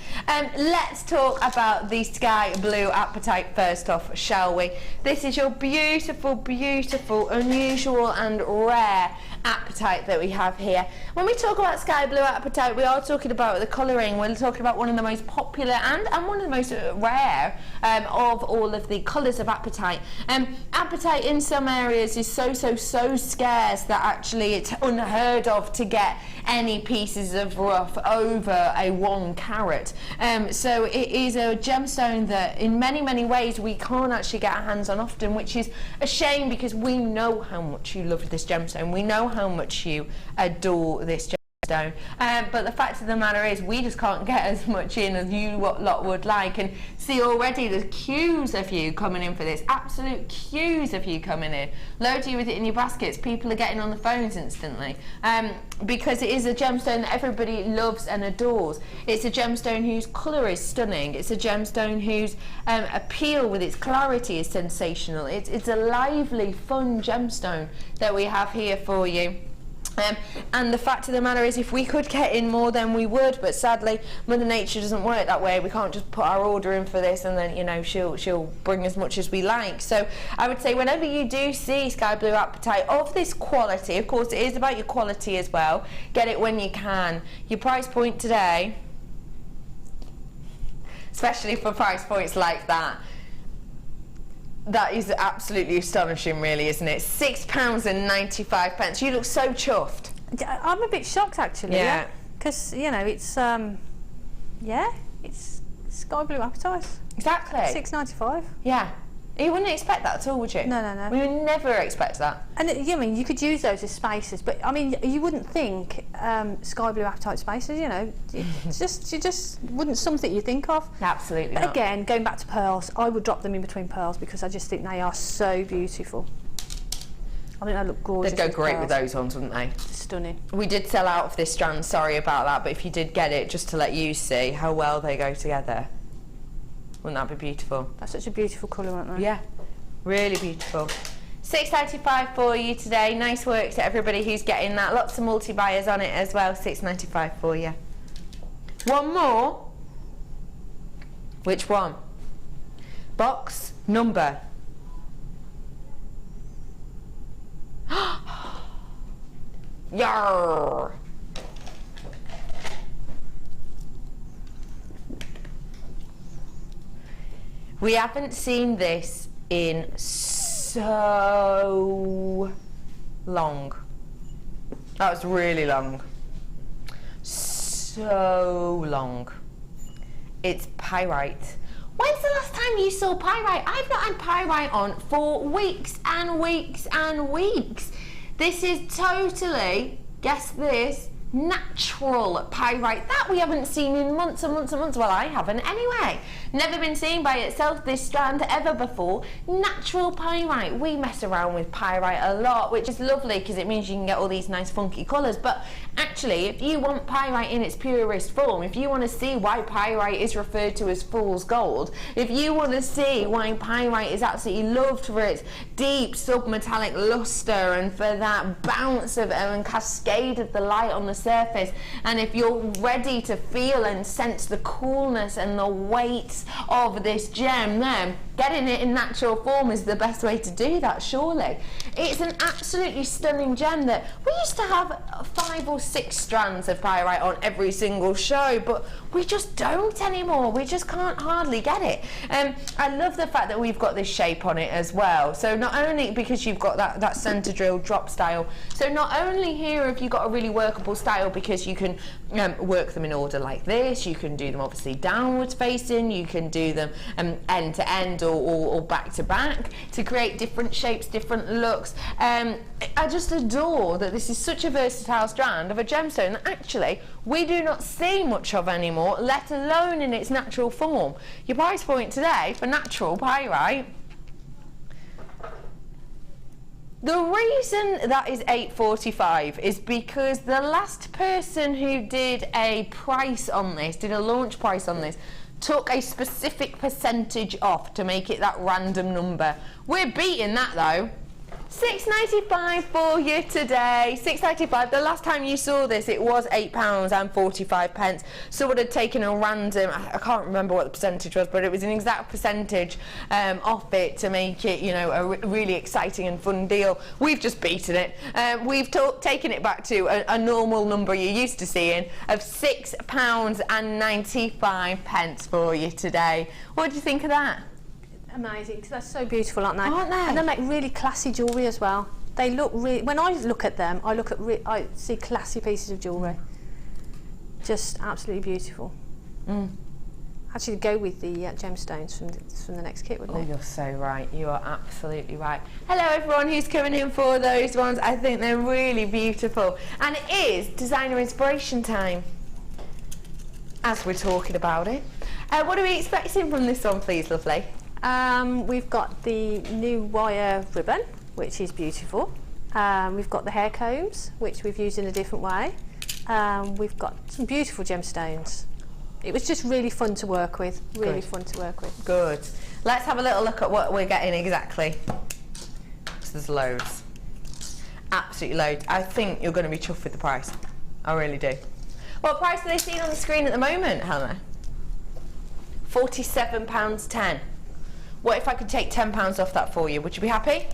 Let's talk about the sky blue apatite first off, shall we? This is your beautiful, beautiful, unusual and rare apatite that we have here. When we talk about sky blue apatite, we are talking about the colouring. We're talking about one of the most popular and one of the most rare of all of the colours of apatite. Apatite in some areas is so scarce that actually it's unheard of to get any pieces of rough over a 1 carat. So it is a gemstone that in many ways we can't actually get our hands on often, which is a shame because we know how much you love this gemstone. We know how much you adore this gemstone. But the fact of the matter is we just can't get as much in as you lot would like, and see already the queues of you coming in for this, absolute queues of you coming in. Load you with it in your baskets. People are getting on the phones instantly because it is a gemstone that everybody loves and adores. It's a gemstone whose colour is stunning. It's a gemstone whose appeal with its clarity is sensational. It's a lively, fun gemstone that we have here for you. And the fact of the matter is, if we could get in more, then we would, but sadly Mother Nature doesn't work that way. We can't just put our order in for this and then, you know, she'll bring as much as we like. So I would say whenever you do see sky blue apatite of this quality, of course it is about your quality as well, get it when you can. Your price point today, especially for price points like that, that is absolutely astonishing, really, isn't it? £6.95. You look so chuffed. I'm a bit shocked, actually. Yeah. Because, you know, it's, it's sky blue apatite. Exactly. £6.95. Yeah. You wouldn't expect that at all, would you? No. We would never expect that. And I mean, you could use those as spacers, but I mean, you wouldn't think sky blue apatite spacers. You know, you just wouldn't something you think of. Absolutely. But not. again, going back to pearls, I would drop them in between pearls because I just think they are so beautiful. I think they look gorgeous. They'd go great pearls. with those ones, wouldn't they? Stunning. We did sell out of this strand. Sorry about that, but if you did get it, just to let you see how well they go together. Wouldn't that be beautiful? That's such a beautiful colour, aren't they? Yeah. Really beautiful. $6.95 for you today. Nice work to everybody who's getting that. Lots of multi-buyers on it as well. $6.95 for you. One more. Which one? Box number. Yarr. We haven't seen this in so long. That was really long. So long. It's pyrite. When's the last time you saw pyrite? I've not had pyrite on for weeks and weeks and weeks. This is totally, guess this, natural pyrite that we haven't seen in months and months and months. Well, I haven't anyway. Never been seen by itself, this strand, ever before. Natural pyrite. We mess around with pyrite a lot, which is lovely because it means you can get all these nice funky colours. But actually, if you want pyrite in its purest form, if you want to see why pyrite is referred to as fool's gold, if you want to see why pyrite is absolutely loved for its deep submetallic lustre and for that bounce of and cascade of the light on the surface, and if you're ready to feel and sense the coolness and the weight of this gem, then getting it in natural form is the best way to do that, surely. It's an absolutely stunning gem that we used to have 5 or 6 strands of pyrite on every single show, but we just don't anymore. We just can't hardly get it. I love the fact that we've got this shape on it as well. So not only because you've got that centre drill drop style, so not only here have you got a really workable style because you can work them in order like this, you can do them obviously downwards facing, you can do them end to end or back to back to create different shapes, different looks. I just adore that this is such a versatile strand of a gemstone that actually we do not see much of anymore, let alone in its natural form. Your price point today for natural pyrite, the reason that is $8.45 is because the last person who did a price on this, did a launch price on this, took a specific percentage off to make it that random number. We're beating that though. £6.95 for you today. £6.95. The last time you saw this, it was £8.45. Someone had taken a random, I can't remember what the percentage was, but it was an exact percentage off it to make it, you know, a really exciting and fun deal. We've just beaten it. We've taken it back to a normal number you're used to seeing of £6.95 for you today. What do you think of that? Amazing, because they're so beautiful, aren't they? Aren't they? And they make really classy jewellery as well. They look really, when I look at them, I see classy pieces of jewellery. Just absolutely beautiful. Actually go with the gemstones from the next kit, wouldn't it? Oh, you're so right. You are absolutely right. Hello everyone who's coming in for those ones. I think they're really beautiful. And it is designer inspiration time, as we're talking about it. What are we expecting from this one, please, lovely? We've got the new wire ribbon, which is beautiful. We've got the hair combs, which we've used in a different way. We've got some beautiful gemstones. It was just really fun to work with, really fun to work with. Good. Let's have a little look at what we're getting exactly. There's loads. Absolutely loads. I think you're going to be chuffed with the price. I really do. What price are they seeing on the screen at the moment, Helena? £47.10. What if I could take £10 off that for you? Would you be happy?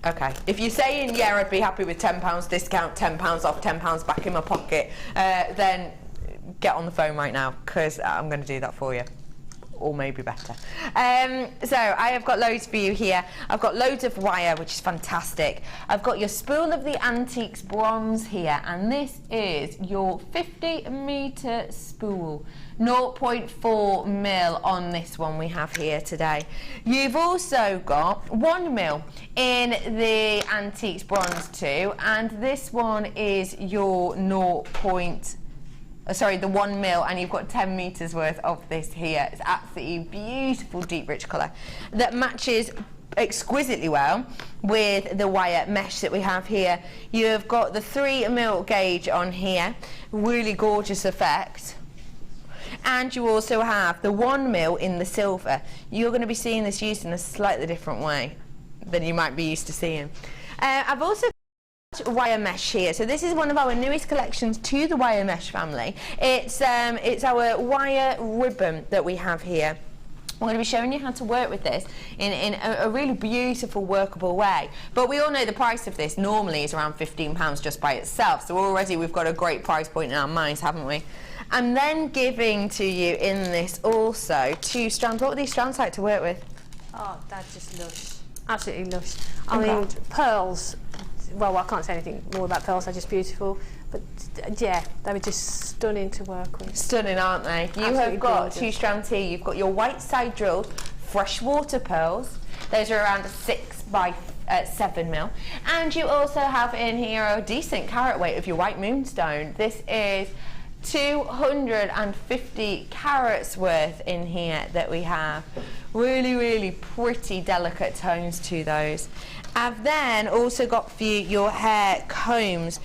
Okay. If you're saying, yeah, I'd be happy with £10 discount, £10 off, £10 back in my pocket, then get on the phone right now, because I'm going to do that for you. Or maybe better. So I have got loads for you here. I've got loads of wire, which is fantastic. I've got your spool of the antiques bronze here, and this is your 50-metre spool. 0.4 mil on this one we have here today. You've also got 1 mil in the antiques bronze too, and this one is your the 1 mil, and you've got 10 metres worth of this here. It's absolutely beautiful deep rich colour that matches exquisitely well with the wire mesh that we have here. You've got the 3 mil gauge on here, really gorgeous effect. And you also have the 1 mil in the silver. You're going to be seeing this used in a slightly different way than you might be used to seeing. I've also got wire mesh here. So this is one of our newest collections to the wire mesh family. It's our wire ribbon that we have here. I'm going to be showing you how to work with this in a really beautiful, workable way. But we all know the price of this normally is around £15 just by itself. So already we've got a great price point in our minds, haven't we? I'm then giving to you in this also 2 strands. What were these strands like to work with? Oh, that's just lush. Absolutely lush. I mean, pearls, well, I can't say anything more about pearls, they're just beautiful. But yeah, they were just stunning to work with. Stunning, aren't they? You have got gorgeous. 2 strands here. You've got your white side drilled freshwater pearls. Those are around 6 by 7 mil. And you also have in here a decent carat weight of your white moonstone. This is 250 carats worth in here that we have. Really, really pretty delicate tones to those. I've then also got for you your hair combs,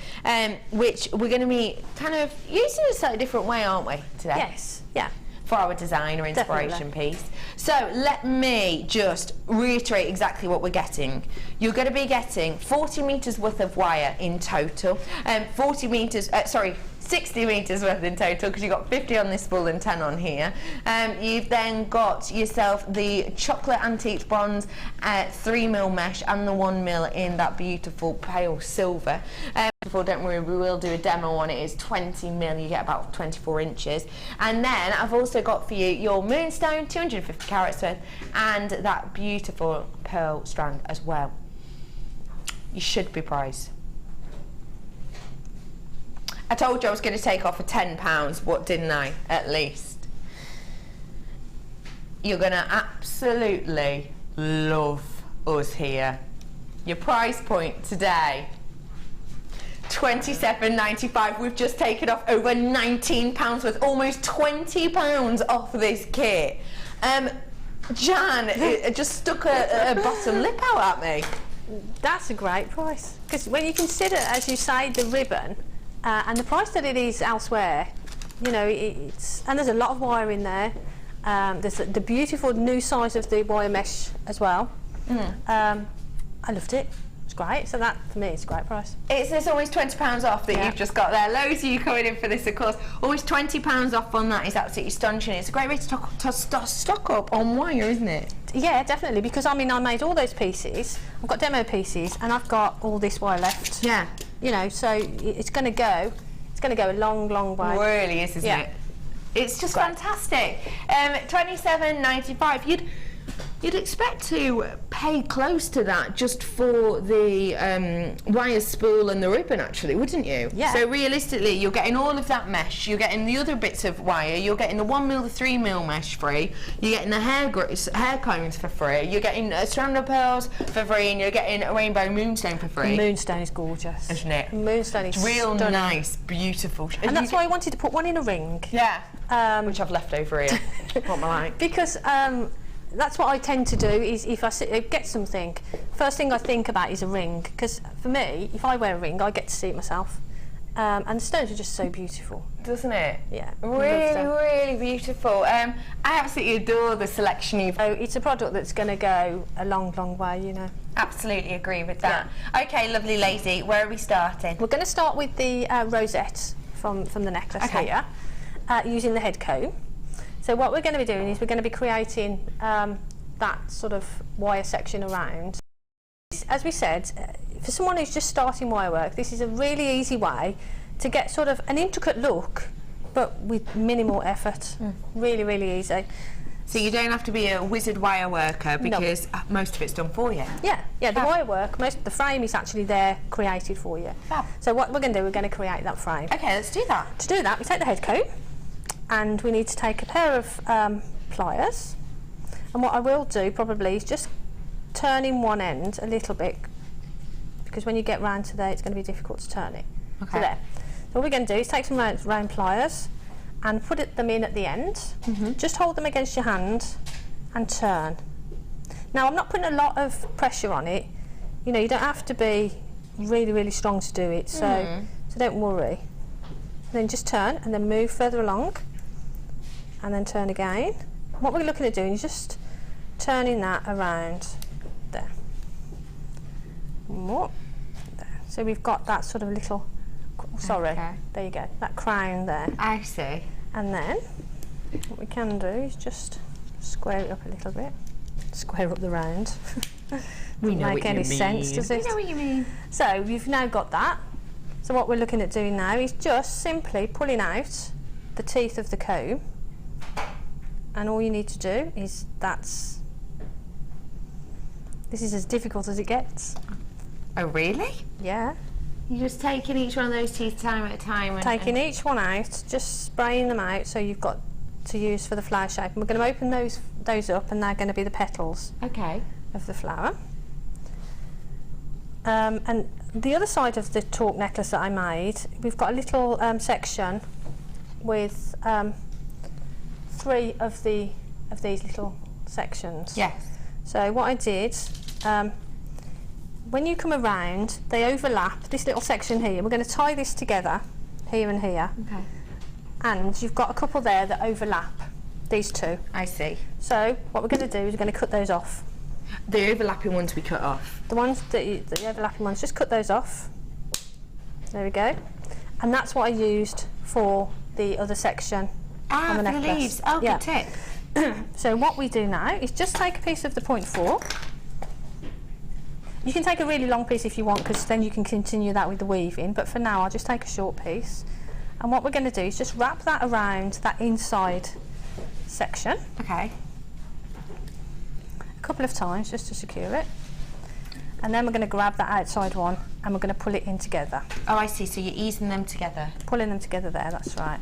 which we're going to be kind of using in a slightly different way, aren't we, today? Yes, yeah. For our designer inspiration piece. So let me just reiterate exactly what we're getting. You're going to be getting 40 metres worth of wire in total. 40 metres, sorry, 60 metres worth in total, because you've got 50 on this spool and 10 on here. You've then got yourself the chocolate antique bronze 3mm mesh and the 1mm in that beautiful pale silver. Don't worry, we will do a demo on it. It's 20mm, you get about 24 inches. And then I've also got for you your moonstone, 250 carats worth, and that beautiful pearl strand as well. You should be prized. I told you I was going to take off for £10, what didn't I, at least? You're going to absolutely love us here. Your price point today, £27.95. We've just taken off over £19 worth, almost £20 off this kit. Jan, it just stuck a bottom lip out at me. That's a great price, because when you consider, as you say, the ribbon, and the price that it is elsewhere, you know, and there's a lot of wire in there. There's the beautiful new size of the wire mesh as well. I loved it. It's great. So that, for me, is a great price. It's almost £20 off that you've just got there. Loads of you coming in for this, of course. Almost £20 off on that is absolutely astonishing. It's a great way to stock up on wire, isn't it? Yeah, definitely, because I mean, I made all those pieces. I've got demo pieces, and I've got all this wire left. Yeah. You know, so it's going to go a long, long way. It really is, isn't it? It's just fantastic. £27.95. You'd expect to pay close to that just for the wire spool and the ribbon, actually, wouldn't you? Yeah. So realistically, you're getting all of that mesh, you're getting the other bits of wire, you're getting the 1mm, the 3mm mesh free, you're getting the hair combs for free, you're getting a strand of pearls for free, and you're getting a rainbow moonstone for free. The moonstone is gorgeous. Isn't it? The moonstone is real stunning. Nice, beautiful. And that's why I wanted to put one in a ring. Yeah. Which I've left over here. What am I like? Because that's what I tend to do, is if I get something, first thing I think about is a ring, because for me, if I wear a ring, I get to see it myself. And the stones are just so beautiful. Doesn't it? Yeah. Really, really beautiful. I absolutely adore the selection you've... So it's a product that's going to go a long, long way, you know. Absolutely agree with that. Yeah. Okay, lovely lady, where are we starting? We're going to start with the rosette from the necklace here, using the head comb. So what we're going to be doing is we're going to be creating that sort of wire section around. As we said, for someone who's just starting wire work, this is a really easy way to get sort of an intricate look, but with minimal effort. Really, really easy. So you don't have to be a wizard wire worker, because most of it's done for you. Yeah, the wire work, the frame is actually there created for you. Fab. So what we're going to do, we're going to create that frame. Okay, let's do that. To do that, we take the head comb, and we need to take a pair of pliers, and what I will do probably is just turn in one end a little bit, because when you get round to there it's going to be difficult to turn it. Okay. So there. So what we're going to do is take some round pliers and put them in at the end. Just hold them against your hand and turn. Now I'm not putting a lot of pressure on it, you know, you don't have to be really, really strong to do it, so don't worry. And then just turn and then move further along, and then turn again. What we're looking at doing is just turning that around there. More. There. So we've got that sort of little, there you go, that crown there. I see. And then what we can do is just square it up a little bit. Square up the round. Doesn't make any sense, does it? We know what you mean. So we've now got that. So what we're looking at doing now is just simply pulling out the teeth of the comb, and all you need to do is this is as difficult as it gets. Oh really? Yeah. You're just taking each one of those teeth time at a time? Taking each one out, just spraying them out, so you've got to use for the flower shape. And we're going to open those up, and they're going to be the petals of the flower. And the other side of the torque necklace that I made, we've got a little section with 3 of these little sections. Yes. So what I did, when you come around, they overlap this little section here. We're going to tie this together, here and here. Okay. And you've got a couple there that overlap, these two. I see. So what we're going to do is we're going to cut those off. The overlapping ones we cut off. The ones the overlapping ones, just cut those off. There we go. And that's what I used for the other section on the for necklace. the leaves. Oh, Yeah. good tip. So what we do now is just take a piece of the 0.4. You can take a really long piece if you want, because then you can continue that with the weaving, but for now I'll just take a short piece. And what we're going to do is just wrap that around that inside section. Okay. A couple of times just to secure it. And then we're going to grab that outside one and we're going to pull it in together. Oh, I see. So you're easing them together. Pulling them together there, that's right.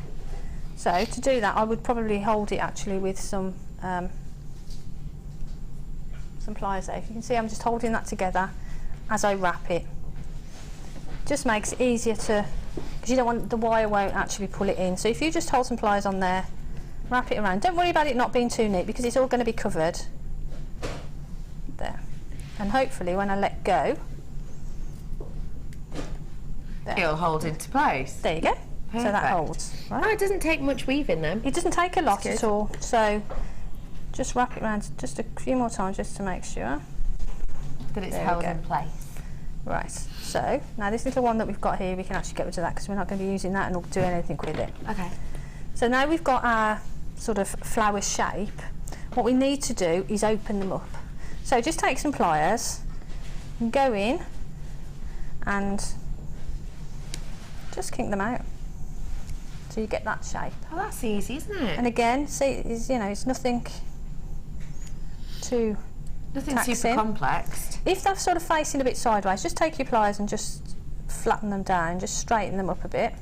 So to do that, I would probably hold it actually with some pliers there. If you can see, I'm just holding that together as I wrap it. Just makes it easier to, because you don't want, the wire won't actually pull it in. So if you just hold some pliers on there, wrap it around. Don't worry about it not being too neat, because it's all going to be covered. There. And hopefully when I let go, there. It'll hold into place. There you go. Perfect. So that holds. Right? Oh, it doesn't take much weaving then. It doesn't take a lot at all. So just wrap it around just a few more times just to make sure that it's held in place. Right. So now this little one that we've got here, we can actually get rid of that because we're not going to be using that and doing anything with it. Okay. So now we've got our sort of flower shape. What we need to do is open them up. So just take some pliers and go in and just kink them out so you get that shape. Oh, that's easy, isn't it? And again, see, it's, you know, it's nothing too super complex. If they're sort of facing a bit sideways, just take your pliers and just flatten them down, just straighten them up a bit.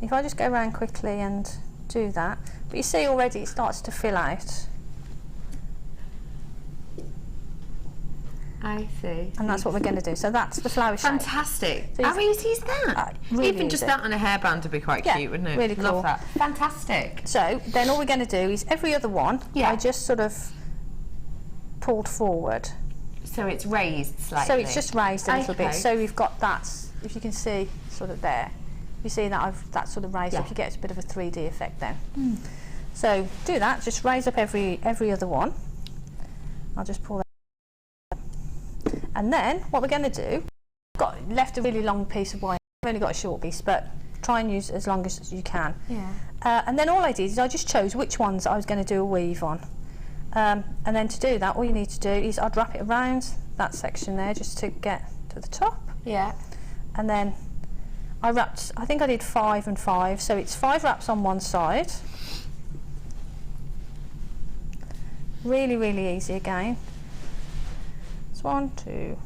If I just go around quickly and do that, but you see already it starts to fill out. I see. And that's what we're going to do. So that's the flower shape. Fantastic. So How easy is that? Really Even just easy. that on a hairband would be quite cute, wouldn't it? Really cool. Love that. Fantastic. So then all we're going to do is every other one, I just sort of pulled forward. So it's raised slightly. So it's just raised a little bit. So we've got that, if you can see, sort of there. You see that that's sort of raised up. You get a bit of a 3D effect then. So do that. Just raise up every other one. I'll just pull that. And then what we're going to do, got left a really long piece of wire. I've only got a short piece, but try and use as long as you can. And then all I did is I just chose which ones I was going to do a weave on. And then to do that, all you need to do is I'd wrap it around that section there just to get to the top. And then I wrapped, I think I did 5 and 5, so it's 5 wraps on one side. Really, really easy again. 1, 2,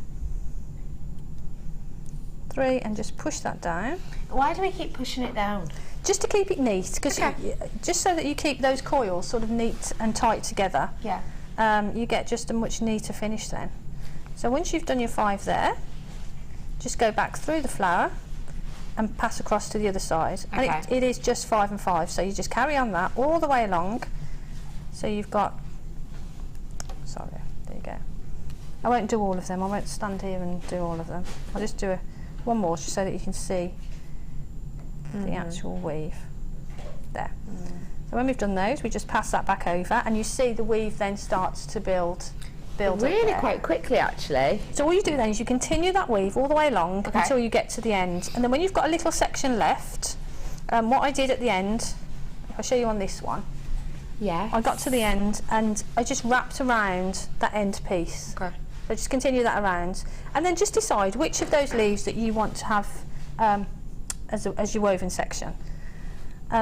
3, and just push that down. Why do we keep pushing it down? Just to keep it neat, because just so that you keep those coils sort of neat and tight together. You get just a much neater finish then. So once you've done your 5 there, just go back through the flower and pass across to the other side. And it is just 5 and 5, so you just carry on that all the way along. So you've got, sorry, there you go. I won't do all of them, I won't stand here and do all of them. I'll just do one more just so that you can see the actual weave. There. So when we've done those, we just pass that back over and you see the weave then starts to build really up quite quickly actually. So all you do then is you continue that weave all the way along until you get to the end. And then when you've got a little section left, what I did at the end, I'll show you on this one. I got to the end and I just wrapped around that end piece. So just continue that around and then just decide which of those leaves that you want to have as your woven section.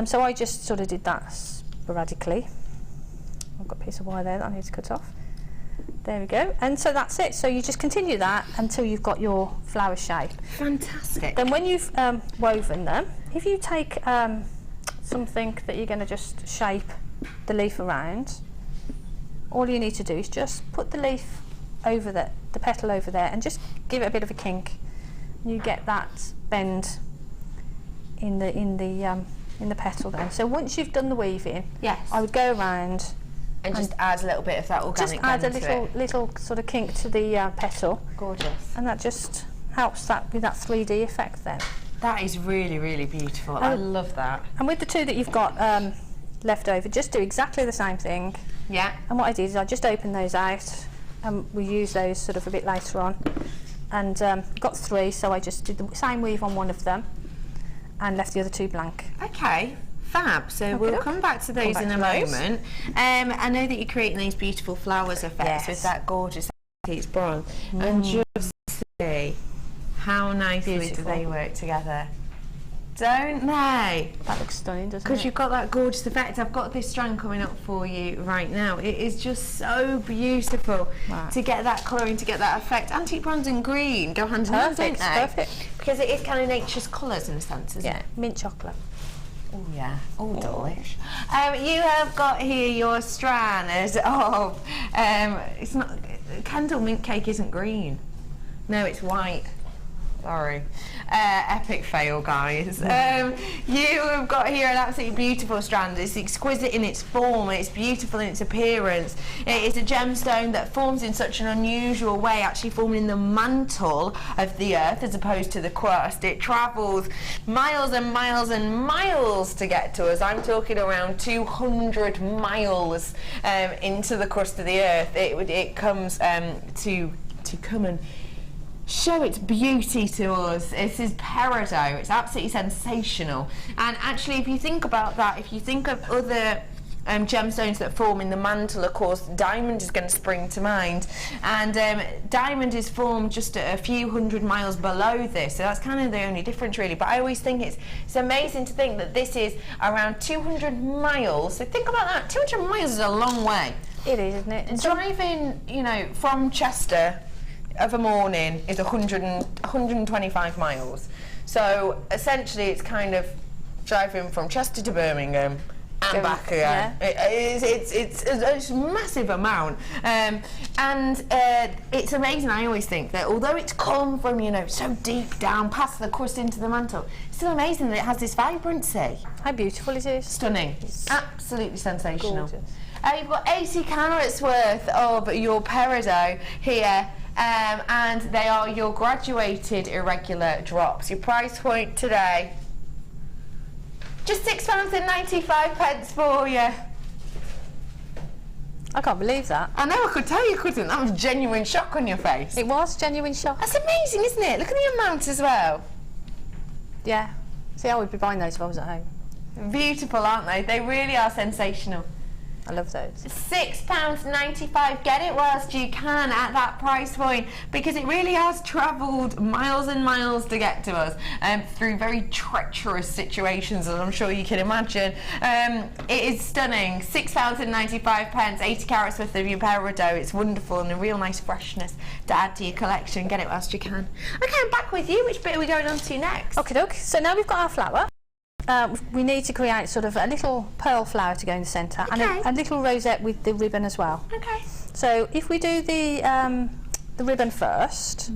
So I just sort of did that sporadically. I've got a piece of wire there that I need to cut off. There we go. And so that's it. So you just continue that until you've got your flower shape. Fantastic. Then when you've woven them, if you take something that you're going to just shape the leaf around, all you need to do is just put the leaf over the petal over there and just give it a bit of a kink. You get that bend in the petal then. So once you've done the weaving, I would go around and just add a little bit of that organic bend to it. Just add a little sort of kink to the petal. Gorgeous. And that just helps that with that 3D effect then. That is really, really beautiful. I love that. And with the 2 that you've got left over, just do exactly the same thing. And what I did is I just opened those out and we use those sort of a bit later on. And got 3, so I just did the same weave on one of them. and left the other 2 blank. Okay, fab. So we'll come back to those in a moment. I know that you're creating these beautiful flowers effects with that gorgeous antique bronze. And just see how nicely do they work together. Don't they? That looks stunning, doesn't it? Because you've got that gorgeous effect. I've got this strand coming up for you right now. It is just so beautiful to get that colouring, to get that effect. Antique bronze and green go hand in hand, don't they? Perfect. Because it is kind of nature's colours in a sense, isn't it? Mint chocolate. Oh yeah, delish. You have got here your strand of, it's not, candle mint cake isn't green. No, it's white. Sorry. Epic fail, guys. You have got here an absolutely beautiful strand. It's exquisite in its form, it's beautiful in its appearance. It is a gemstone that forms in such an unusual way, actually forming in the mantle of the earth as opposed to the crust. It travels miles and miles and miles to get to us. I'm talking around 200 miles into the crust of the earth. It comes to come and show its beauty to us. This is peridot. It's absolutely sensational. And actually, if you think about that, if you think of other gemstones that form in the mantle, of course, diamond is going to spring to mind. And diamond is formed just a few hundred miles below this, so that's kind of the only difference, really. But I always think it's amazing to think that this is around 200 miles. So think about that. 200 miles is a long way. It is, isn't it? Driving, you know, from Chester of a morning is 125 miles. So essentially it's kind of driving from Chester to Birmingham and back again. It's a massive amount. And it's amazing. I always think that although it's come from, you know, so deep down past the crust into the mantle, it's still amazing that it has this vibrancy. How beautiful it is. Stunning. It's absolutely sensational. Gorgeous. You've got 80 carats worth of your peridot here. And they are your graduated irregular drops. Your price point today, just £6.95 for you. I can't believe that. I know, I could tell you couldn't. That was genuine shock on your face. It was genuine shock. That's amazing, isn't it? Look at the amount as well. Yeah. See, I would be buying those if I was at home. Beautiful, aren't they? They really are sensational. I love those. £6.95. Get it whilst you can at that price point, because it really has travelled miles and miles to get to us through very treacherous situations, as I'm sure you can imagine. It is stunning. £6.95, 80 carats worth of your peridot. It's wonderful and a real nice freshness to add to your collection. Get it whilst you can. Okay, I'm back with you. Which bit are we going on to next? Okay, doke. So now we've got our flower. We need to create sort of a little pearl flower to go in the centre, and a little rosette with the ribbon as well. Okay. So if we do the ribbon first,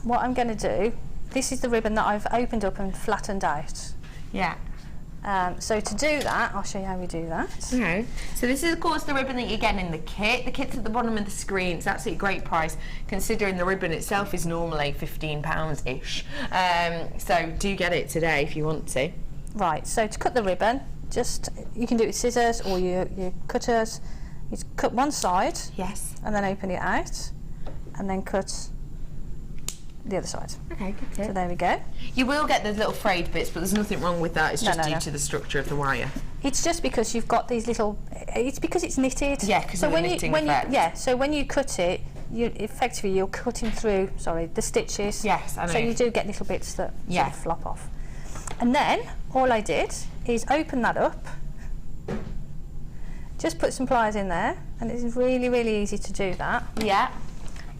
what I'm going to do, this is the ribbon that I've opened up and flattened out. Yeah. So to do that, I'll show you how we do that. Okay. So this is, of course, the ribbon that you're getting in the kit. The kit's at the bottom of the screen. It's absolutely a great price, considering the ribbon itself is normally £15-ish. So do get it today if you want to. Right. So to cut the ribbon, just you can do it with scissors or your cutters. You cut one side. Yes. And then open it out, and then cut the other side. Okay, good. So there we go. You will get the little frayed bits, but there's nothing wrong with that. It's just due to the structure of the wire. It's just because you've got these little. It's because it's knitted. Yeah, because of the knitting effect. So when you cut it, you're cutting through. Sorry, the stitches. Yes, I know. So you do get little bits that sort of flop off. And then all I did is open that up. Just put some pliers in there, and it's really, really easy to do that. Yeah.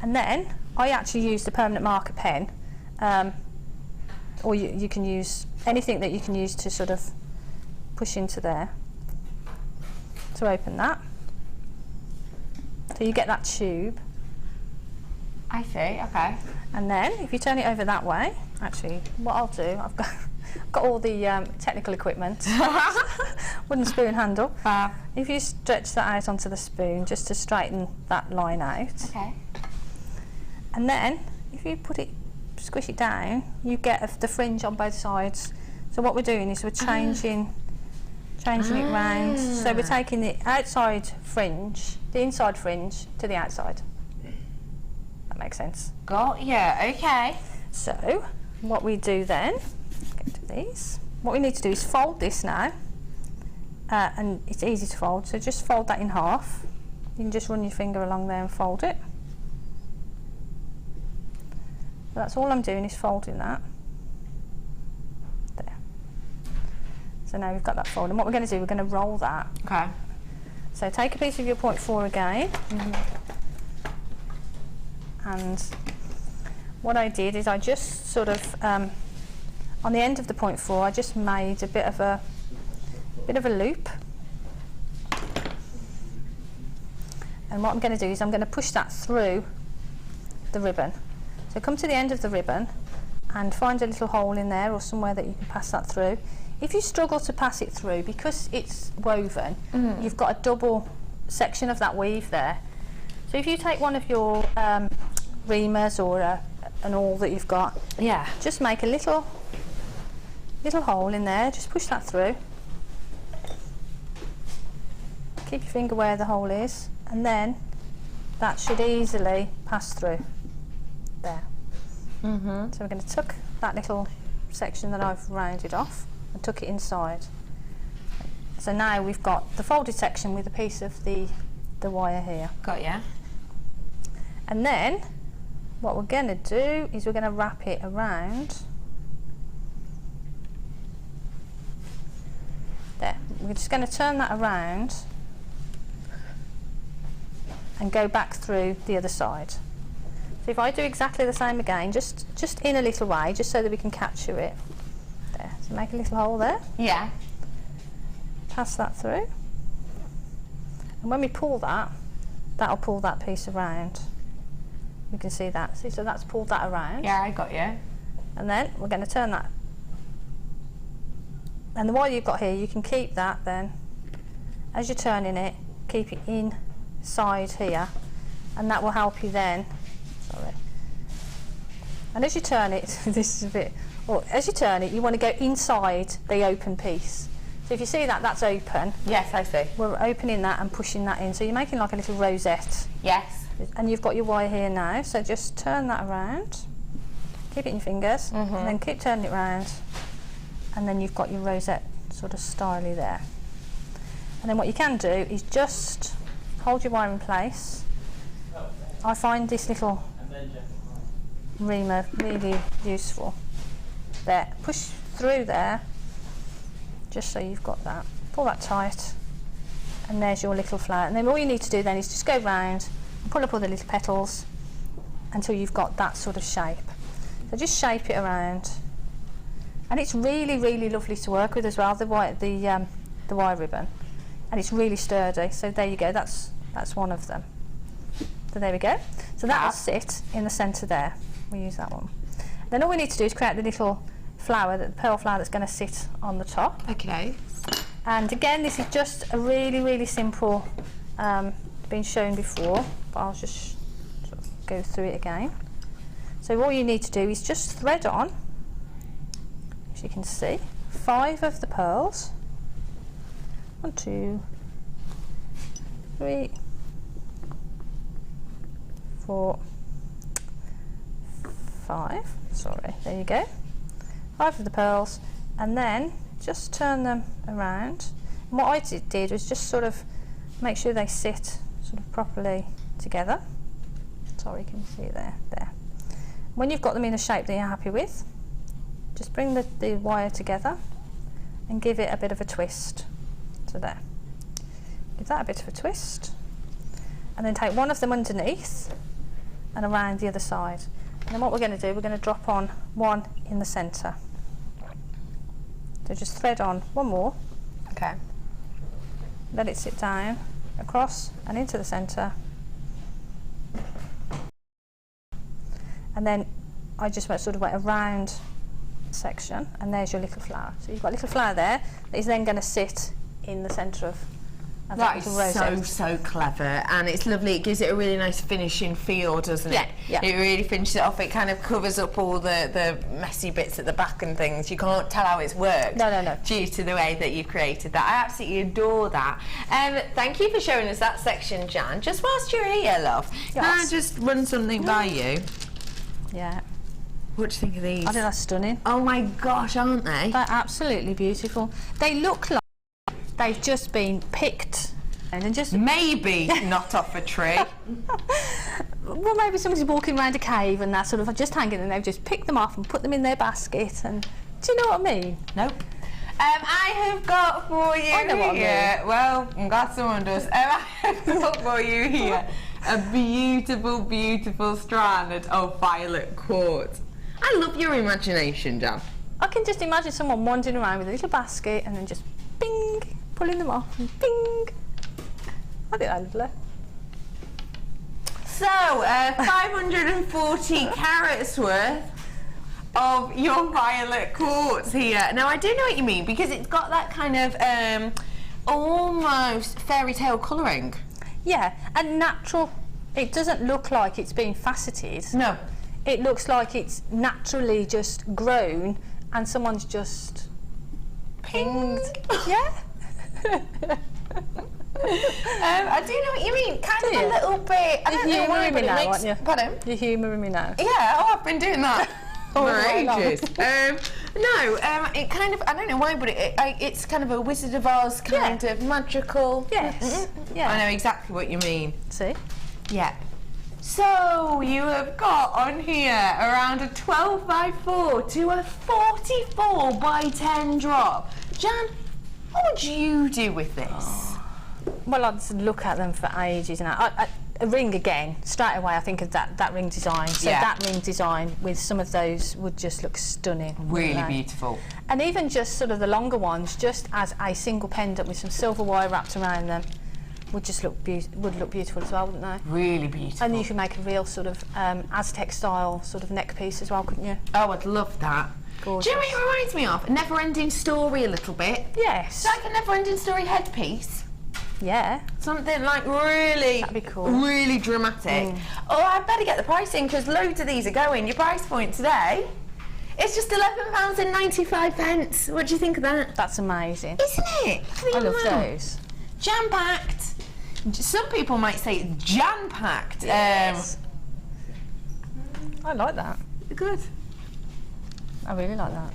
And then I actually used a permanent marker pen, or you can use anything that you can use to sort of push into there to open that. So you get that tube. I see, okay. And then if you turn it over that way, actually what I'll do, I've got all the technical equipment. Wooden spoon handle. If you stretch that out onto the spoon just to straighten that line out. Okay. And then, if you squish it down, you get the fringe on both sides. So what we're doing is we're changing it round. So we're taking the outside fringe, the inside fringe, to the outside. That makes sense. Got ya, okay. So, what we do then these. What we need to do is fold this now, and it's easy to fold, so just fold that in half. You can just run your finger along there and fold it. So that's all I'm doing, is folding that. There. So now we've got that fold, and what we're going to do, we're going to roll that. Okay. So take a piece of your 0.4 again, and what I did is I just sort of on the end of the 0.4 I just made a bit of a loop, and what I'm going to do is I'm going to push that through the ribbon. So come to the end of the ribbon and find a little hole in there or somewhere that you can pass that through. If you struggle to pass it through, because it's woven, you've got a double section of that weave there. So if you take one of your reamers or an awl that you've got, just make a little hole in there, just push that through. Keep your finger where the hole is, and then that should easily pass through there. So we're going to tuck that little section that I've rounded off and tuck it inside. So now we've got the folded section with a piece of the wire here. Got ya. And then what we're going to do is we're going to wrap it around there. We're just going to turn that around and go back through the other side. So if I do exactly the same again, just in a little way, just so that we can capture it. There. So make a little hole there. Yeah. Pass that through. And when we pull that, that'll pull that piece around. You can see that. See, so that's pulled that around. Yeah, I got you. And then we're going to turn that. And the wire you've got here, you can keep that then. As you're turning it, keep it inside here, and that will help you then. Sorry. And as you turn it, this is a bit. Well, as you turn it, you want to go inside the open piece. So if you see that, that's open. Yes, I see. We're opening that and pushing that in. So you're making like a little rosette. Yes. And you've got your wire here now. So just turn that around. Keep it in your fingers, and then keep turning it around. And then you've got your rosette sort of styly there. And then what you can do is just hold your wire in place. I find this little reamer really useful. There, push through there, just so you've got that. Pull that tight, and there's your little flower. And then all you need to do then is just go round and pull up all the little petals until you've got that sort of shape. So just shape it around. And it's really, really lovely to work with as well, the wire ribbon. And it's really sturdy. So there you go, that's one of them. So there we go. So that will sit in the centre there. We use that one. Then all we need to do is create the little flower, the pearl flower that's going to sit on the top. Okay. And again, this is just a really, really simple, been shown before, but I'll just sort of go through it again. So all you need to do is just thread on, as you can see, 5 of the pearls. 1, 2, 3, 4, 5. Sorry, there you go. 5 of the pearls, and then just turn them around. And what I did was just sort of make sure they sit sort of properly together. Sorry, can you see it there? There. When you've got them in a shape that you're happy with, just bring the wire together and give it a bit of a twist. So there. Give that a bit of a twist, and then take one of them underneath and around the other side. And then what we're going to do, we're going to drop on one in the centre. So just thread on one more. Okay. Let it sit down, across and into the centre. And then I just sort of went around section, and there's your little flower. So you've got a little flower there that is then going to sit in the centre of that is so clever, and it's lovely. It gives it a really nice finishing feel, doesn't it? Yeah. It really finishes it off. It kind of covers up all the messy bits at the back and things. You can't tell how it's worked. No. Due to the way that you've created that. I absolutely adore that. Thank you for showing us that section, Jan. Just whilst you're here, love, can I just run something by you? Yeah. What do you think of these? I think that's stunning. Oh my gosh, aren't they? They're absolutely beautiful. They look like they've just been picked and then just... Maybe not off a tree. Well, maybe somebody's walking around a cave and they're sort of just hanging and they've just picked them off and put them in their basket and... Do you know what I mean? Nope. I have got for you I know what I mean. Well, I'm glad someone does. I have got for you here a beautiful, beautiful strand of violet quartz. I love your imagination, Jan. I can just imagine someone wandering around with a little basket and then just bing, pulling them off and bing. I think that's lovely. So, 540 carats worth of your violet quartz here. Now, I do know what you mean because it's got that kind of almost fairy tale colouring. Yeah, and natural. It doesn't look like it's been faceted. No. It looks like it's naturally just grown and someone's just pinged. Yeah. I do know what you mean. Kind of a little bit. I don't know why, but it makes. Aren't you? Pardon? You're humouring me now. Yeah. Oh, I've been doing that for ages. It kind of. I don't know why, but it's kind of a Wizard of Oz kind of magical. Yes. Yeah. I know exactly what you mean. See? Yeah. So you have got on here around a 12 by 4 to a 44 by 10 drop. Jan, what would you do with this? Well, I'd look at them for ages, and a ring again. Straight away, I think of that ring design. So that ring design with some of those would just look stunning. Really beautiful. And even just sort of the longer ones, just as a single pendant with some silver wire wrapped around them, would just look beautiful as well, wouldn't they? Really beautiful. And you could make a real sort of Aztec style sort of neck piece as well, couldn't you? Oh, I'd love that. Gorgeous. Do you know what it reminds me of? A Never-Ending Story a little bit. Yes. It's like a Never-Ending Story headpiece. Yeah. Something like really, that'd be cool. Really dramatic. Oh, I better get the pricing because loads of these are going. Your price point today is just £11.95. What do you think of that? That's amazing. Isn't it? I love those. Jam-packed. Some people might say jam-packed. Yes. I like that. Good. I really like that.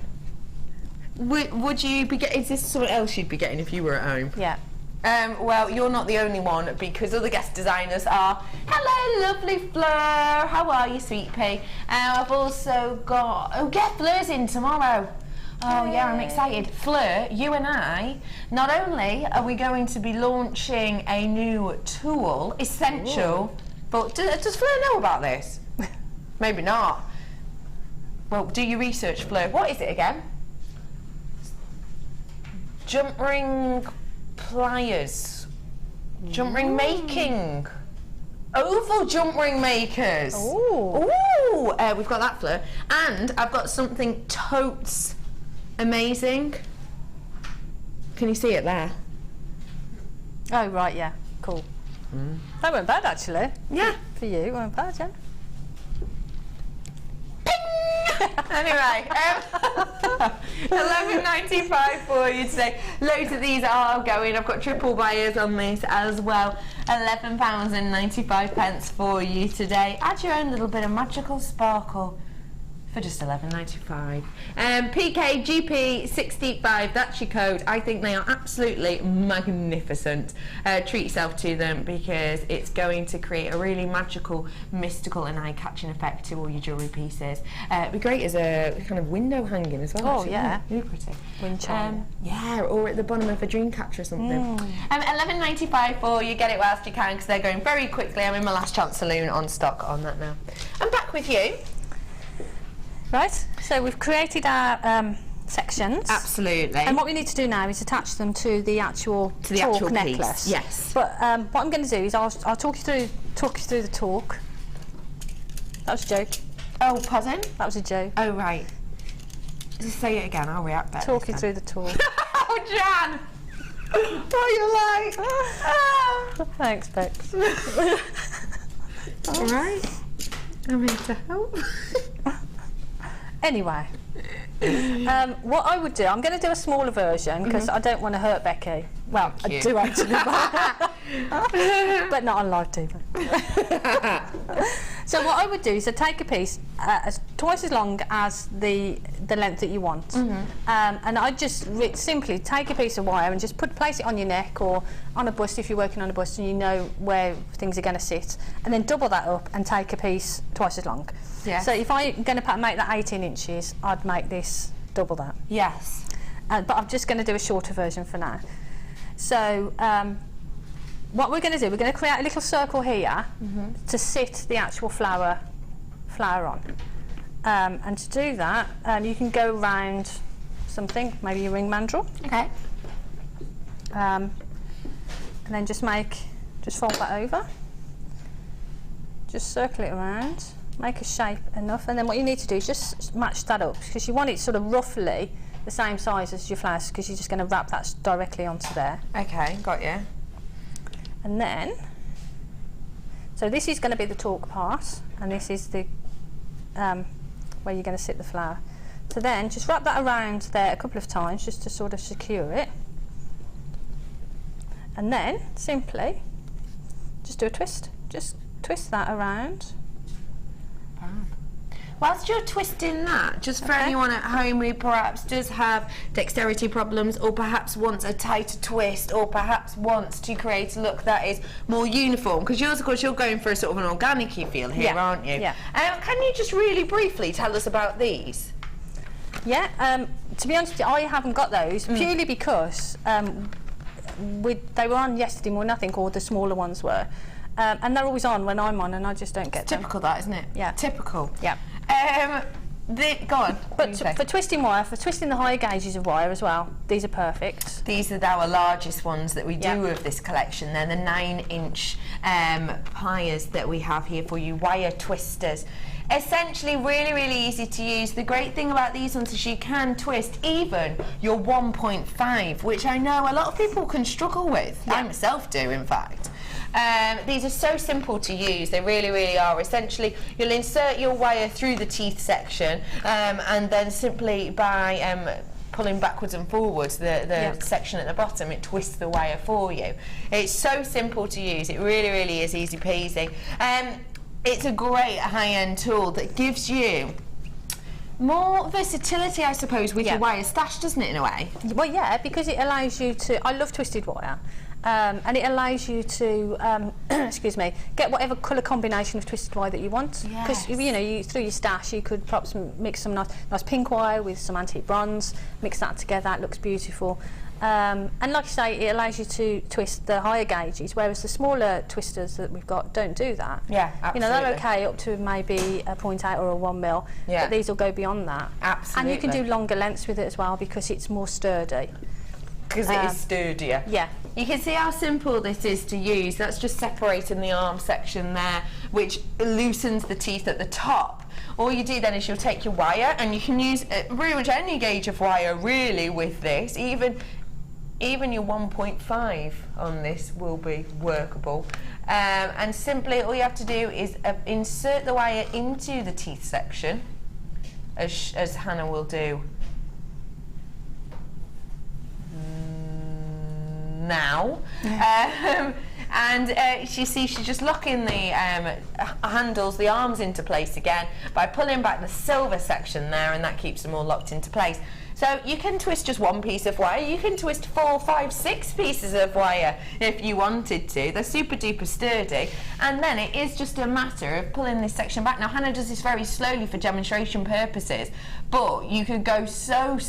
Would you be getting? Is this something else you'd be getting if you were at home? Yeah. Well, you're not the only one because other guest designers are. Hello, lovely Fleur. How are you, sweet pea? I've also got. Oh, yeah, Fleur's in tomorrow. Oh yeah, I'm excited. Fleur, you and I, not only are we going to be launching a new tool, Essential, but does Fleur know about this? Maybe not. Well, do your research, Fleur. What is it again? Jump ring pliers. Jump ring making. Oval jump ring makers. Ooh. Ooh. We've got that, Fleur. And I've got something totes amazing. Can you see it there? Oh, right, yeah. Cool. That went bad, actually. Yeah. For you, it went bad, Jen. Anyway, £11.95 for you today. Loads of these are going. I've got triple buyers on this as well. £11.95 for you today. Add your own little bit of magical sparkle for just £11.95. PKGP65, that's your code. I think they are absolutely magnificent. Treat yourself to them because it's going to create a really magical, mystical and eye-catching effect to all your jewellery pieces. It'd be great as a kind of window hanging as well. Oh, actually, yeah. Really pretty. Wind chime. Yeah, or at the bottom of a dream catcher or something. £11.95 for you. Get it whilst you can because they're going very quickly. I'm in my last chance saloon on stock on that now. I'm back with you. Right, so we've created our sections. Absolutely. And what we need to do now is attach them to the actual talk necklace. Piece. Yes. But what I'm going to do is I'll talk you through the talk. That was a joke. Oh, pardon? That was a joke. Oh, right. Just say it again. I'll react better. Talk you through the talk. Oh, Jan! What are you like? Thanks, Bex. All right. I'm here to help. Anyway, what I would do, I'm going to do a smaller version because I don't want to hurt Becky. Well, I do actually, but not on live TV. So what I would do is I'd take a piece as twice as long as the length that you want. And I just simply take a piece of wire and just place it on your neck or on a bust if you're working on a bust and you know where things are going to sit, and then double that up and take a piece twice as long. Yeah. So if I'm going to make that 18 inches, I'd make this double that. Yes. But I'm just going to do a shorter version for now. So what we're going to do, we're going to create a little circle here to sit the actual flower on. And to do that, you can go around something, maybe a ring mandrel. Okay. And then just fold that over. Just circle it around, make a shape enough, and then what you need to do is just match that up, because you want it sort of roughly the same size as your flowers, because you're just going to wrap that directly onto there. Okay, got you. And then, so this is going to be the talk part, and this is the where you're going to sit the flower. So then just wrap that around there a couple of times just to sort of secure it, and then simply just do a twist. Just twist that around. Whilst you're twisting that, just for anyone at home who perhaps does have dexterity problems, or perhaps wants a tighter twist, or perhaps wants to create a look that is more uniform, because yours, of course, you're going for a sort of an organic-y feel here, aren't you? Yeah. Can you just really briefly tell us about these? Yeah, to be honest with you, I haven't got those, purely because they were on yesterday morning, I think, or the smaller ones were. And they're always on when I'm on, and I just don't get them. Typical that, isn't it? Yeah. Typical. Yeah. Go on. But for twisting wire, for twisting the higher gauges of wire as well, these are perfect. These are our largest ones that we do of this collection. They're the 9-inch pliers that we have here for you, wire twisters. Essentially really, really easy to use. The great thing about these ones is you can twist even your 1.5, which I know a lot of people can struggle with. I myself do, in fact. These are so simple to use, they really, really are. Essentially, you'll insert your wire through the teeth section, and then simply by pulling backwards and forwards the section at the bottom, it twists the wire for you. It's so simple to use, it really, really is easy peasy. It's a great high-end tool that gives you more versatility, I suppose, with your wire stash, doesn't it, in a way? Well, yeah, because it allows you to... I love twisted wire. And it allows you to, excuse me, get whatever colour combination of twisted wire that you want. Because you know, through your stash, you could perhaps mix some nice pink wire with some antique bronze, mix that together. It looks beautiful. And like I say, it allows you to twist the higher gauges, whereas the smaller twisters that we've got don't do that. Yeah, absolutely. You know, they're okay up to maybe a 0.8 or a 1 mil, but these will go beyond that. Absolutely. And you can do longer lengths with it as well because it's more sturdy. Because it is sturdier. Yeah. You can see how simple this is to use. That's just separating the arm section there, which loosens the teeth at the top. All you do then is you'll take your wire, and you can use pretty much any gauge of wire really with this. Even your 1.5 on this will be workable. And simply all you have to do is insert the wire into the teeth section, as Hannah will do now. And you see she's just locking the handles, the arms into place again by pulling back the silver section there, and that keeps them all locked into place. So you can twist just one piece of wire, you can twist 4, 5, 6 pieces of wire if you wanted to. They're super duper sturdy, and then it is just a matter of pulling this section back. Now Hannah does this very slowly for demonstration purposes, but you could go so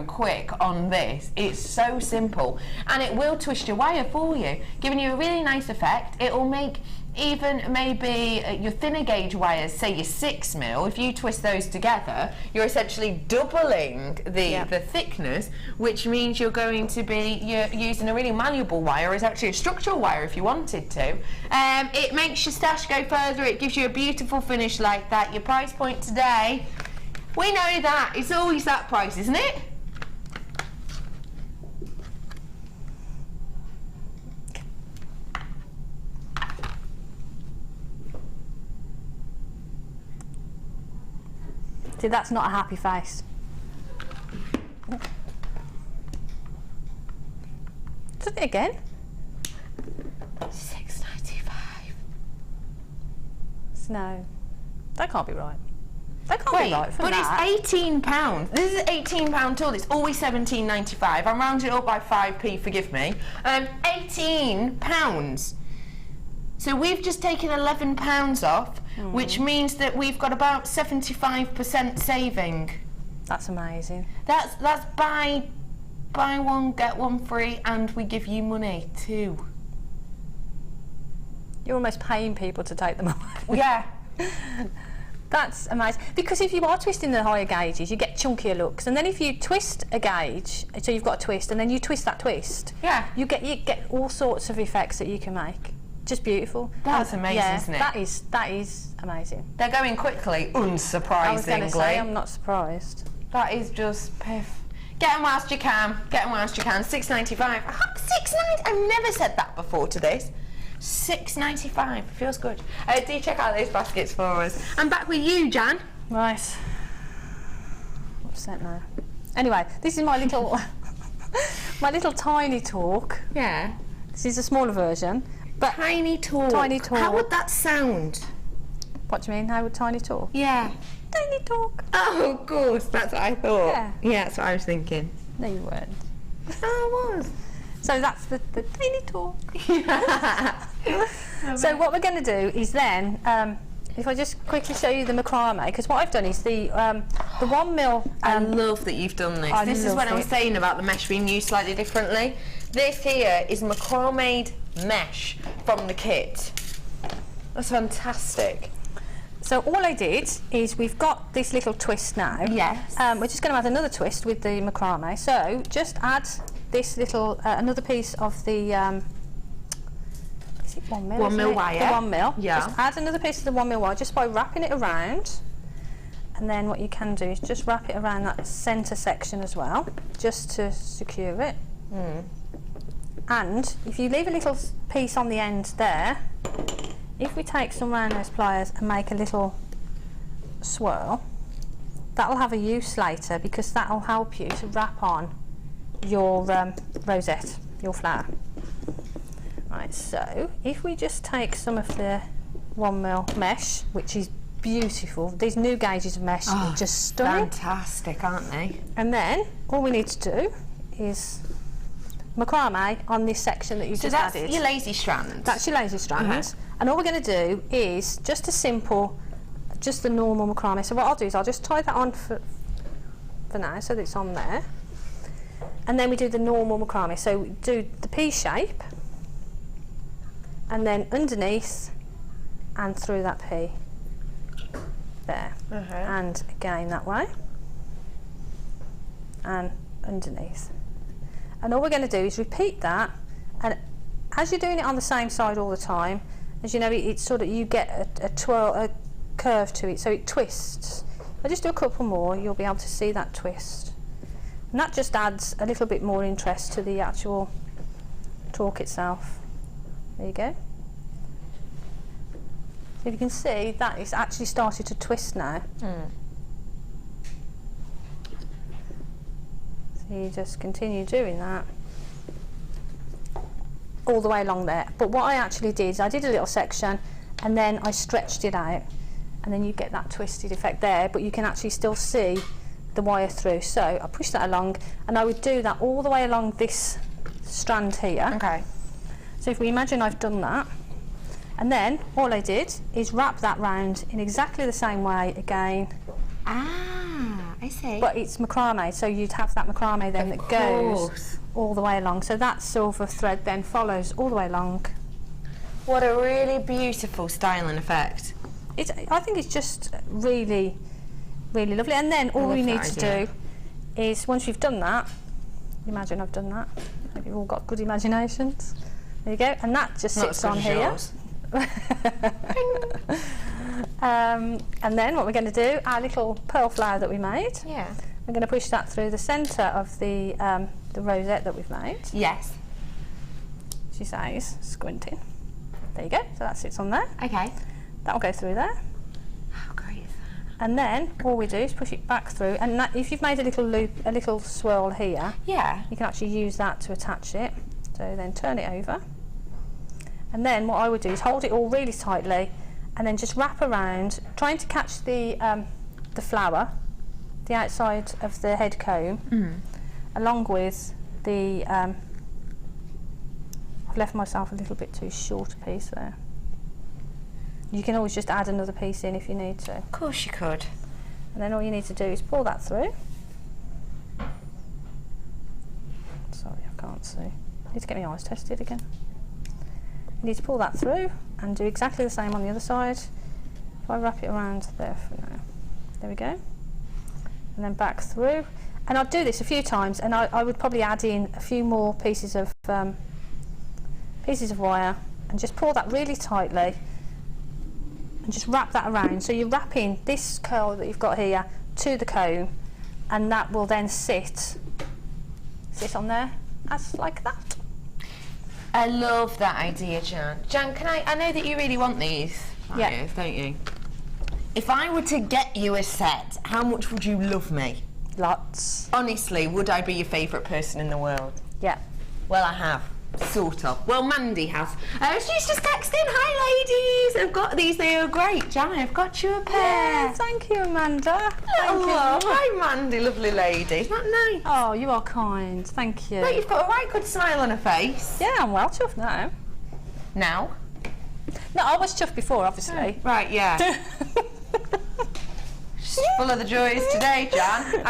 quick on this. It's so simple, and it will twist your wire for you, giving you a really nice effect. It will make even maybe your thinner gauge wires, say your 6 mil, if you twist those together, you're essentially doubling the thickness, which means you're going to be using a really malleable wire as actually a structural wire if you wanted to. It makes your stash go further, it gives you a beautiful finish like that. Your price point today, we know that, it's always that price, isn't it? See, that's not a happy face. Do it again. $6.95. No, that can't be right. They can't be right for but that. it's £18. This is an £18 tool. It's always £17.95. I'm rounding it up by 5p, forgive me. £18. So we've just taken £11 off, which means that we've got about 75% saving. That's amazing. That's buy one, get one free, and we give you money too. You're almost paying people to take them away. Yeah. That's amazing. Because if you are twisting the higher gauges, you get chunkier looks. And then if you twist a gauge, so you've got a twist, and then you twist that twist, you get all sorts of effects that you can make. Just beautiful. That's amazing, isn't it? That is amazing. They're going quickly, unsurprisingly. I was going to say, I'm not surprised. That is just piff. Get them whilst you can. Get them whilst you can. £6.95. £6.95. I've never said that before to this. £6.95. Feels good. Do check out those baskets for us. I'm back with you, Jan. Right. What's that now? Anyway, this is my little my little tiny talk. Yeah. This is a smaller version. But tiny talk. Tiny talk. How would that sound? What do you mean? How would tiny talk? Yeah. Tiny talk. Oh, of course. That's what I thought. Yeah. That's what I was thinking. No, you weren't. Oh, I was. So that's the tiny talk. So what we're going to do is then, if I just quickly show you the macrame, because what I've done is the 1 mil. I love that you've done this. This is what I was saying about the mesh being used slightly differently. This here is macrame mesh from the kit. That's fantastic. So all I did is we've got this little twist now. Yes. We're just going to add another twist with the macrame. So just add this little another piece of the is it 1 mil? 1 mil wire. The 1 mil. Yeah. Just add another piece of the 1 mil wire just by wrapping it around, and then what you can do is just wrap it around that centre section as well, just to secure it. And if you leave a little piece on the end there, if we take some round nose pliers and make a little swirl, that'll have a use later, because that'll help you to wrap on your rosette, your flower. Right, so if we just take some of the 1 mil mesh, which is beautiful, these new gauges of mesh are just stunning. Fantastic, aren't they? And then all we need to do is macrame on this section that you just added. So that's your lazy strands? That's your lazy strands. And all we're going to do is just a simple, just the normal macrame. So what I'll do is I'll just tie that on for now, so that it's on there. And then we do the normal macrame. So we do the P shape, and then underneath and through that P. There. And again that way. And underneath. And all we're going to do is repeat that, and as you're doing it on the same side all the time, as you know, it's sort of, you get a twirl, a curve to it, so it twists. I'll just do a couple more, you'll be able to see that twist. And that just adds a little bit more interest to the actual talk itself. There you go. So you can see that it's actually started to twist now. So you just continue doing that all the way along there. But what I actually did is I did a little section and then I stretched it out, and then you get that twisted effect there, but you can actually still see the wire through. So I push that along, and I would do that all the way along this strand here. Okay. So if we imagine I've done that, and then all I did is wrap that round in exactly the same way again. I see. But it's macrame, so you'd have that macrame then that goes all the way along. So that silver thread then follows all the way along. What a really beautiful styling effect. I think it's just really, really lovely. And then all we need to do is, once you've done that, imagine I've done that. Hope you've all got good imaginations. There you go. And that just sits on here. And then what we're going to do, our little pearl flower that we made, we're going to push that through the centre of the rosette that we've made. Yes. She says, squinting. There you go, so that sits on there. Okay. That'll go through there. How great is that? And then all we do is push it back through, and that, if you've made a little loop, a little swirl here, you can actually use that to attach it. So then turn it over. And then what I would do is hold it all really tightly, and then just wrap around, trying to catch the the flower, the outside of the head comb, along with the, I've left myself a little bit too short a piece there. You can always just add another piece in if you need to. Of course you could. And then all you need to do is pull that through. Sorry, I can't see. I need to get my eyes tested again. You need to pull that through and do exactly the same on the other side. If I wrap it around there for now. There we go. And then back through. And I'd do this a few times, and I would probably add in a few more pieces of wire and just pull that really tightly and just wrap that around. So you're wrapping this curl that you've got here to the comb, and that will then sit on there as like that. I love that idea, Jan. Jan, I know that you really want these, Yeah. don't you? If I were to get you a set, how much would you love me? Lots. Honestly, would I be your favourite person in the world? Yeah. Well, I have. Sort of. Well, Mandy has. She's just texting, hi ladies, I've got these, they are great. Jan, I've got you a pair. Yeah, thank you, Amanda. Thank you. Hi Mandy, lovely lady. Isn't that nice? Oh, you are kind. Thank you. Look, you've got a right good smile on her face. Yeah, I'm well chuffed now. Now? No, I was chuffed before, obviously. Right, yeah. Full of the joys today, Jan.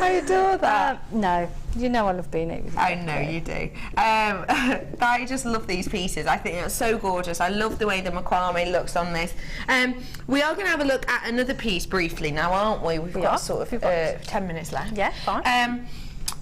I adore that. No, you know I love being here with you. I know you do. I just love these pieces. I think it's so gorgeous. I love the way the macrame looks on this. We are going to have a look at another piece briefly now, aren't we? We've got sort of 10 minutes left. Yeah, fine.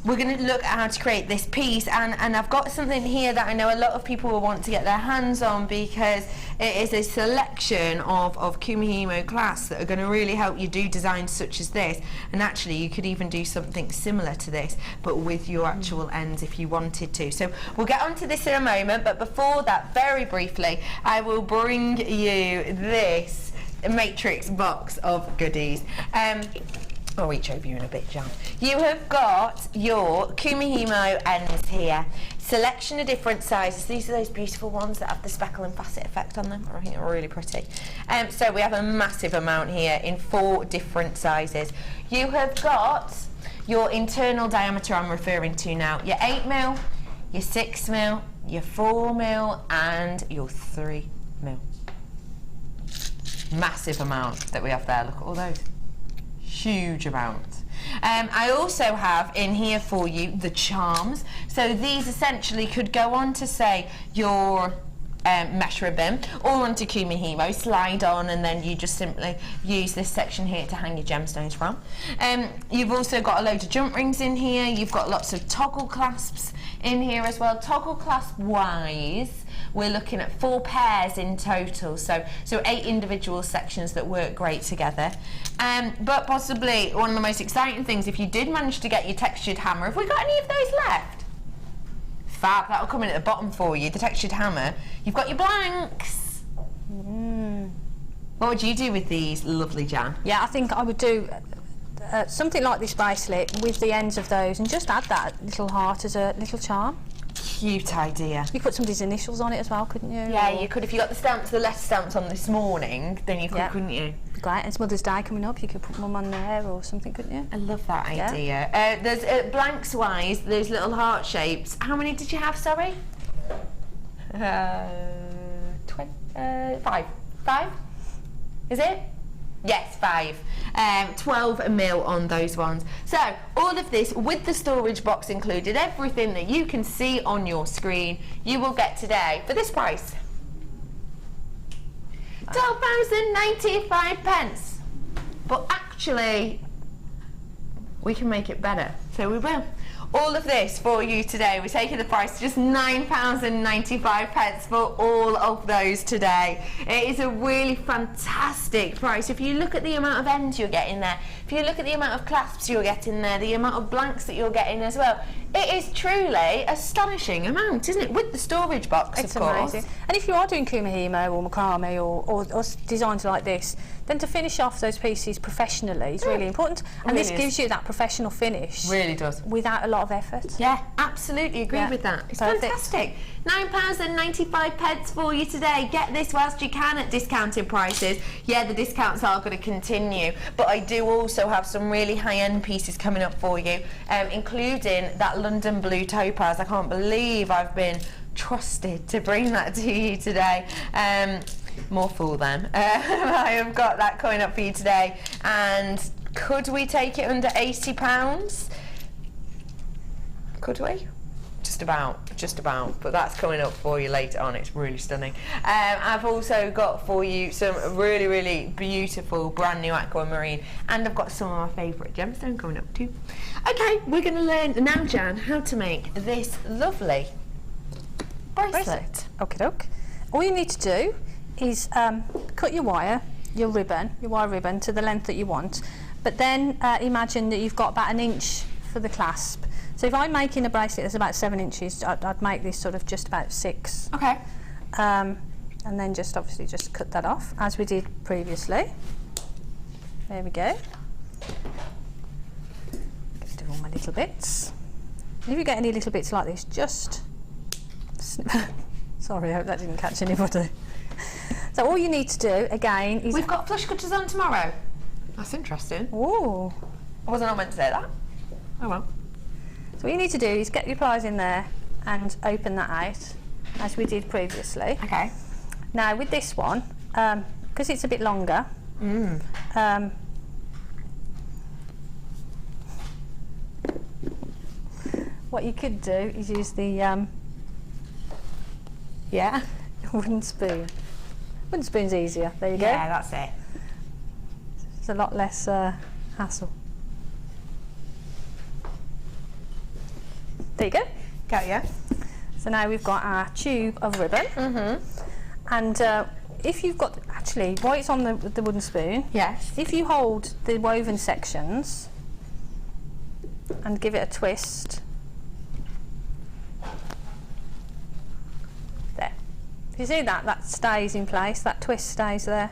We're going to look at how to create this piece, and I've got something here that I know a lot of people will want to get their hands on, because it is a selection of Kumihimo clasps that are going to really help you do designs such as this. And actually you could even do something similar to this, but with your actual ends if you wanted to. So we'll get onto this in a moment, but before that, very briefly, I will bring you this matrix box of goodies. I'll reach over you in a bit, Jan. You have got your Kumihimo ends here. Selection of different sizes. These are those beautiful ones that have the speckle and facet effect on them. I think they're really pretty. So we have a massive amount here in 4 different sizes. You have got your internal diameter I'm referring to now. Your 8mm, your 6mm, your 4mm and your 3mm. Massive amount that we have there. Look at all those. Huge amount. I also have in here for you the charms. So these essentially could go on to say your mesh ribbon or onto Kumihimo, slide on, and then you just simply use this section here to hang your gemstones from. You've also got a load of jump rings in here. You've got lots of toggle clasps in here as well. Toggle clasp wise, we're looking at 4 pairs in total, so 8 individual sections that work great together. But possibly one of the most exciting things, if you did manage to get your textured hammer, have we got any of those left? Fab, that'll come in at the bottom for you, the textured hammer. You've got your blanks. What would you do with these, lovely Jan? Yeah, I think I would do something like this bracelet with the ends of those, and just add that little heart as a little charm. Cute idea. You could put somebody's initials on it as well, couldn't you? Yeah, or... you could. If you got the stamps, the letter stamps on this morning, then you could, couldn't you? Great. It's Mother's Day coming up. You could put Mum on there or something, couldn't you? I love that idea. There's blanks wise, those little heart shapes. How many did you have? Sorry. 5. 5? Is it? Yes, 5. 12mm on those ones. So all of this with the storage box included, everything that you can see on your screen, you will get today for this price. £12.95. But actually, we can make it better, so we will. All of this for you today. We're taking the price to just £9.95 for all of those today. It is a really fantastic price. If you look at the amount of ends you're getting there, if you look at the amount of clasps you're getting there, the amount of blanks that you're getting as well, It is truly astonishing amount, isn't it? With the storage box, It's of course. amazing. And if you are doing kumihimo or macrame or designs like this, then to finish off those pieces professionally is really important. And Really this is. gives you that professional finish. Really does. Without a lot of effort. Yeah, absolutely agree Yeah, with that. It's perfect. fantastic. £9.95 for you today. Get this whilst you can at discounted prices. Yeah, the discounts are going to continue, but I do also have some really high-end pieces coming up for you, including that London Blue Topaz. I can't believe I've been trusted to bring that to you today. More fool then. I have got that coming up for you today, and could we take it under £80? Could we? Just about, but that's coming up for you later on. It's really stunning. I've also got for you some really, really beautiful brand new aquamarine, and I've got some of my favourite gemstone coming up too. Okay, we're going to learn now, Jan, how to make this lovely bracelet. Okie doke. All you need to do is cut your wire ribbon to the length that you want, but then imagine that you've got about 1 inch for the clasp. So if I'm making a bracelet that's about 7 inches, I'd make this sort of just about 6. Okay. And then just obviously just cut that off as we did previously. There we go. Just do all my little bits. And if you get any little bits like this, just sorry, I hope that didn't catch anybody. So all you need to do again is We've got flush cutters on tomorrow. That's interesting. ooh. I wasn't meant to say that. Oh well. So what you need to do is get your pliers in there and open that out as we did previously. Okay. Now with this one, because it's a bit longer, what you could do is use the wooden spoon. Wooden spoon's easier. There you go. Yeah, that's it. It's a lot less hassle. There you go. Got ya. So now we've got our tube of ribbon. And if you've got, actually, while it's on the wooden spoon, Yes. if you hold the woven sections and give it a twist, there. You see that? That stays in place, that twist stays there.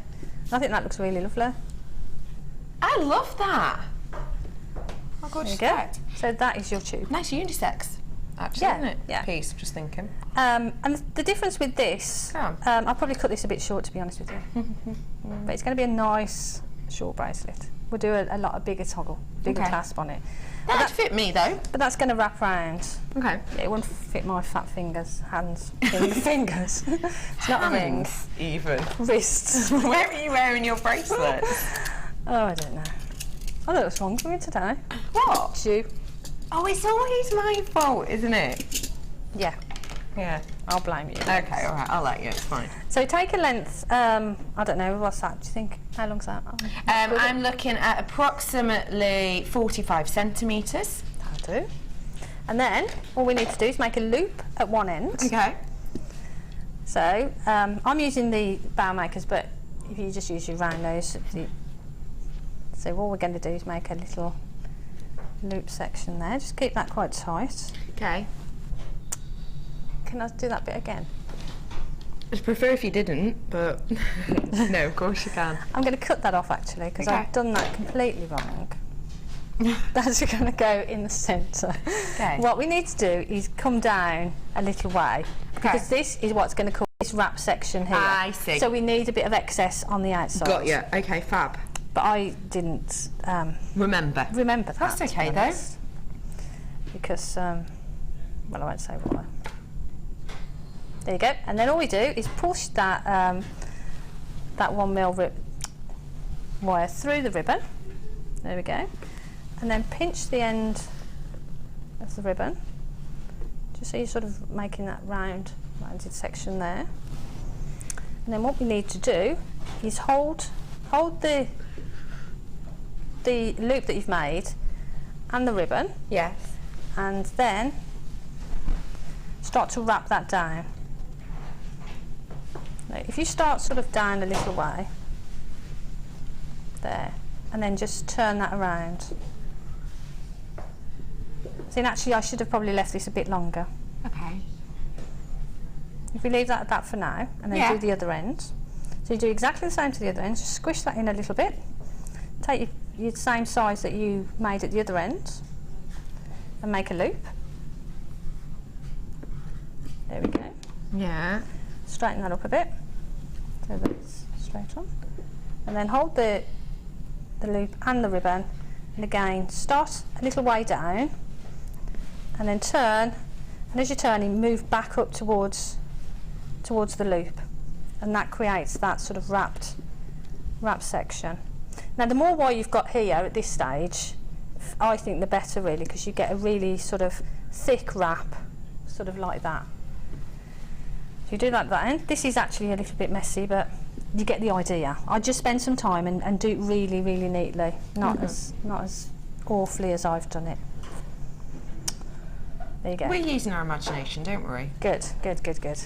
I think that looks really lovely. I love that. Oh, There gorgeous. you go. effect. So that is your tube. Nice unisex, actually, Yeah, isn't it? yeah. Piece, just thinking. And the difference with this, Go on. I'll probably cut this a bit short to be honest with you. But it's going to be a nice short bracelet. We'll do a lot of bigger toggle, bigger Okay. clasp on it. That'd fit me though. But that's going to wrap round. Okay. Yeah, it won't fit my fat fingers, hands, fingers. It's not a ring. Hands, even. Wrists. Where are you wearing your bracelet? Oh, I don't know. I don't know what's wrong with me today. What? It's you. Oh, it's always my fault, isn't it? Yeah, Yeah. I'll blame you. Okay, all right. I'll let you. It's fine. So take a length, I don't know, what's that? Do you think? How long's that? I'm looking at approximately 45 centimetres. That'll do. And then all we need to do is make a loop at one end. Okay. So I'm using the bow makers, but if you just use your round nose, so all we're going to do is make a little loop section there. Just keep that quite tight. Okay. Can I do that bit again? I'd prefer if you didn't, but no, of course you can. I'm going to cut that off actually because Okay. I've done that completely wrong. That's going to go in the centre. Okay. What we need to do is come down a little way because this is what's going to cause this wrap section here. I see. So we need a bit of excess on the outside. Got you. Okay, fab. But I didn't Remember. remember that. That's to be okay, though. honest. Because, well, I won't say why. There you go. And then all we do is push that that 1 mil wire through the ribbon. There we go. And then pinch the end of the ribbon, just so you're sort of making that rounded section there. And then what we need to do is hold the loop that you've made and the ribbon, Yes. and then start to wrap that down. Now, if you start sort of down a little way, there, and then just turn that around. think actually I should have probably left this a bit longer. Okay. If we leave that at that for now, and then do the other end. So you do exactly the same to the other end, just squish that in a little bit. Take your same size that you made at the other end, and make a loop. There we go. Yeah. Straighten that up a bit, so that it's straight on. And then hold the loop and the ribbon, and again, start a little way down, and then turn, and as you're turning, move back up towards the loop, and that creates that sort of wrapped section. Now the more wire you've got here at this stage, I think the better really, because you get a really sort of thick wrap, sort of like that. So you do like that, and this is actually a little bit messy, but you get the idea. I just spend some time and do it really, really neatly, not as awfully as I've done it. There you go. We're using our imagination, don't we? Good, good, good, good.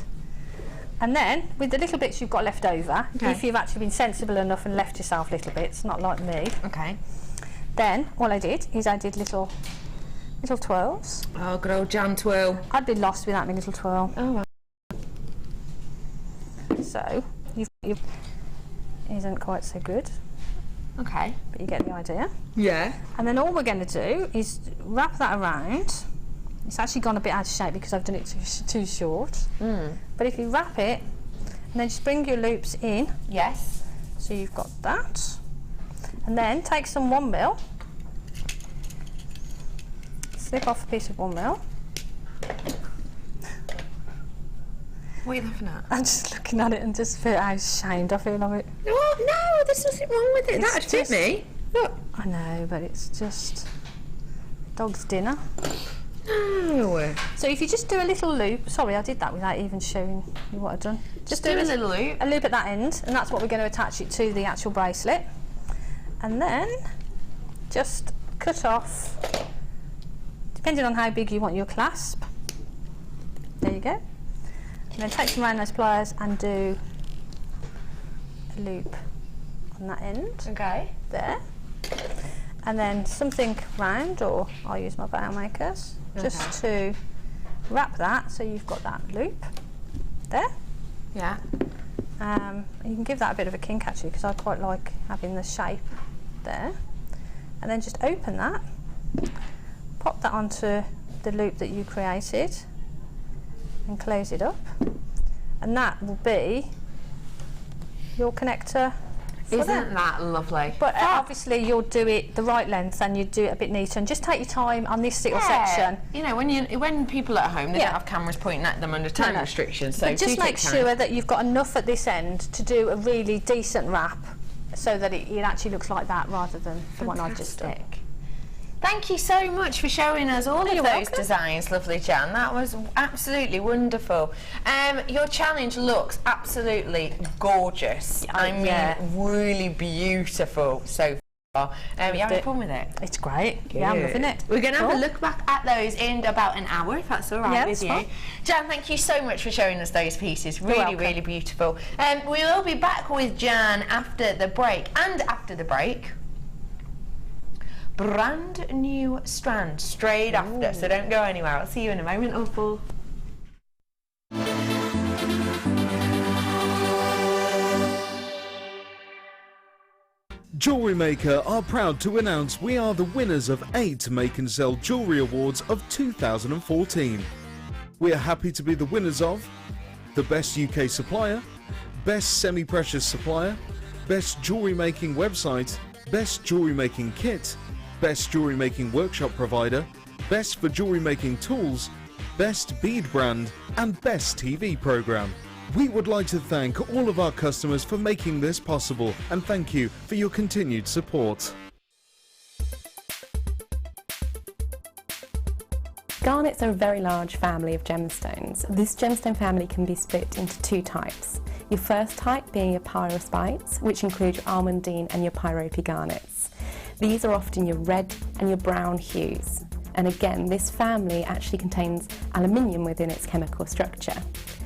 And then, with the little bits you've got left over, if you've actually been sensible enough and left yourself little bits, not like me. Okay. Then, all I did is I did little twirls. Oh, good old Jan twirl. I'd be lost without my little twirl. Oh, well. So, you've isn't quite so good. Okay. But you get the idea. Yeah. And then all we're going to do is wrap that around. It's actually gone a bit out of shape because I've done it too short. But if you wrap it, and then just bring your loops in. Yes. So you've got that. And then take some 1mm. Slip off a piece of 1mm. What are you laughing at? I'm just looking at it and just feel how ashamed I feel of it. Oh, no, there's nothing wrong with it. That'd fit me. Look. I know, but it's just dog's dinner. No. So if you just do a little loop, sorry, I did that without even showing you what I've done. Just do a little loop. A loop at that end, and that's what we're going to attach it to the actual bracelet. And then just cut off, depending on how big you want your clasp. There you go. And then take some round nose pliers and do a loop on that end. Okay. There. And then something round, or I'll use my bow makers, just to wrap that so you've got that loop there. Yeah. You can give that a bit of a kink actually, because I quite like having the shape there. And then just open that, pop that onto the loop that you created and close it up, and that will be your connector. Isn't that lovely? But obviously you'll do it the right length and you do it a bit neater, and just take your time on this little section. You know, when people are at home, they don't have cameras pointing at them under time restrictions, so but just make sure that you've got enough at this end to do a really decent wrap, so that it actually looks like that rather than the one I just did. Thank you so much for showing us all of those welcome. designs, lovely Jan. That was absolutely wonderful. Your challenge looks absolutely gorgeous. I mean, really beautiful so far. You having fun with it? It's great. Good. Yeah, I'm loving it. We're going to have a look back at those in about an hour, if that's all right with you. Fine. Jan, thank you so much for showing us those pieces. Really, really beautiful. We will be back with Jan after the break, and after the break, brand new strand straight after, so don't go anywhere. I'll see you in a moment, Opal. Jewellery Maker are proud to announce we are the winners of 8 Make and Sell Jewellery Awards of 2014. We are happy to be the winners of the Best UK Supplier, Best Semi-Precious Supplier, Best Jewellery Making Website, Best Jewellery Making Kit, Best Jewellery Making Workshop Provider, Best for Jewellery Making Tools, Best Bead Brand and Best TV Programme. We would like to thank all of our customers for making this possible, and thank you for your continued support. Garnets are a very large family of gemstones. This gemstone family can be split into 2 types. Your first type being your pyrospites, which include your almondine and your pyrope garnets. These are often your red and your brown hues. And again, this family actually contains aluminium within its chemical structure.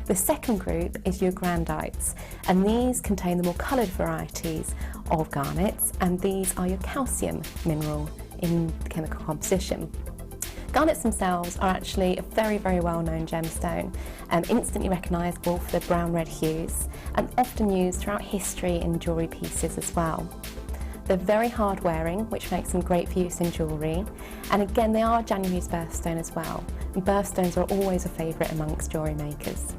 The second group is your grandites, and these contain the more coloured varieties of garnets, and these are your calcium mineral in the chemical composition. Garnets themselves are actually a very, very well-known gemstone, instantly recognisable for their brown-red hues, and often used throughout history in jewellery pieces as well. They're very hard wearing, which makes them great for use in jewellery, and again they are a January's birthstone as well, and birthstones are always a favourite amongst jewellery makers.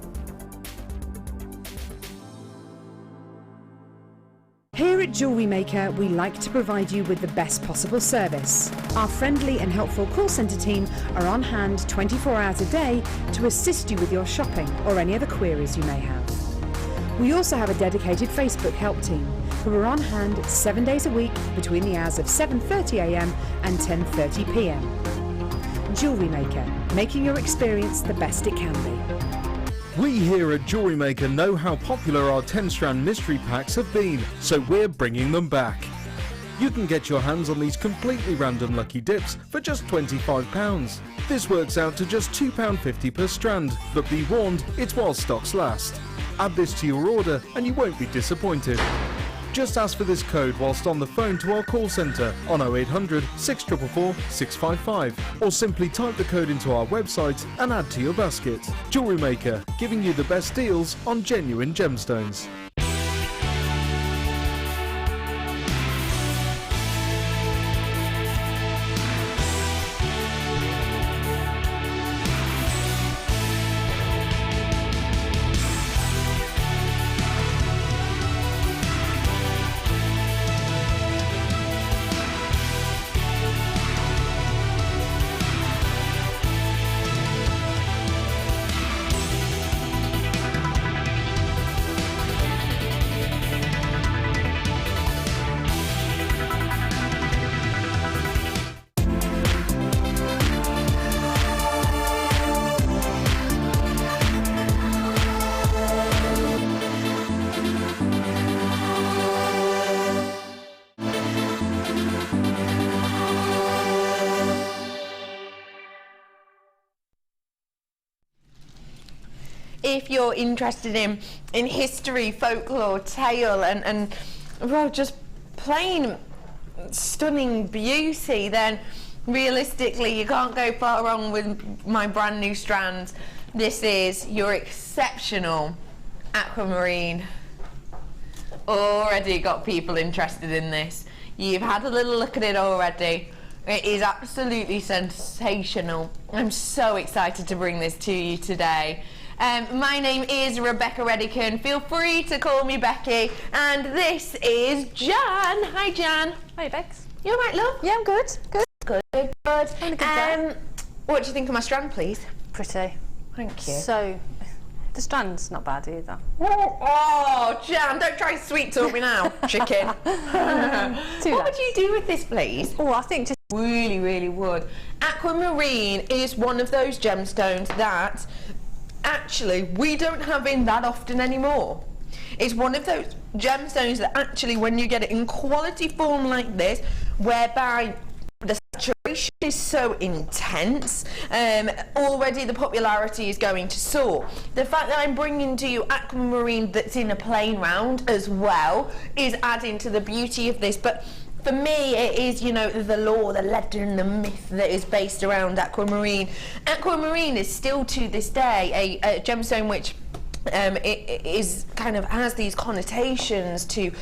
Here at Jewellery Maker, we like to provide you with the best possible service. Our friendly and helpful call centre team are on hand 24 hours a day to assist you with your shopping or any other queries you may have. We also have a dedicated Facebook help team who are on hand 7 days a week between the hours of 7:30 a.m. and 10:30 p.m. Jewellery Maker, making your experience the best it can be. We here at Jewellery Maker know how popular our 10-strand mystery packs have been, so we're bringing them back. You can get your hands on these completely random lucky dips for just £25. This works out to just £2.50 per strand, but be warned, it's while stocks last. Add this to your order and you won't be disappointed. Just ask for this code whilst on the phone to our call centre on 0800 644 655, or simply type the code into our website and add to your basket. Jewellery Maker, giving you the best deals on genuine gemstones. If you're interested in history, folklore, tale, and well, just plain stunning beauty, then realistically you can't go far wrong with my brand new strands. This is your exceptional aquamarine. Already got people interested in this. You've had a little look at it already. It is absolutely sensational. I'm so excited to bring this to you today. My name is Rebecca Redican. Feel free to call me Becky. And this is Jan. Hi, Jan. Hi, Bex. You all right, love? Yeah, I'm good. Good. Good, good, good. Having a good day. What do you think of my strand, please? Pretty. Thank you. So, the strand's not bad either. Oh, Jan, don't try and sweet talk me now, chicken. What would you do with this, please? Oh, I think just really, really would. Aquamarine is one of those gemstones that actually we don't have in that often anymore. It's one of those gemstones that actually, when you get it in quality form like this, whereby the saturation is so intense, already the popularity is going to soar. The fact that I'm bringing to you aquamarine that's in a plain round as well is adding to the beauty of this. But for me, it is, you know, the lore, the legend, the myth that is based around aquamarine. Aquamarine is still to this day a gemstone which it is kind of has these connotations to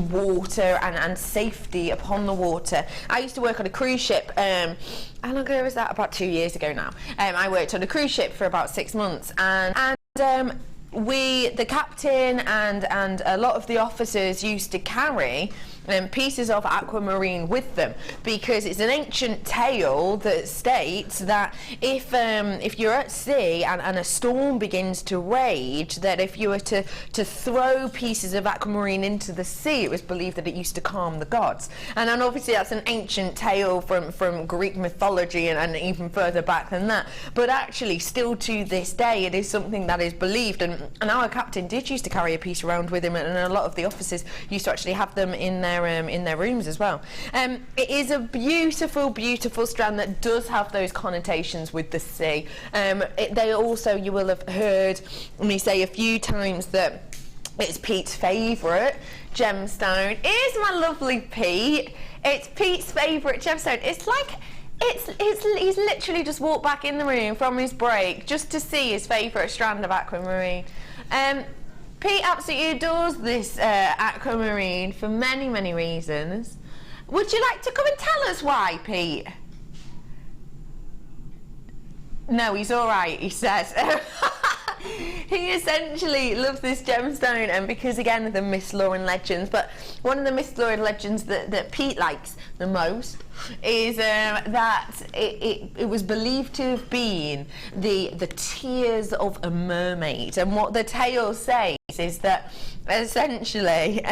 water and safety upon the water. I used to work on a cruise ship. How long ago was that? About 2 years ago now. I worked on a cruise ship for about 6 months, and the captain and a lot of the officers used to carry pieces of aquamarine with them, because it's an ancient tale that states that if you're at sea and a storm begins to rage, that if you were to throw pieces of aquamarine into the sea, it was believed that it used to calm the gods. And obviously that's an ancient tale from Greek mythology and even further back than that, but actually still to this day it is something that is believed. And our captain did used to carry a piece around with him, and a lot of the officers used to actually have them in their rooms as well. It is a beautiful, beautiful strand that does have those connotations with the sea. They also, you will have heard me say a few times that it's Pete's favourite gemstone. Is my lovely Pete. It's Pete's favourite gemstone. It's like He's literally just walked back in the room from his break just to see his favourite strand of aquamarine. Pete absolutely adores this aquamarine for many, many reasons. Would you like to come and tell us why, Pete? No, he's all right, he says. He essentially loves this gemstone, and because, again, of the myths, lore and legends, but one of the myths, lore and legends that Pete likes the most is that it was believed to have been the tears of a mermaid. And what the tale says is that essentially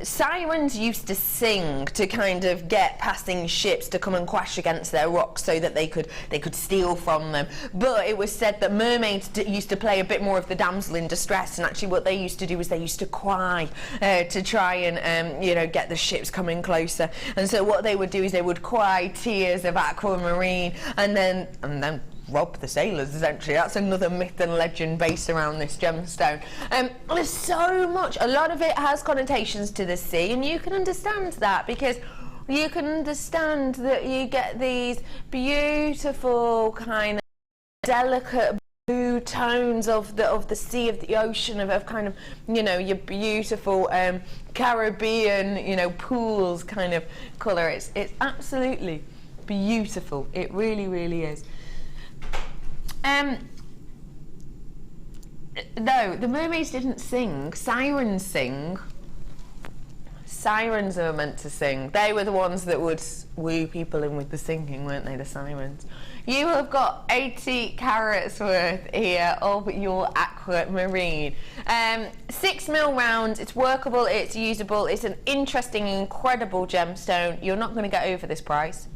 sirens used to sing to kind of get passing ships to come and crash against their rocks so that they could steal from them. But it was said that mermaids used to play a bit more of the damsel in distress, and actually what they used to do is they used to cry to try and get the ships coming closer. And so what they would do is they would cry tears of aquamarine and then rob the sailors, essentially. That's another myth and legend based around this gemstone. There's so much. A lot of it has connotations to the sea, and you can understand that because you can understand that you get these beautiful kind of delicate blue tones of the sea, of the ocean, of kind of, your beautiful Caribbean, pools kind of colour. It's absolutely beautiful. It really, really is. No, the mermaids didn't sing. Sirens sing. Sirens are meant to sing. They were the ones that would woo people in with the singing, weren't they, the sirens? You have got 80 carats worth here of your aquamarine. 6mm round, it's workable, it's usable, it's an interesting, incredible gemstone. You're not going to get over this price.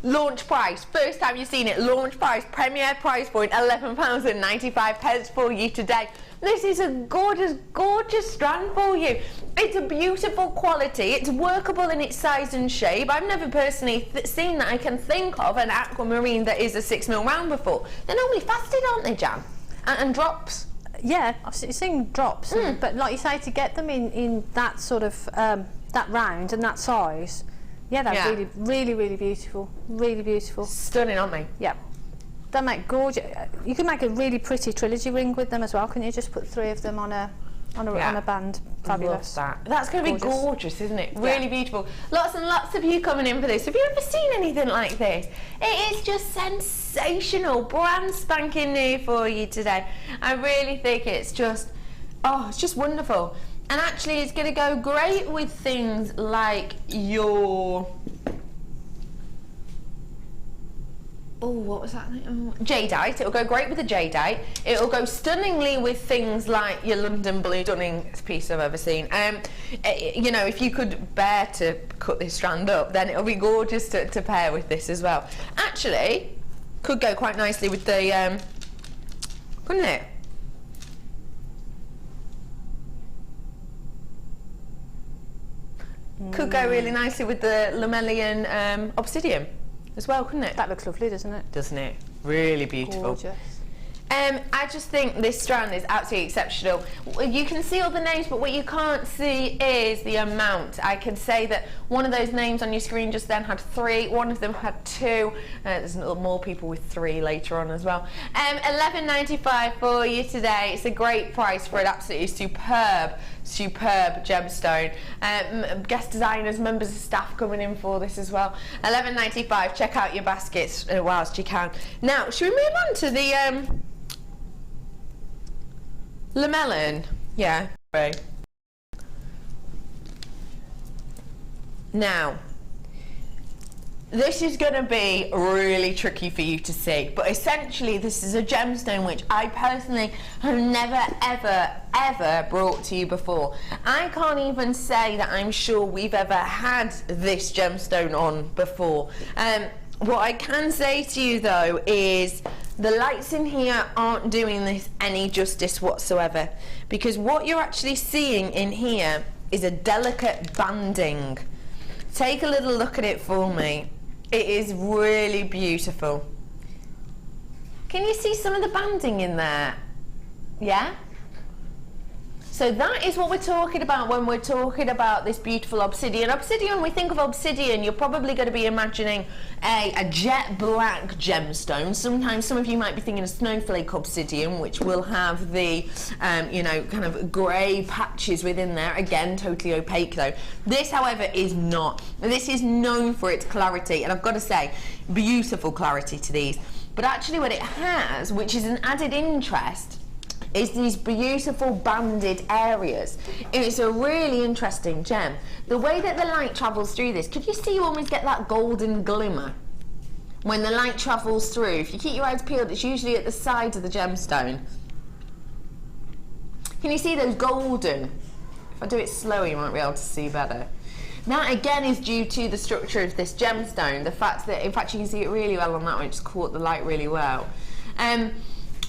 Launch price, first time you've seen it, launch price, premier price point, £11.95 for you today. This is a gorgeous, gorgeous strand for you. It's a beautiful quality, it's workable in its size and shape. I've never personally seen that I can think of an aquamarine that is a 6mm round before. They're normally faceted, aren't they, Jan? And drops. Yeah, I've seen drops, but like you say, to get them in that sort of, that round and that size, yeah, they're really, really, really beautiful. Really beautiful. Stunning, aren't they? Yeah. They make gorgeous. You can make a really pretty trilogy ring with them as well. Can you just put 3 of them on a band? Fabulous. Love that. That's going to be gorgeous, isn't it? Really beautiful. Lots and lots of you coming in for this. Have you ever seen anything like this? It is just sensational. Brand spanking new for you today. I really think it's just, it's just wonderful. And actually it's going to go great with things like your... what was that? Jadeite. It'll go great with the jadeite. It'll go stunningly with things like your London Blue, Dunning's piece I've ever seen. If you could bear to cut this strand up, then it'll be gorgeous to pair with this as well. Actually, could go quite nicely with the... couldn't it? Could go really nicely with the Lamelian obsidian as well, couldn't it? That looks lovely, doesn't it? Doesn't it? Really beautiful. Gorgeous. I just think this strand is absolutely exceptional. You can see all the names, but what you can't see is the amount. I can say that one of those names on your screen just then had 3, one of them had 2. There's more people with 3 later on as well. £11.95 for you today. It's a great price for an absolutely superb gemstone. Guest designers, members of staff coming in for this as well. £11.95. Check out your baskets whilst you can. Now, should we move on to the Lamellan? Yeah. Right. Now, this is going to be really tricky for you to see, but essentially this is a gemstone which I personally have never, ever brought to you before. I can't even say that I'm sure we've ever had this gemstone on before. What I can say to you though is the lights in here aren't doing this any justice whatsoever, because what you're actually seeing in here is a delicate banding. Take a little look at it for me. It is really beautiful. Can you see some of the banding in there? Yeah? So that is what we're talking about when we're talking about this beautiful obsidian. Obsidian, we think of obsidian, you're probably going to be imagining a jet black gemstone. Sometimes some of you might be thinking of snowflake obsidian, which will have the, you know, kind of grey patches within there. Again, totally opaque though. This, however, is not. This is known for its clarity, and I've got to say, beautiful clarity to these. But actually what it has, which is an added interest, is these beautiful banded areas. It's a really interesting gem. The way that the light travels through this, could you see you almost get that golden glimmer when the light travels through? If you keep your eyes peeled, it's usually at the sides of the gemstone. Can you see those golden? If I do it slow, you might be able to see better. That again is due to the structure of this gemstone, the fact that, in fact you can see it really well on that one, it just caught the light really well.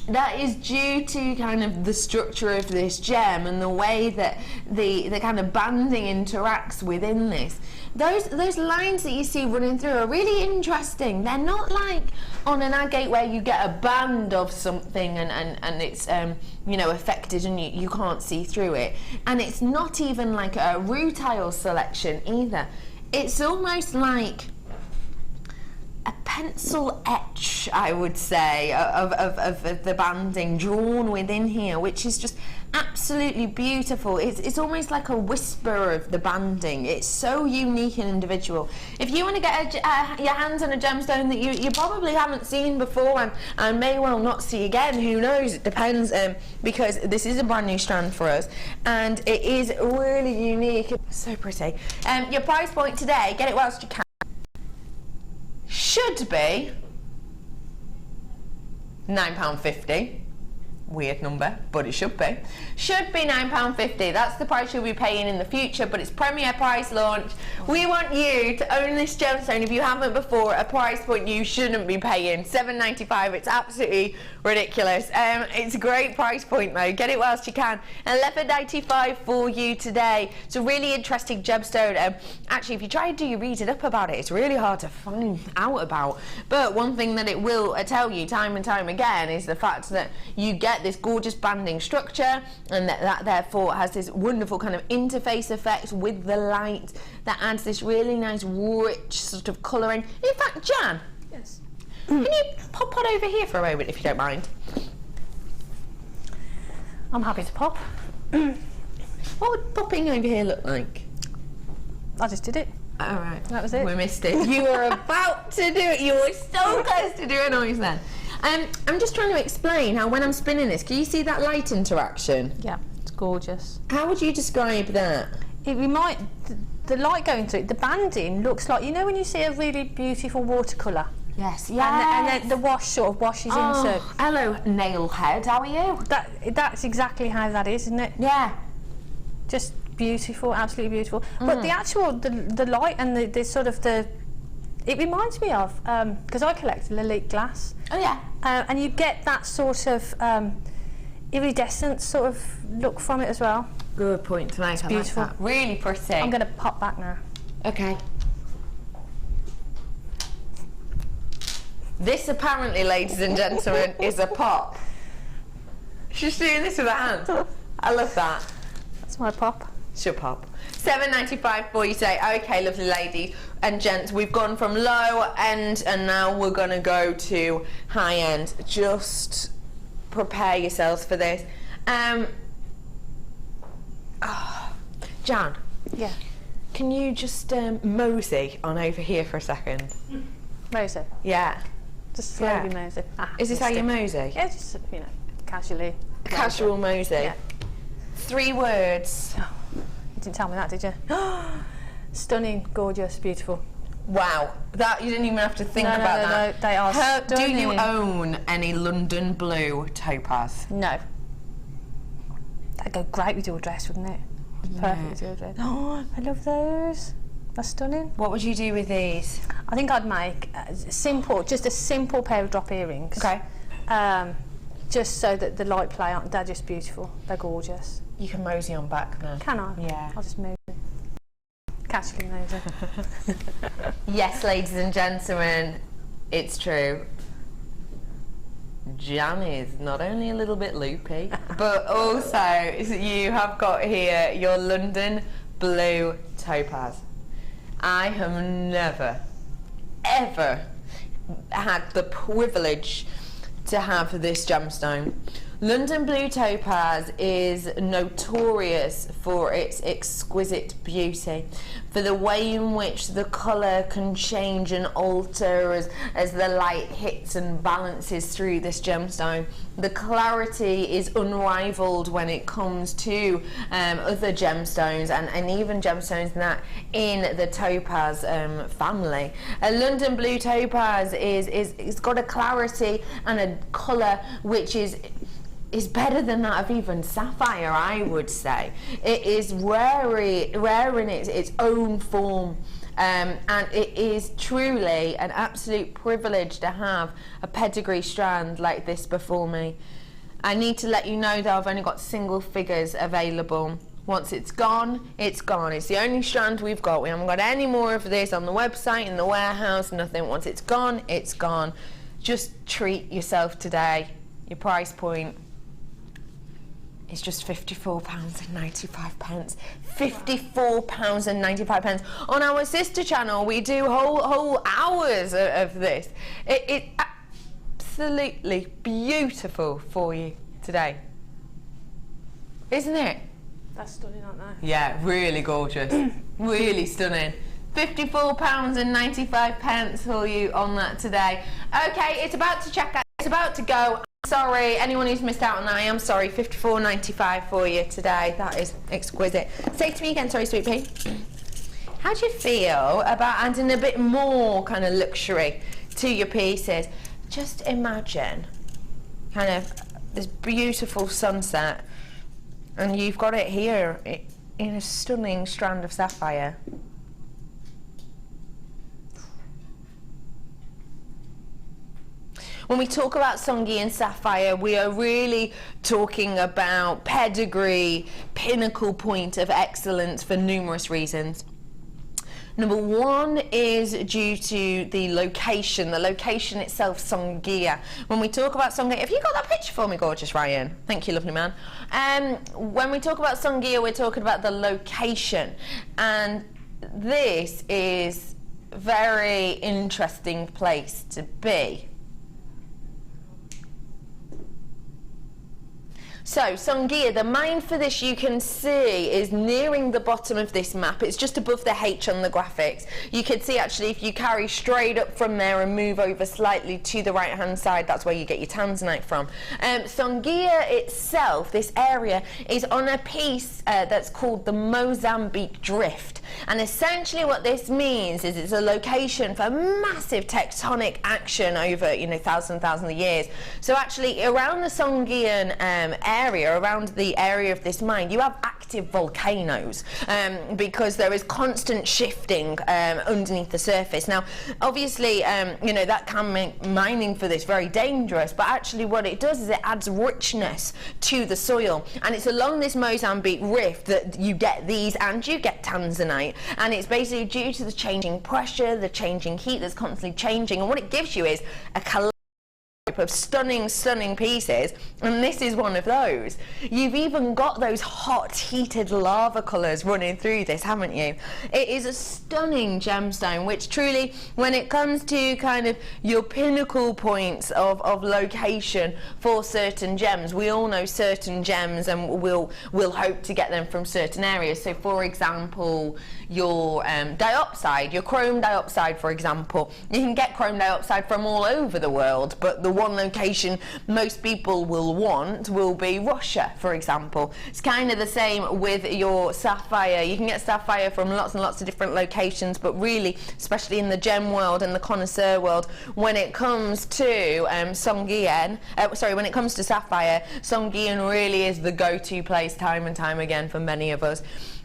That is due to kind of the structure of this gem and the way that the kind of banding interacts within this. Those lines that you see running through are really interesting. They're not like on an agate where you get a band of something and it's you know, affected and you can't see through it. And it's not even like a rutile selection either. It's almost like a pencil etch, I would say, of the banding drawn within here, which is just absolutely beautiful. It's almost like a whisper of the banding. It's so unique and individual. If you want to get your hands on a gemstone that you probably haven't seen before and may well not see again, who knows, it depends, because this is a brand new strand for us and it is really unique. So pretty. Your price point today, get it whilst you can, should be £9.50. Weird number, but it should be. Should be £9.50. That's the price you'll be paying in the future, but it's Premier Price launch. We want you to own this gemstone if you haven't before at a price point you shouldn't be paying. $7.95. It's absolutely ridiculous. It's a great price point though. Get it whilst you can. $11.95 for you today. It's a really interesting gemstone. Actually, if you try to read it up about it, it's really hard to find out about. But one thing that it will tell you time and time again is the fact that you get this gorgeous banding structure, and that therefore has this wonderful kind of interface effect with the light that adds this really nice rich sort of colouring. In fact, Jan, Yes. Can you pop on over here for a moment if you don't mind? I'm happy to pop. What would popping over here look like? I just did it. All right. That was it. We missed it. You were about to do it. You were so close to doing a noise then. I'm just trying to explain how when I'm spinning this, can you see that light interaction? Yeah, it's gorgeous. How would you describe that? The light going through it, the banding looks like, you know when you see a really beautiful watercolour? Yes, yeah. And then the wash sort of washes into. Hello, nailhead, how are you? That's exactly how that is, isn't it? Yeah. Just beautiful, absolutely beautiful. But the actual, the light and the sort of it reminds me of, because I collect Lalique glass. Oh yeah. And you get that sort of iridescent sort of look from it as well. Good point to make. It's beautiful. Like that. Really pretty. I'm going to pop back now. Okay. This apparently, ladies and gentlemen, is a pop. She's doing this with her hand. I love that. That's my pop. She'll pop. $7.95 for you today. Okay, lovely ladies and gents, we've gone from low end and now we're going to go to high end. Just prepare yourselves for this. Jan. Yeah. Can you just mosey on over here for a second? Mosey? Yeah. Just slowly mosey. Is this how you mosey? Yeah, just, you know, casually. Casual mosey. Yeah. 3 words. Oh, you didn't tell me that, did you? Stunning, gorgeous, beautiful. Wow, that you didn't even have to think about that. No, they are stunning. Do you own any London blue topaz? No. That'd go great with your dress, wouldn't it? Perfect with your dress. Oh, I love those. That's stunning. What would you do with these? I think I'd make just a simple pair of drop earrings. Okay. Just so that the light play on. They're just beautiful. They're gorgeous. You can mosey on back now. Can I? Yeah. I'll just mosey. Casually mosey. Yes, ladies and gentlemen, it's true. Jan is not only a little bit loopy, but also you have got here your London Blue Topaz. I have never, ever had the privilege to have this gemstone. London Blue Topaz is notorious for its exquisite beauty, for the way in which the colour can change and alter as the light hits and balances through this gemstone. The clarity is unrivaled when it comes to other gemstones and even gemstones that in the topaz family. A London Blue Topaz is got a clarity and a colour which is better than that of even sapphire, I would say. It is rare in its own form, and it is truly an absolute privilege to have a pedigree strand like this before me. I need to let you know that I've only got single figures available. Once it's gone, it's gone. It's the only strand we've got. We haven't got any more of this on the website, in the warehouse, nothing. Once it's gone, it's gone. Just treat yourself today. Your price point is just £54.95. £54.95. On our sister channel, we do whole hours of this. It's absolutely beautiful for you today, isn't it? That's stunning, aren't they? Yeah, really gorgeous. Really stunning. £54.95 for you on that today. Okay, it's about to check out. It's about to go. Sorry, anyone who's missed out on that, I am sorry. £54.95 for you today. That is exquisite. Say to me again, sorry, sweet pea. How do you feel about adding a bit more kind of luxury to your pieces? Just imagine kind of this beautiful sunset, and you've got it here in a stunning strand of sapphire. When we talk about Songi and sapphire, we are really talking about pedigree, pinnacle point of excellence for numerous reasons. Number one is due to the location itself, Songia. When we talk about Songia, have you got that picture for me, gorgeous Ryan? Thank you, lovely man. When we talk about Songia, we're talking about the location, and this is a very interesting place to be. So, Songia, the mine for this you can see is nearing the bottom of this map. It's just above the H on the graphics. You can see actually if you carry straight up from there and move over slightly to the right hand side, that's where you get your tanzanite from. Songia itself, this area, is on a piece that's called the Mozambique Drift. And essentially what this means is it's a location for massive tectonic action over, thousands of years. So actually around the Songian area, around the area of this mine, you have active volcanoes because there is constant shifting underneath the surface. Now, obviously, that can make mining for this very dangerous, but actually what it does is it adds richness to the soil. And it's along this Mozambique Rift that you get these, and you get tanzanite. And it's basically due to the changing pressure, the changing heat that's constantly changing. And what it gives you is a of stunning pieces, and this is one of those. You've even got those hot heated lava colours running through this, haven't you? It is a stunning gemstone, which truly, when it comes to kind of your pinnacle points of location for certain gems, we all know certain gems and we'll hope to get them from certain areas. So for example, your dioxide, your chrome dioxide, for example, you can get chrome dioxide from all over the world, but the one location most people will want will be Russia, for example. It's kind of the same with your sapphire. You can get sapphire from lots and lots of different locations, but really, especially in the gem world and the connoisseur world, when it comes to when it comes to sapphire, Songian really is the go-to place time and time again for many of us.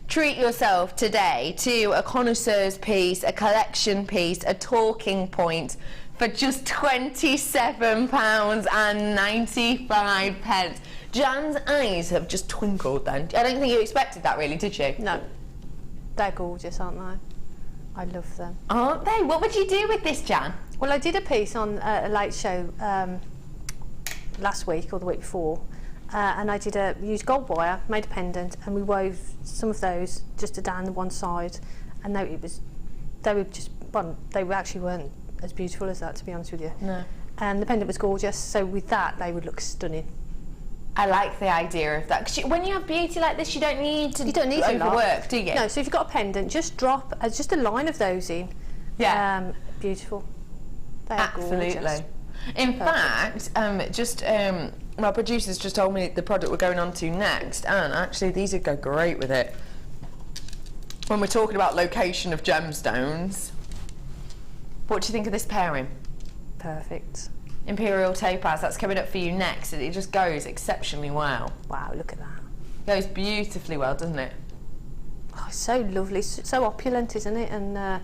Treat yourself today to a connoisseur's piece, a collection piece, a talking point for just £27.95. Jan's eyes have just twinkled then. I don't think you expected that really, did you? No. They're gorgeous, aren't they? I love them. Aren't they? What would you do with this, Jan? Well, I did a piece on a light show last week or the week before, and I used gold wire, made a pendant, and we wove some of those just to down the one side, and they actually weren't as beautiful as that, to be honest with you. No. And the pendant was gorgeous, so with that they would look stunning. I like the idea of that, because when you have beauty like this, you don't need to overwork, do you? No, so if you've got a pendant, just drop just a line of those in. Yeah. Beautiful. They are absolutely. Gorgeous. In fact, my producers just told me the product we're going on to next, and actually these would go great with it. When we're talking about location of gemstones, what do you think of this pairing? Perfect. Imperial Topaz, that's coming up for you next, and it just goes exceptionally well. Wow, look at that. Goes beautifully well, doesn't it? Oh, it's so lovely, so opulent, isn't it? And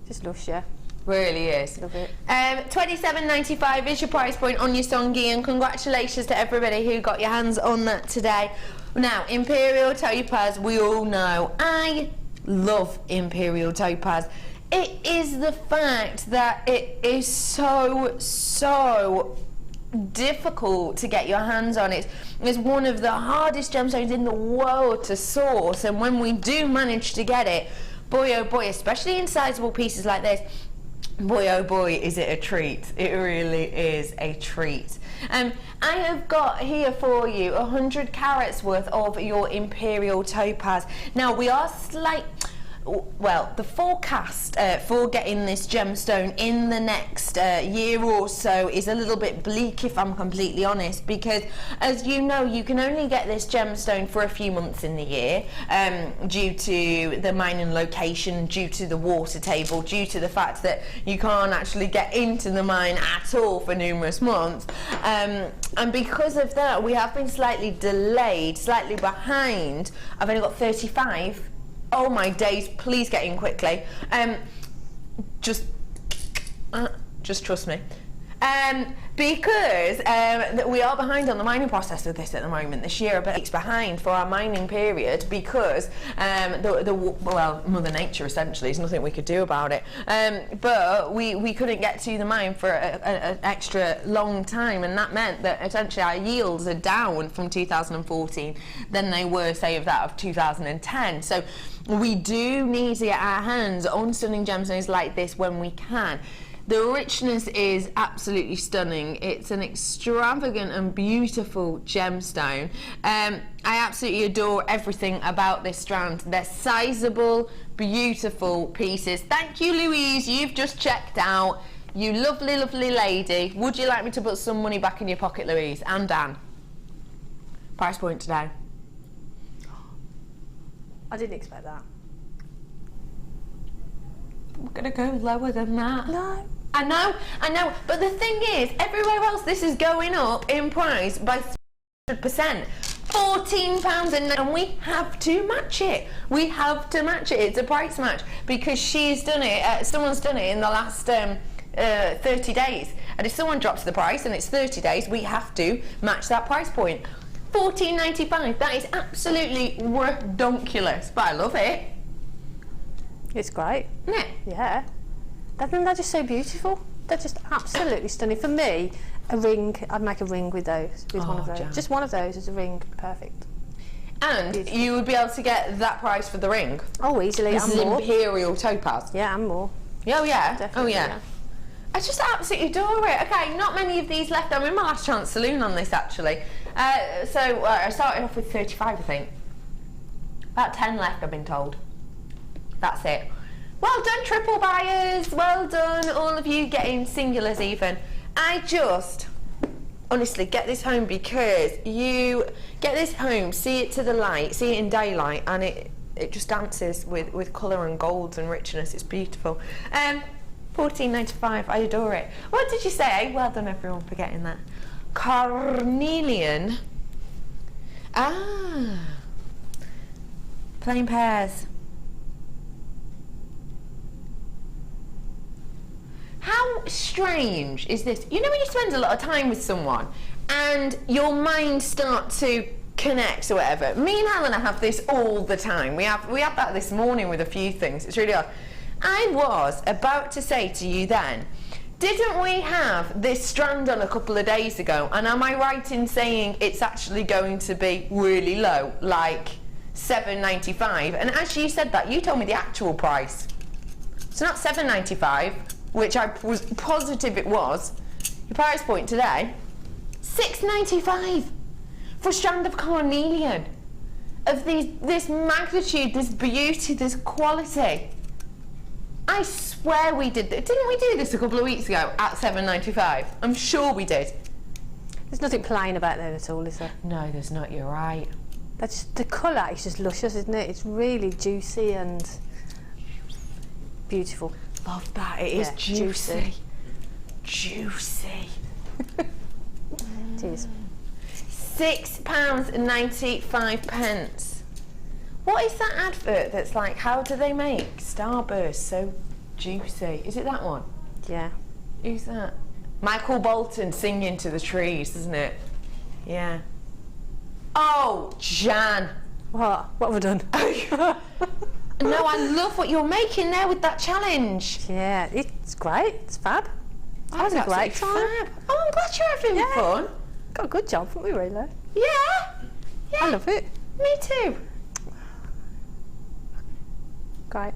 just lush, yeah. Really is. Love it. $27.95 is your price point on your Songi, and congratulations to everybody who got your hands on that today. Now, Imperial Topaz, we all know. I love Imperial Topaz. It is the fact that it is so difficult to get your hands on. It's one of the hardest gemstones in the world to source, and when we do manage to get it, boy oh boy, especially in sizable pieces like this, boy oh boy, is it a treat. It really is a treat. I have got here for you 100 carats worth of your Imperial Topaz. Now we are the forecast for getting this gemstone in the next year or so is a little bit bleak, if I'm completely honest, because as you know, you can only get this gemstone for a few months in the year due to the mining location, due to the water table, due to the fact that you can't actually get into the mine at all for numerous months, and because of that we have been slightly delayed, slightly behind. I've only got 35. Oh my days, please get in quickly. Just trust me. Because we are behind on the mining process of this at the moment. This year, about 8 weeks behind for our mining period, because Mother Nature essentially, there's nothing we could do about it. But we couldn't get to the mine for an extra long time, and that meant that essentially our yields are down from 2014 than they were, say, of that of 2010. So we do need to get our hands on stunning gemstones like this when we can. The richness is absolutely stunning. It's an extravagant and beautiful gemstone. I absolutely adore everything about this strand. They're sizable, beautiful pieces. Thank you, Louise. You've just checked out. You lovely, lovely lady. Would you like me to put some money back in your pocket, Louise? And Dan. Price point today. I didn't expect that. We're going to go lower than that. No. I know, but the thing is, everywhere else this is going up in price by 300%. £14, and we have to match it. We have to match it. It's a price match because she's done it. Someone's done it in the last 30 days. And if someone drops the price and it's 30 days, we have to match that price point. $14.95. That is absolutely redonkulous, but I love it. It's great. Isn't it? Yeah. They're just so beautiful. They're just absolutely stunning. For me, a ring, I'd make a ring with those, with one of those. Jan. Just one of those as a ring, perfect. And beautiful. You would be able to get that price for the ring? Oh, easily, this and is more. Imperial Topaz? Yeah, and more. Oh yeah, definitely, oh yeah. I just absolutely adore it. Okay, not many of these left. I'm in my last chance saloon on this actually. I started off with 35, I think. About 10 left, I've been told. That's it. Well done, triple buyers. Well done, all of you getting singulars even. I just, honestly, get this home because you get this home, see it to the light, see it in daylight, and it just dances with colour and golds and richness. It's beautiful. $14.95, I adore it. What did you say? Well done, everyone, for getting that. Carnelian. Plain pairs. How strange is this? You know when you spend a lot of time with someone and your minds start to connect or whatever? Me and Helena have this all the time. We had that this morning with a few things. It's really odd. I was about to say to you then, Didn't we have this strand on a couple of days ago? And am I right in saying it's actually going to be really low, like $7.95? And as you said that, you told me the actual price. It's not $7.95, which I was positive it was. Your price point today, $6.95 for a strand of carnelian of this magnitude, this beauty, this quality. I swear we did. Didn't we do this a couple of weeks ago at $7.95? I'm sure we did. There's nothing plain about that at all, is there? No, there's not. You're right. That's the colour is just luscious, isn't it? It's really juicy and beautiful. Love that. It is juicy. Juicy. It is. £6.95. What is that advert that's like, how do they make Starburst so juicy? Is it that one? Yeah. Who's that? Michael Bolton singing to the trees, isn't it? Yeah. Oh, Jan. What? What have I done? No, I love what you're making there with that challenge. Yeah, it's great. It's fab. Oh, That was a great time. fab. Oh, I'm glad you're having fun. Got a good job, haven't we, really? Yeah. I love it. Me too. Great.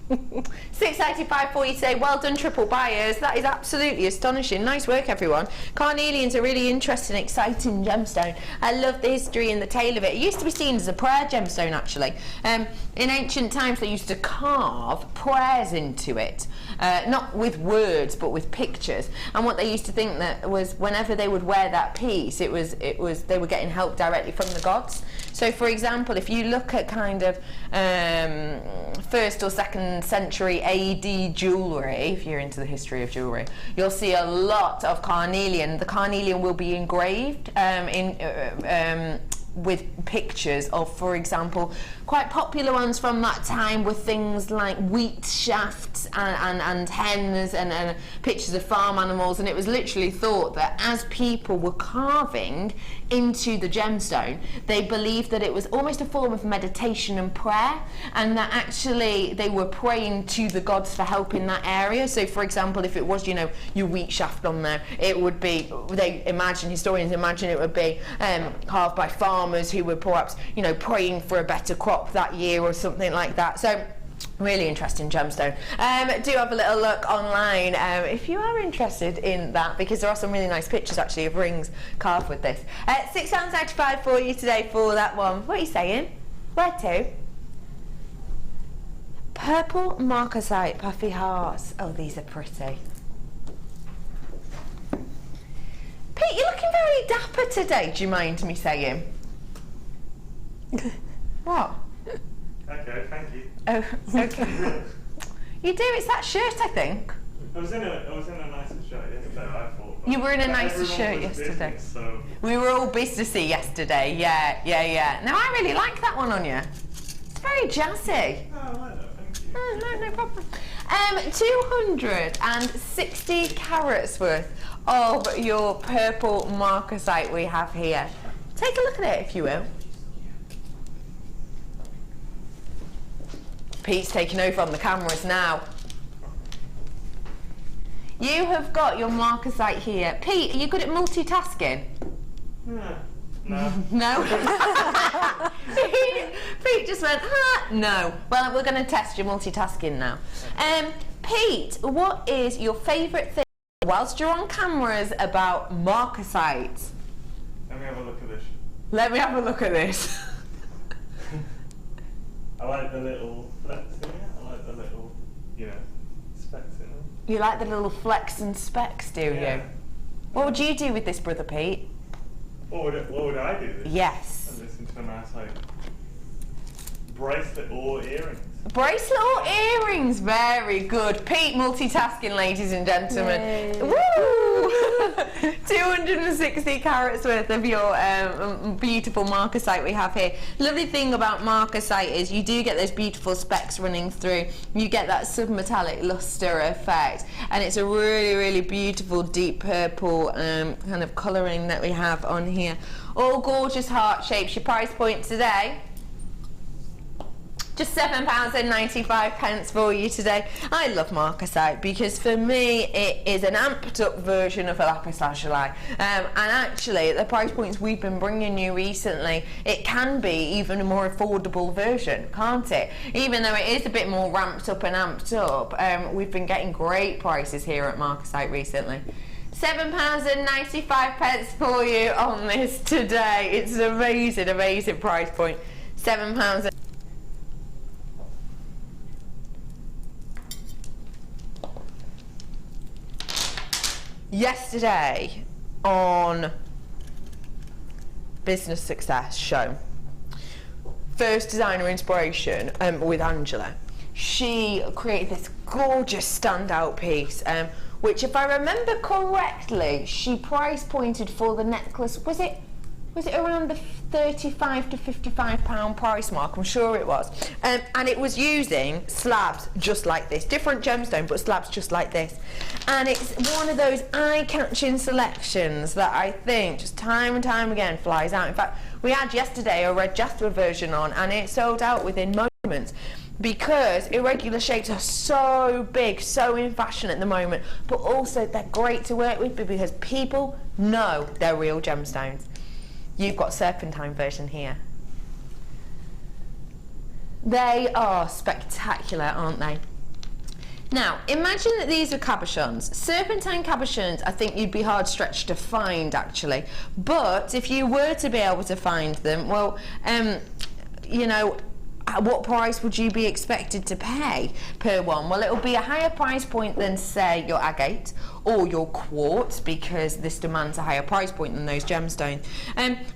$6.95 for you today. Well done, triple buyers. That is absolutely astonishing. Nice work, everyone. Carnelian's a really interesting, exciting gemstone. I love the history and the tale of it. It used to be seen as a prayer gemstone, actually. In ancient times, they used to carve prayers into it. Not with words, but with pictures. And what they used to think that was whenever they would wear that piece, it was they were getting help directly from the gods. So, for example, if you look at kind of 1st or 2nd century AD jewellery, if you're into the history of jewellery, you'll see a lot of carnelian. The carnelian will be engraved with pictures of, for example, quite popular ones from that time were things like wheat shafts and hens and pictures of farm animals, and it was literally thought that as people were carving into the gemstone, they believed that it was almost a form of meditation and prayer, and that actually they were praying to the gods for help in that area. So, for example, if it was, you know, your wheat shaft on there, it would be, historians imagine it would be carved by farmers who were perhaps, you know, praying for a better crop that year or something like that. So, really interesting gemstone. Do have a little look online if you are interested in that, because there are some really nice pictures actually of rings carved with this. £6.95 for you today for that one. What are you saying? Where to? Purple marcasite puffy hearts. Oh, these are pretty. Pete, you're looking very dapper today, do you mind me saying? What? Okay, thank you. Oh, okay. You do, it's that shirt, I think. I was in a nicer shirt yesterday, I thought. You were in a nicer shirt yesterday. Business, so. We were all businessy yesterday, yeah. No, I really like that one on you. It's very jazzy. Oh, I like that, thank you. Oh, no problem. 260 carats worth of your purple marcasite we have here. Take a look at it, if you will. Pete's taking over on the cameras now. You have got your marcasite here. Pete, are you good at multitasking? No. No? Pete just went, no. Well, we're going to test your multitasking now. Pete, what is your favourite thing whilst you're on cameras about marcasite? Let me have a look at this. Let me have a look at this. I like the little flecks in it. I like the little, specks in it. You like the little flecks and specks, do you? What would you do with this, Brother Pete? What would I do? Yes. And listen to a nice, bracelet or earrings. Bracelet or earrings? Very good. Pete multitasking, ladies and gentlemen. Yay. Woo! 260 carats worth of your beautiful marcasite we have here. Lovely thing about marcasite is you do get those beautiful specks running through. You get that submetallic luster effect, and it's a really, really beautiful deep purple kind of colouring that we have on here. All gorgeous heart shapes. Your price point today? Just £7.95 for you today. I love marcasite because for me it is an amped up version of a lapis lazuli, and actually at the price points we've been bringing you recently, it can be even a more affordable version, can't it? Even though it is a bit more ramped up and amped up, we've been getting great prices here at marcasite recently. £7.95 for you on this today. It's an amazing, amazing price point. £7. Yesterday on Business Success show, First Designer Inspiration with Angela, she created this gorgeous standout piece, which, if I remember correctly, she price pointed for the necklace. Was it around the £35 to £55 price mark? I'm sure it was. And it was using slabs just like this, different gemstone, but slabs just like this. And it's one of those eye-catching selections that I think just time and time again flies out. In fact, we had yesterday a red jasper version on, and it sold out within moments, because irregular shapes are so big, so in fashion at the moment, but also they're great to work with because people know they're real gemstones. You've got serpentine version here. They are spectacular, aren't they? Now, imagine that these are cabochons. Serpentine cabochons, I think you'd be hard stretched to find, actually. But if you were to be able to find them, well, you know, at what price would you be expected to pay per one? Well, it'll be a higher price point than, say, your agate or your quartz, because this demands a higher price point than those gemstones.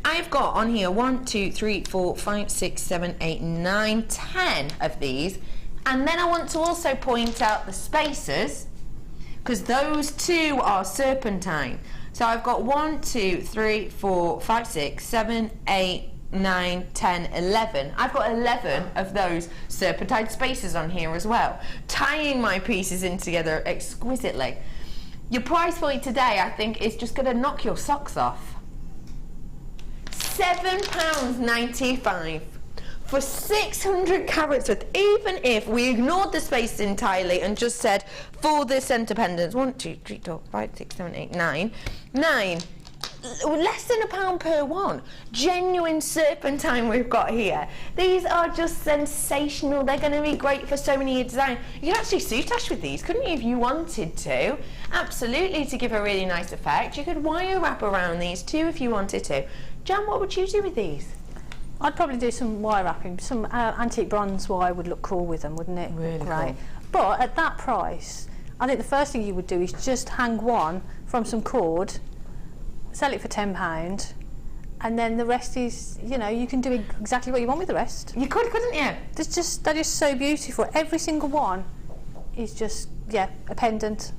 I've got on here 1, 2, 3, 4, 5, 6, 7, 8, 9, 10 of these. And then I want to also point out the spacers, because those two are serpentine. So I've got 1, 2, 3, 4, 5, 6, 7, 8, 9, 10, 11. I've got 11 of those serpentine spacers on here as well, tying my pieces in together exquisitely. Your price point today, I think, is just going to knock your socks off. £7.95 for 600 carats worth, even if we ignored the space entirely and just said for the centre pendants, 1, 2, 3, 4, 5, 6, 7, 8, 9, less than £1 per one. Genuine serpentine we've got here. These are just sensational. They're going to be great for so many designs. You could actually soutache with these, couldn't you, if you wanted to? Absolutely, to give a really nice effect. You could wire wrap around these too if you wanted to. Jan, what would you do with these? I'd probably do some wire wrapping. Some antique bronze wire would look cool with them, wouldn't it? Really great. Cool. But at that price, I think the first thing you would do is just hang one from some cord, sell it for £10, and then the rest is, you know, you can do exactly what you want with the rest. You could, couldn't you? That is so beautiful. Every single one is just, yeah, a pendant.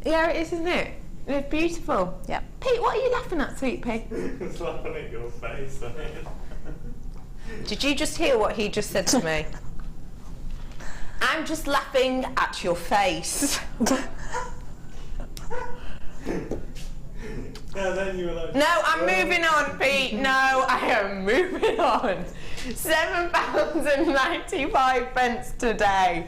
Yeah, it is, isn't it? It's beautiful. Yeah. Pete, what are you laughing at, sweet Pete? It's laughing at your face. Did you just hear what he just said to me? I'm just laughing at your face. Yeah, then you were like, no, I'm moving on, Pete. No, I am moving on. £7.95 today.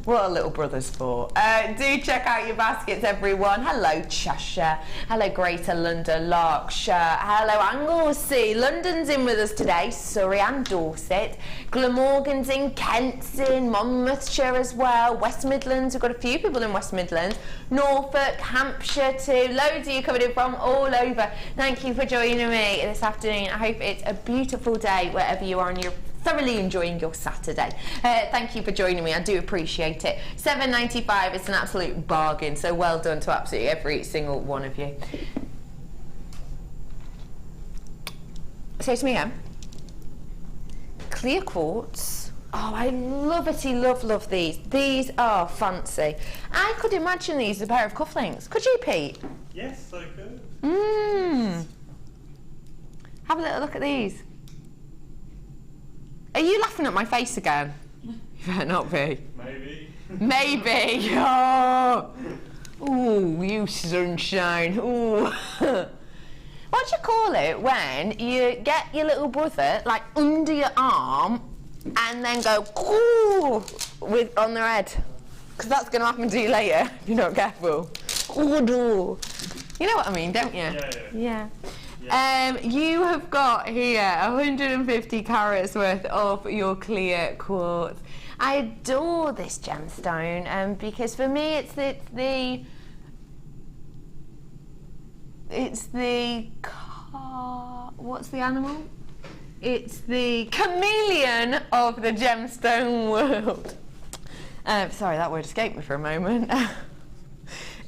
What are little brothers for? Do check out your baskets, everyone. Hello, Cheshire. Hello, Greater London, Larkshire. Hello, Anglesey. London's in with us today. Surrey and Dorset. Glamorgan's in, Kent's in, Monmouthshire as well. West Midlands, we've got a few people in West Midlands. Norfolk, Hampshire too. Loads of you coming in from all over. Thank you for joining me this afternoon. I hope it's a beautiful day wherever you are and you're thoroughly enjoying your Saturday. Thank you for joining me. I do appreciate it. £7.95, it's an absolute bargain. So well done to absolutely every single one of you. Say to me again. Clear quartz. Oh, I love these. These are fancy. I could imagine these as a pair of cufflinks. Could you, Pete? yes, I could. Have a little look at these. Are you laughing at my face again? You better not be. Maybe. Maybe. Oh. Ooh, you sunshine. Ooh. What do you call it when you get your little brother like under your arm and then go with on their head, because that's going to happen to you later if you're not careful. You know what I mean, don't you? Yeah. You have got here 150 carats worth of your clear quartz. I adore this gemstone because for me it's what's the animal? It's the chameleon of the gemstone world. Sorry, that word escaped me for a moment.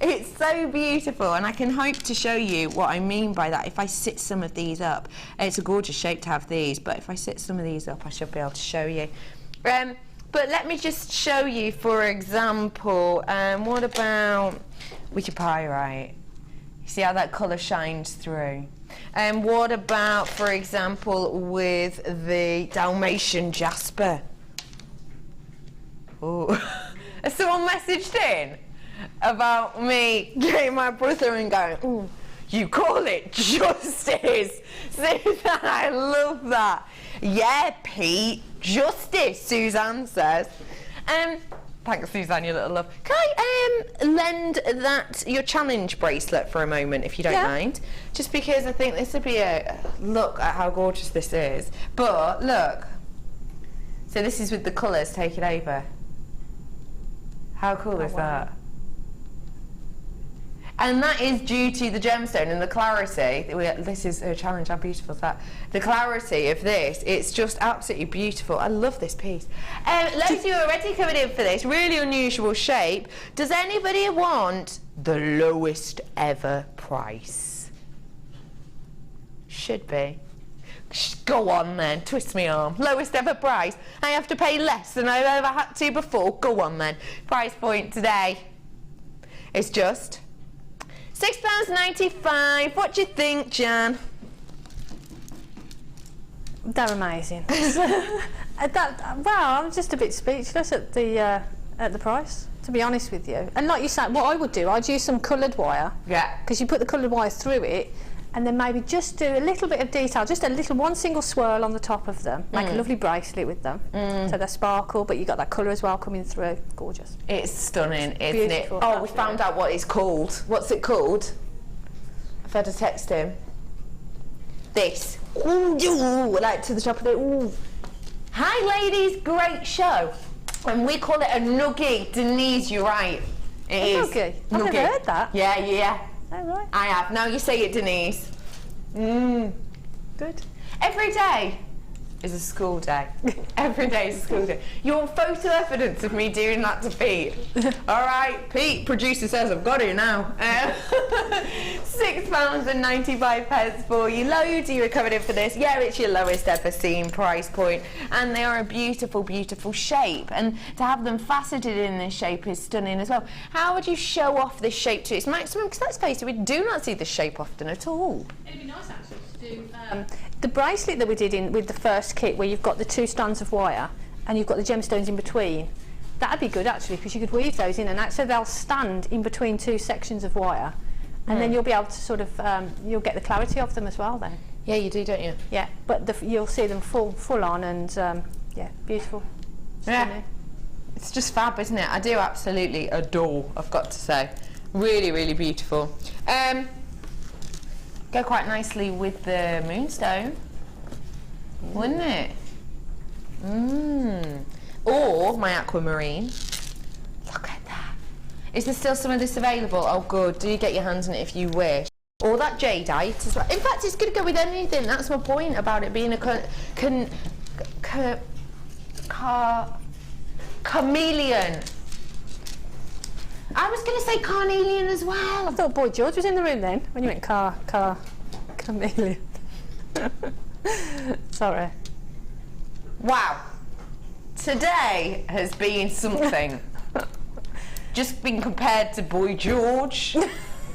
It's so beautiful, and I can hope to show you what I mean by that if I sit some of these up. It's a gorgeous shape to have these, but if I sit some of these up I should be able to show you. But let me just show you, for example, what about with your pyrite? You see how that colour shines through? And what about, for example, with the Dalmatian jasper? Oh, has someone messaged in about me getting my brother and going, ooh, you call it justice? Suzanne, I love that. Yeah, Pete, justice, Suzanne says. Thanks, Suzanne, you little love. Can I lend your challenge bracelet for a moment, if you don't mind? Just because I think this would be a look at how gorgeous this is. But look, so this is with the colours taken over. How cool is that? And that is due to the gemstone and the clarity. This is a challenge, how beautiful is that? The clarity of this, it's just absolutely beautiful. I love this piece. Loads of you are already coming in for this, really unusual shape. Does anybody want the lowest ever price? Should be. Go on then, twist me arm. Lowest ever price. I have to pay less than I've ever had to before. Go on then. Price point today is just £6.95. What do you think, Jan? They're amazing. Wow, I'm just a bit speechless at the price, to be honest with you. And like you said, what I would do, I'd use some coloured wire. Yeah. Because you put the coloured wire through it, and then maybe just do a little bit of detail, just one single swirl on the top of them. Make a lovely bracelet with them. So they sparkle, but you got that colour as well coming through. Gorgeous. It's stunning, isn't Beautiful. it? Oh, we found out what it's called. What's it called? I've had to text him. This. Ooh, like to the top of it. Ooh. Hi, ladies. Great show. And we call it a nuggie. Denise, you're right. It is. Nuggie? I've never heard that. Yeah. Oh, right. I have. Now you say it, Denise. Good. Every day is a school day. Every day is a school day. You want photo evidence of me doing that to Pete? All right, Pete, producer says I've got it now. £6.95 for you. Loads of you are coming in for this. Yeah, it's your lowest ever seen price point, and they are a beautiful, beautiful shape. And to have them faceted in this shape is stunning as well. How would you show off this shape to its maximum? Because let's face it, we do not see this shape often at all. It'd be nice actually to do the bracelet that we did with the first kit, where you've got the 2 strands of wire and you've got the gemstones in between. That'd be good actually, because you could weave those in and out, so they'll stand in between 2 sections of wire, and then you'll be able to sort of you'll get the clarity of them as well then. Yeah, you do, don't you? Yeah, but you'll see them full on, and yeah, beautiful. Yeah, it's just fab, isn't it? I do absolutely adore, I've got to say. Really, really beautiful. Go quite nicely with the moonstone, wouldn't it? Or my aquamarine. Look at that. Is there still some of this available? Oh good, do get your hands on it if you wish. Or that jadeite as well. In fact, it's going to go with anything. That's my point about it being a chameleon. I was going to say carnelian as well. I thought Boy George was in the room then, when you went chameleon. Sorry. Wow. Today has been something. Just been compared to Boy George.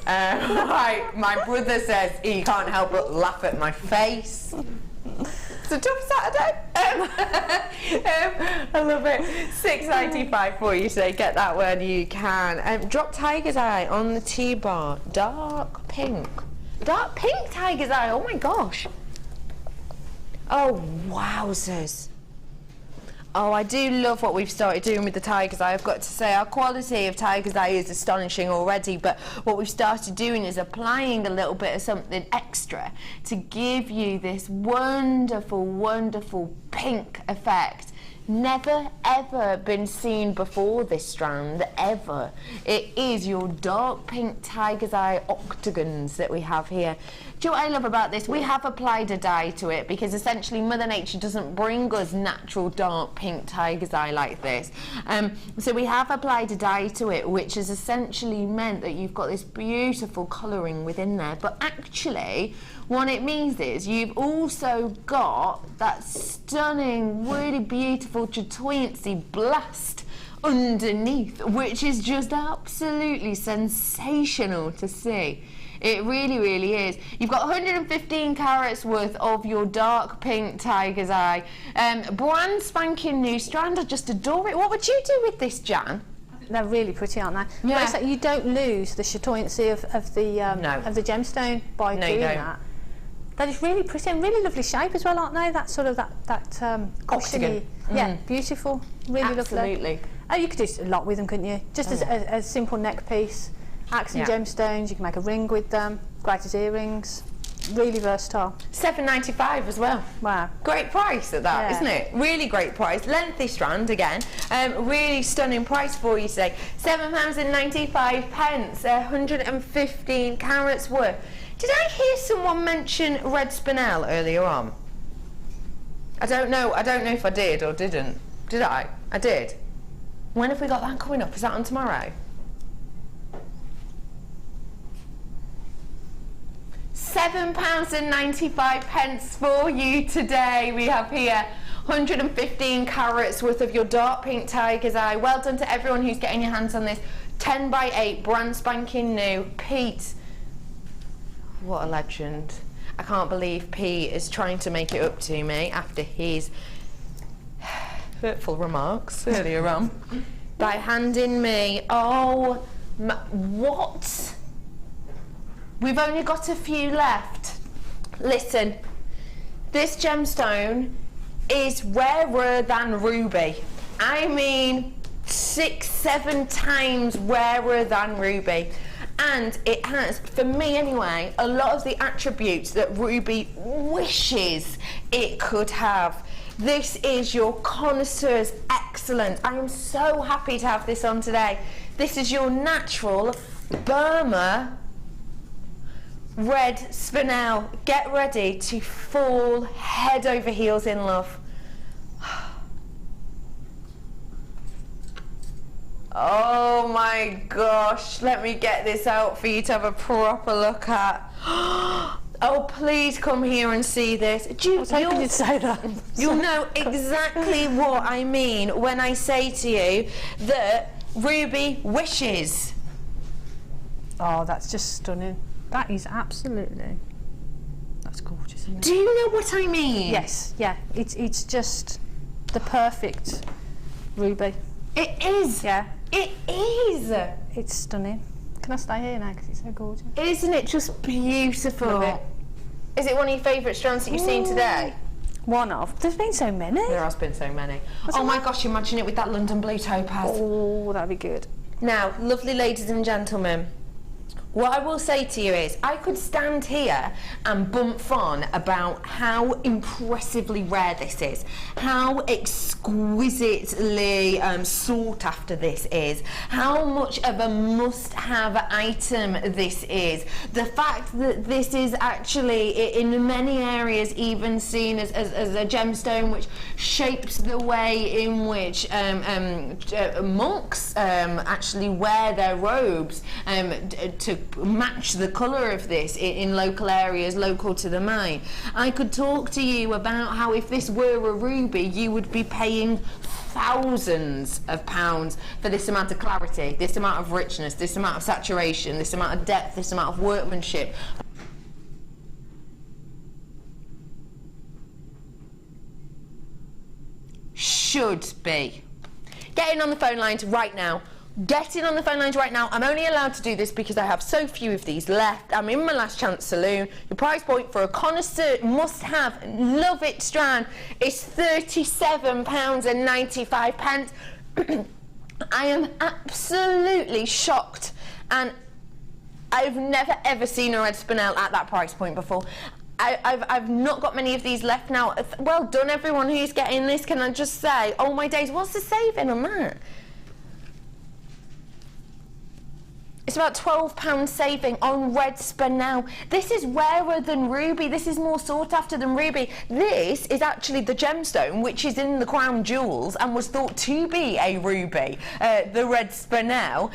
My brother says he can't help but laugh at my face. It's a tough Saturday. I love it. £6.95 for you today. Get that when you can. Drop Tiger's Eye on the T-bar. Dark pink. Dark pink Tiger's Eye. Oh my gosh. Oh wowzers. Oh, I do love what we've started doing with the tiger's eye. I've got to say, our quality of tiger's eye is astonishing already, but what we've started doing is applying a little bit of something extra to give you this wonderful, wonderful pink effect. Never ever been seen before, this strand, ever. It is your dark pink tiger's eye octagons that we have here. Do you know what I love about this? We have applied a dye to it because essentially Mother Nature doesn't bring us natural dark pink tiger's eye like this. So we have applied a dye to it, which has essentially meant that you've got this beautiful colouring within there. But actually, what it means is you've also got that stunning, really beautiful chatoyancy blast underneath, which is just absolutely sensational to see. It really, really is. You've got 115 carats worth of your dark pink tiger's eye. Brand spanking new strand. I just adore it. What would you do with this, Jan? They're really pretty, aren't they? Yeah. But it's like you don't lose the chatoyancy of the gemstone by doing that. They're just really pretty and really lovely shape as well, aren't they? That sort of that cushiony, yeah, beautiful, really lovely. Absolutely. Oh, you could do a lot with them, couldn't you? Just as a simple neck piece, accent gemstones. You can make a ring with them, great as earrings. Really versatile. $7.95 as well. Wow. Great price at that, isn't it? Really great price. Lengthy strand again. Really stunning price for you today. £7.95, 115 carats worth. Did I hear someone mention red spinel earlier on? I don't know if I did or didn't. Did I? I did. When have we got that coming up? Is that on tomorrow? £7.95 for you today. We have here 115 carats worth of your dark pink tiger's eye. Well done to everyone who's getting your hands on this. 10 by 8, brand spanking new. Pete, what a legend. I can't believe Pete is trying to make it up to me after his hurtful remarks earlier on by handing me, what? We've only got a few left. Listen, this gemstone is rarer than ruby. I mean, 6-7 times rarer than ruby. And it has, for me anyway, a lot of the attributes that ruby wishes it could have. This is your connoisseur's excellent. I am so happy to have this on today. This is your natural Burma red spinel. Get ready to fall head over heels in love. Oh my gosh, let me get this out for you to have a proper look at. Oh, please come here and see this. You'd say that. You'll know exactly what I mean when I say to you that Ruby wishes. Oh, that's just stunning. That is absolutely, that's gorgeous, isn't it? Do you know what I mean? Yes, yeah. It's just the perfect ruby. It is. Yeah. It is. It's stunning. Can I stay here now because it's so gorgeous? Isn't it just beautiful? Love it. Is it one of your favourite strands that you've seen today? One of. There's been so many. There has been so many. Oh my gosh, imagine it with that London blue topaz. Oh, that'd be good. Now, lovely ladies and gentlemen, what I will say to you is I could stand here and bump on about how impressively rare this is, how exquisitely sought after this is, how much of a must-have item this is, the fact that this is actually in many areas even seen as a gemstone which shapes the way in which monks actually wear their robes to match the colour of this in local areas local to the mine. I could talk to you about how if this were a ruby you would be paying thousands of pounds for this amount of clarity, this amount of richness, this amount of saturation, this amount of depth, this amount of workmanship. Should be. Get in on the phone lines right now. Get in on the phone lines right now. I'm only allowed to do this because I have so few of these left. I'm in my last chance saloon. The price point for a connoisseur must have, love it strand is £37.95. I am absolutely shocked, and I've never ever seen a red spinel at that price point before. I've not got many of these left now. Well done everyone who's getting this, can I just say, oh my days, what's the saving on that? It's about £12 saving on red spinel. This is rarer than ruby. This is more sought after than ruby. This is actually the gemstone, which is in the crown jewels and was thought to be a ruby. The red spinel.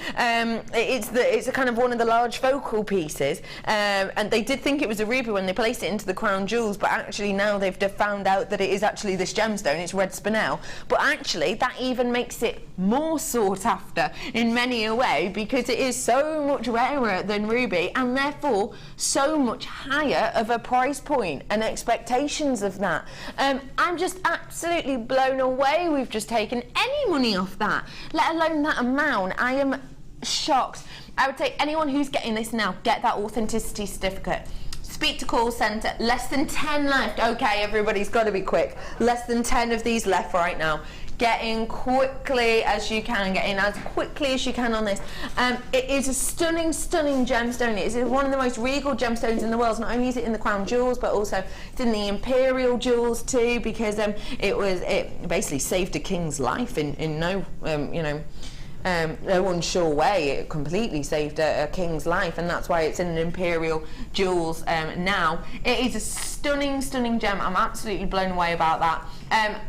It's a kind of one of the large focal pieces, and they did think it was a ruby when they placed it into the crown jewels, but actually now they've found out that it is actually this gemstone. It's red spinel. But actually, that even makes it more sought after in many a way, because it is so much rarer than ruby and therefore so much higher of a price point and expectations of that. I'm just absolutely blown away we've just taken any money off that, let alone that amount. I am shocked. I would say anyone who's getting this now, get that authenticity certificate. Speak to call centre. Less than 10 left. Okay, everybody's got to be quick. Less than 10 of these left right now. Get in quickly as you can. Get in as quickly as you can on this. It is a stunning, stunning gemstone. It is one of the most regal gemstones in the world. Not only is it in the crown jewels, but also it's in the imperial jewels too, because it basically saved a king's life in no no unsure way. It completely saved a king's life, and that's why it's in an imperial jewels now. It is a stunning, stunning gem. I'm absolutely blown away about that.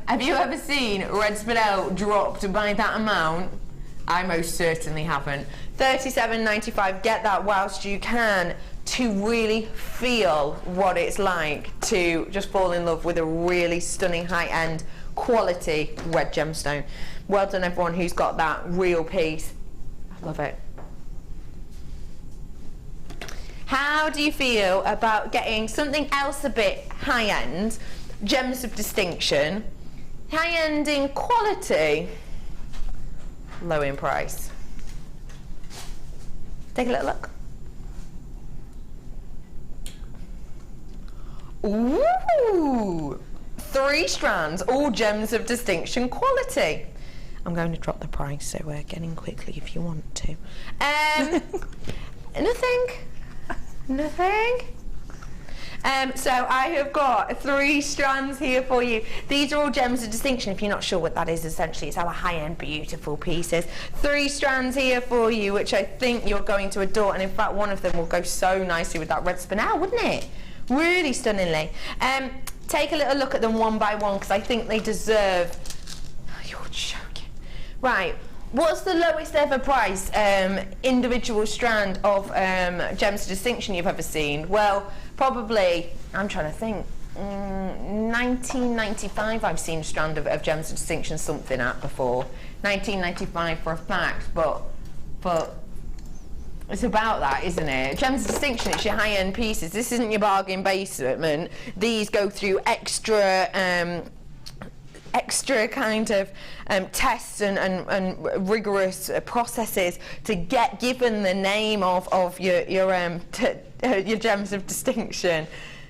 Have you ever seen red spinel dropped by that amount? I most certainly haven't. £37.95. Get that whilst you can, to really feel what it's like to just fall in love with a really stunning high-end quality red gemstone. Well done everyone who's got that real piece. I love it. How do you feel about getting something else a bit high-end, gems of distinction, high-end in quality, low in price? Take a little look. Ooh! 3 strands, all gems of distinction quality. I'm going to drop the price, so we're getting quickly if you want to. Nothing. So I have got 3 strands here for you. These are all gems of distinction. If you're not sure what that is, essentially it's our high-end beautiful pieces. 3 strands here for you, which I think you're going to adore, and in fact one of them will go so nicely with that red spinel, wouldn't it? Really stunningly. Take a little look at them one by one, because I think they deserve... Oh, you're joking. Right, what's the lowest ever price individual strand of gems of distinction you've ever seen? Well, probably, I'm trying to think, 1995 I've seen a strand of gems of distinction something at before. 1995 for a fact, but it's about that, isn't it? Gems of distinction, it's your high-end pieces. This isn't your bargain basement. These go through extra kind of tests and rigorous processes to get given the name of your gems of distinction.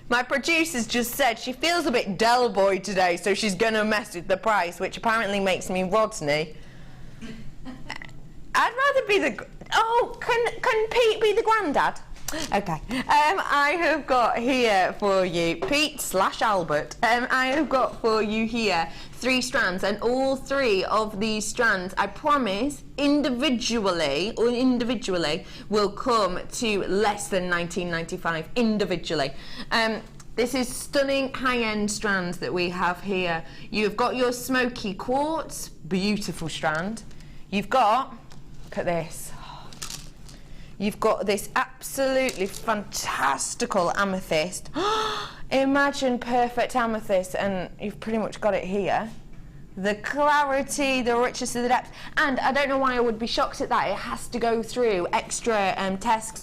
My producer's just said she feels a bit Del Boy today, so she's going to mess with the price, which apparently makes me Rodney. I'd rather be the... Oh, can Pete be the granddad? Okay. I have got here for you, Pete/Albert. I have got for you here 3 strands, and all 3 of these strands, I promise, individually will come to less than £19.95 individually. This is stunning high-end strands that we have here. You've got your smoky quartz, beautiful strand. You've got, look at this. You've got this absolutely fantastical amethyst. Imagine perfect amethyst, and you've pretty much got it here. The clarity, the richness of the depth, and I don't know why I would be shocked at that. It has to go through extra extra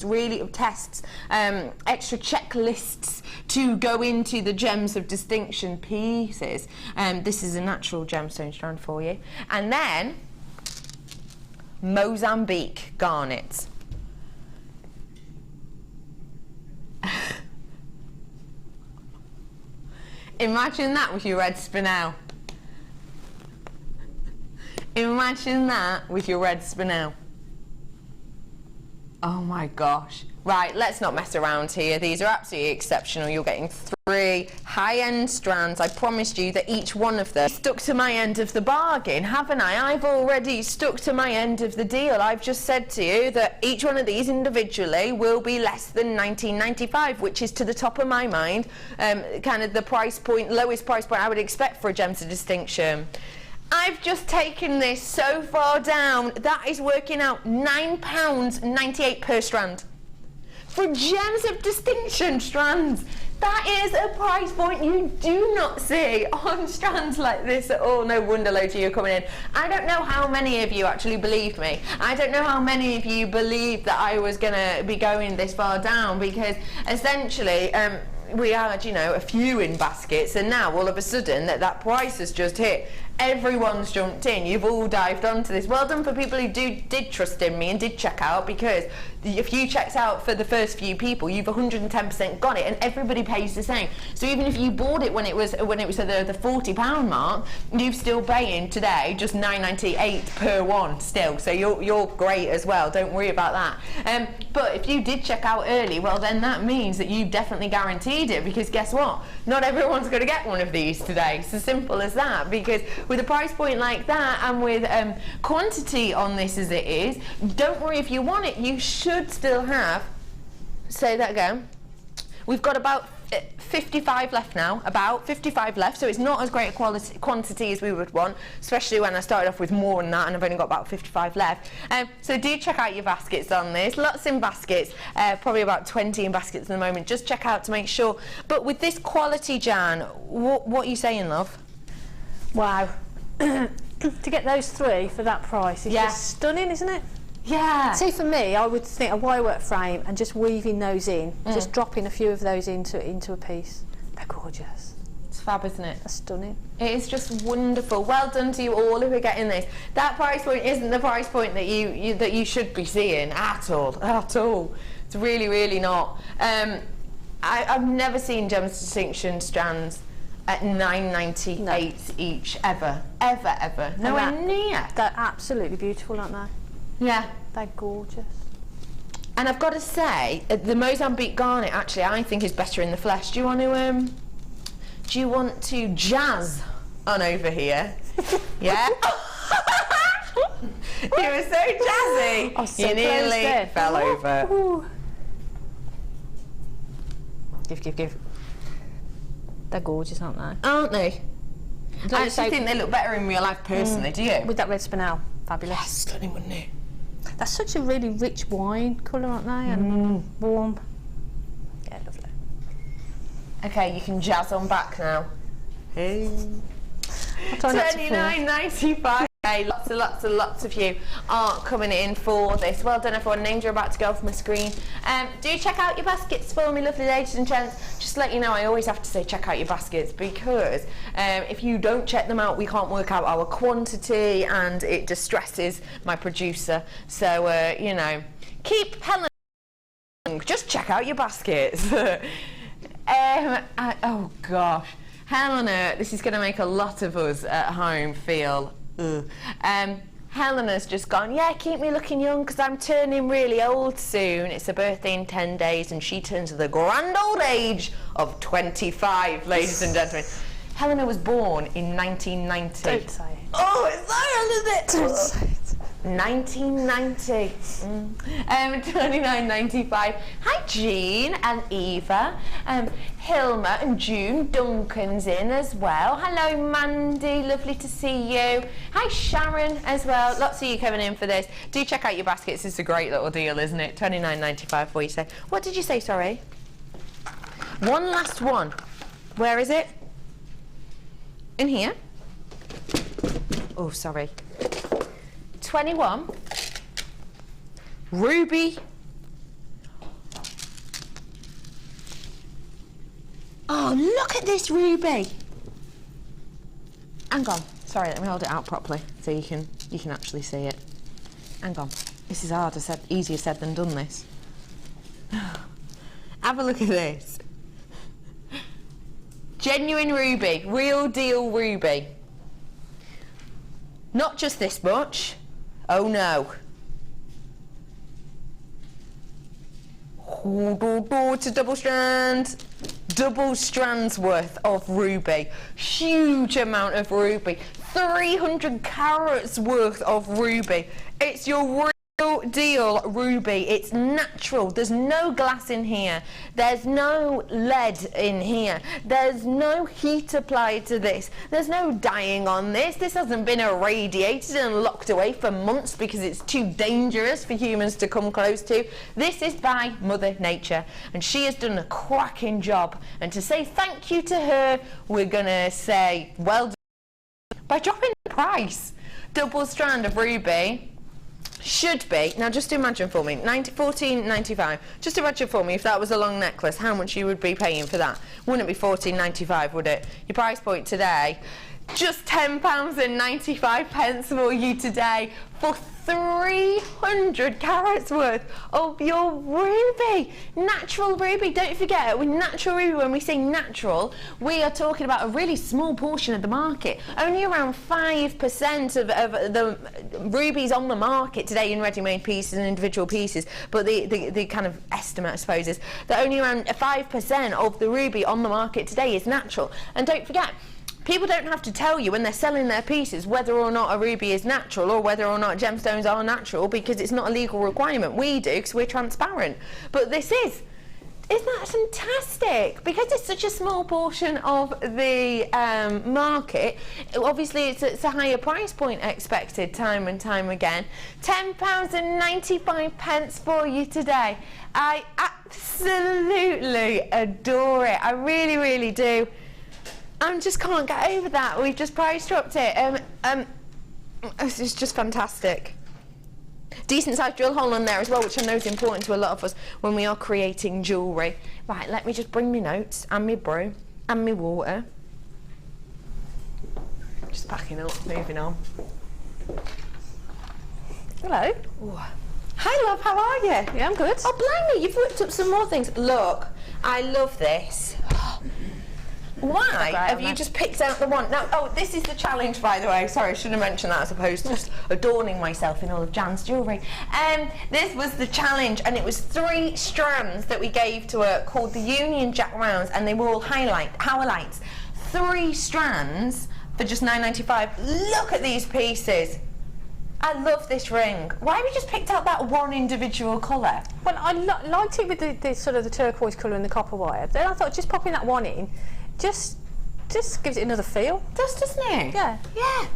checklists to go into the gems of distinction pieces. This is a natural gemstone strand for you, and then Mozambique garnet. Imagine that with your red spinel. Imagine that with your red spinel. Oh my gosh. Right, let's not mess around here. These are absolutely exceptional. You're getting 3 high-end strands. I promised you that each one of them stuck to my end of the bargain, haven't I? I've already stuck to my end of the deal. I've just said to you that each one of these individually will be less than $19.95, which is, to the top of my mind, kind of the price point, lowest price point I would expect for a Gems of Distinction. I've just taken this so far down, that is working out £9.98 per strand. For Gems of Distinction strands, that is a price point you do not see on strands like this at all. No wonder loads of you are coming in. I don't know how many of you actually believe me. I don't know how many of you believed that I was going to be going this far down, because essentially we had, you know, a few in baskets, and now all of a sudden that price has just hit. Everyone's jumped in. You've all dived onto this. Well done for people who did trust in me and did check out, because if you checked out for the first few people, you've 110% got it, and everybody pays the same. So even if you bought it when it was at the £40 mark, you're still paying today just $9.98 per one still. So you're great as well. Don't worry about that. But if you did check out early, well then that means that you've definitely guaranteed it, because guess what? Not everyone's going to get one of these today. It's as simple as that, because with a price point like that and with quantity on this as it is, don't worry if you want it, you should still have, say that again, we've got about 55 left now, about 55 left, so it's not as great a quantity as we would want, especially when I started off with more than that and I've only got about 55 left. So do check out your baskets on this. Lots in baskets, probably about 20 in baskets at the moment. Just check out to make sure. But with this quality, Jan, what are you saying, love? Wow. To get those 3 for that price is just stunning, isn't it? Yeah. See, for me, I would think a wirework frame and just weaving those in, just dropping a few of those into a piece. They're gorgeous. It's fab, isn't it? That's stunning. It is just wonderful. Well done to you all who are getting this. That price point isn't the price point that you should be seeing at all. At all. It's really, really not. I've never seen Gems Distinction strands at $9.98 each, ever. Nowhere near. They're absolutely beautiful, aren't they? Yeah. They're gorgeous. And I've got to say, the Mozambique garnet actually I think is better in the flesh. Do you want to jazz on over here? Yeah? You were so jazzy. Oh, so you nearly fell over. Ooh. Give. They're gorgeous, aren't they? Aren't they? I actually think they look better in real life personally, do you? With that red spinel. Fabulous. Yes, stunning, wouldn't it? That's such a really rich wine colour, aren't they? And warm. Yeah, lovely. Okay, you can jazz on back now. Hey. $29.95. Okay, lots of you are coming in for this. Well done, everyone. Names are about to go off my screen. Do check out your baskets for me, lovely ladies and gents. Just to let you know, I always have to say check out your baskets, because if you don't check them out, we can't work out our quantity, and it distresses my producer. So, you know, keep Helen. Just check out your baskets. Oh gosh, Helena, this is going to make a lot of us at home feel. Helena's just gone, yeah, keep me looking young because I'm turning really old soon. It's her birthday in 10 days and she turns the grand old age of 25, ladies and gentlemen. Helena was born in 1990. Don't say it. Oh, it's so old, isn't it? Don't say it. 1990. $29.95. Hi Jean and Eva, Hilma and June. Duncan's in as well. Hello Mandy, lovely to see you. Hi Sharon as well. Lots of you coming in for this. Do check out your baskets. It's a great little deal, isn't it? $29.95 for you. Say, what did you say? Sorry. One last one. Where is it? In here. Oh, sorry. 21 ruby. Oh, look at this ruby. Hang on, sorry, let me hold it out properly so you can actually see it. hang on. This is hard. Easier said than done, this. Have a look at this. Genuine ruby, real deal ruby. Not just this much. Oh no. It's a double strands worth of ruby. Huge amount of ruby. 300 carats worth of ruby. It's your real deal ruby. It's natural. There's no glass in here. There's no lead in here. There's no heat applied to this. There's no dyeing on this. This hasn't been irradiated and locked away for months because it's too dangerous for humans to come close to. This is by Mother Nature, and she has done a cracking job. And to say thank you to her, we're gonna say well done by dropping the price. Double strand of ruby should be, now just imagine for me, $14.95. Just imagine for me if that was a long necklace, how much you would be paying for that. Wouldn't it be $14.95, would it? Your price point today, just £10.95 for you today for 300 carats worth of your ruby. Natural ruby. Don't forget, with natural ruby, when we say natural, we are talking about a really small portion of the market. Only around 5% of the rubies on the market today in ready-made pieces and individual pieces, but the kind of estimate, I suppose, is that only around 5% of the ruby on the market today is natural. And don't forget, people don't have to tell you when they're selling their pieces whether or not a ruby is natural or whether or not gemstones are natural, because it's not a legal requirement. We do because we're transparent. But this is. Isn't that fantastic? Because it's such a small portion of the market, obviously it's a higher price point expected time and time again. £10.95 for you today. I absolutely adore it. I really, really do. I just can't get over that. We've just price dropped it. It's just fantastic. Decent sized drill hole on there as well, which I know is important to a lot of us when we are creating jewellery. Right, let me just bring my notes and my brew and my water. Just backing up, moving on. Hello. Ooh. Hi love, how are you? Yeah, I'm good. Oh blimey, you've whipped up some more things. Look, I love this. Why have you just picked out the one? Now, oh, this is the challenge, by the way. Sorry, I should have mentioned that as opposed to just adorning myself in all of Jan's jewellery. This was the challenge, and it was 3 strands that we gave to her called the Union Jack Rounds, and they were all highlights. 3 strands for just $9.95. Look at these pieces. I love this ring. Why have we just picked out that one individual colour? Well, I liked it with the sort of the turquoise colour and the copper wire. Then I thought just popping that one in just gives it another feel. Doesn't it? Yeah. Yeah.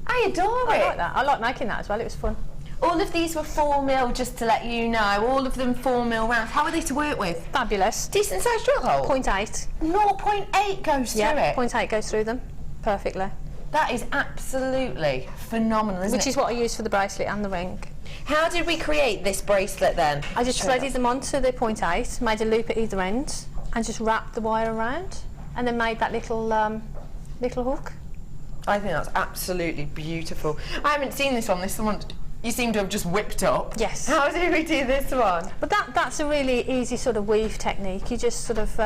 I adore it. I like that. I like making that as well. It was fun. All of these were 4mm, just to let you know. All of them 4mm rounds. How are they to work with? Fabulous. Decent sized drill hole? 0.8. 0.8 goes through it? 0.8 goes through them perfectly. That is absolutely phenomenal, isn't it? Which is what I used for the bracelet and the ring. How did we create this bracelet then? I just threaded them onto the 0.8, made a loop at either end, and just wrapped the wire around, and then made that little hook. I think that's absolutely beautiful. I haven't seen this one. This one you seem to have just whipped up. Yes. How did we do this one? But that's a really easy sort of weave technique. You just sort of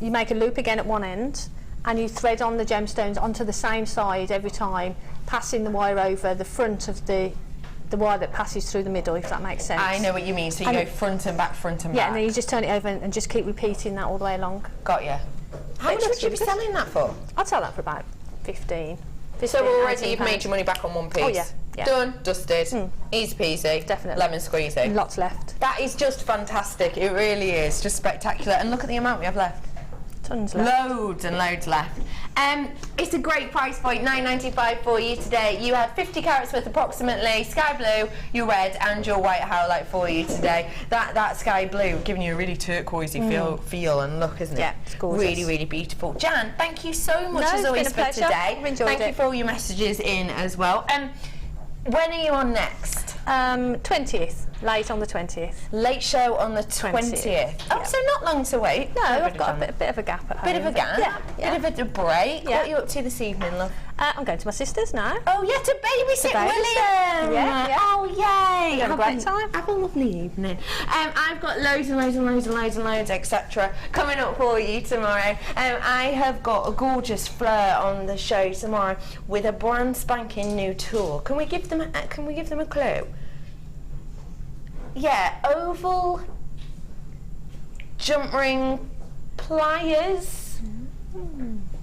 you make a loop again at one end, and you thread on the gemstones onto the same side every time, passing the wire over the front of the wire that passes through the middle, if that makes sense. I know what you mean. So you go front and back, front and back. Yeah, and then you just turn it over and just keep repeating that all the way along. Got you. How much would you be selling that for? I'd sell that for about 15. So already you've made your money back on one piece? Oh yeah. Done, dusted, easy peasy, definitely. Lemon squeezy. And lots left. That is just fantastic. It really is. Just spectacular. And look at the amount we have left. Tons left. Loads and loads left. It's a great price point, $9.95 for you today. You had 50 carats worth approximately, sky blue, your red and your white highlight for you today. That sky blue giving you a really turquoisey feel and look, isn't it? Yeah, it's gorgeous. Really, really beautiful. Jan, thank you so much as always for today. I've enjoyed Thank you for all your messages in as well. When are you on next? 20th, late on the 20th. Late show on the 20th. Oh, so not long to wait. No, I've got a bit of a gap at home. Bit of a gap? Yeah. Bit of a break. Yeah. What are you up to this evening, love? I'm going to my sister's now. Oh, yeah, to babysit William. Yeah. Oh, yay. Have a great time. Have a lovely evening. I've got loads and loads and loads and loads and loads, etc. coming up for you tomorrow. I have got a gorgeous fleur on the show tomorrow with a brand spanking new tool. Can we give them a clue? Yeah, oval jump ring pliers.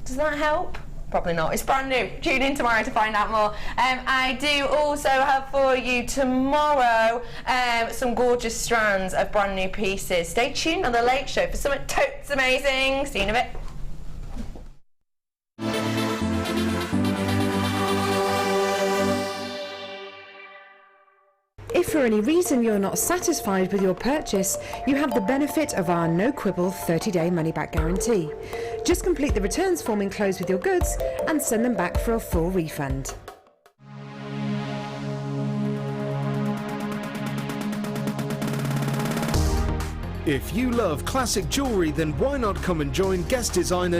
Does that help? Probably not. It's brand new. Tune in tomorrow to find out more. I do also have for you tomorrow some gorgeous strands of brand new pieces. Stay tuned on The Late Show for something totes amazing. See you in a bit. If for any reason you're not satisfied with your purchase, you have the benefit of our no quibble 30-day money-back guarantee. Just complete the returns form enclosed with your goods and send them back for a full refund. If you love classic jewellery, then why not come and join guest designer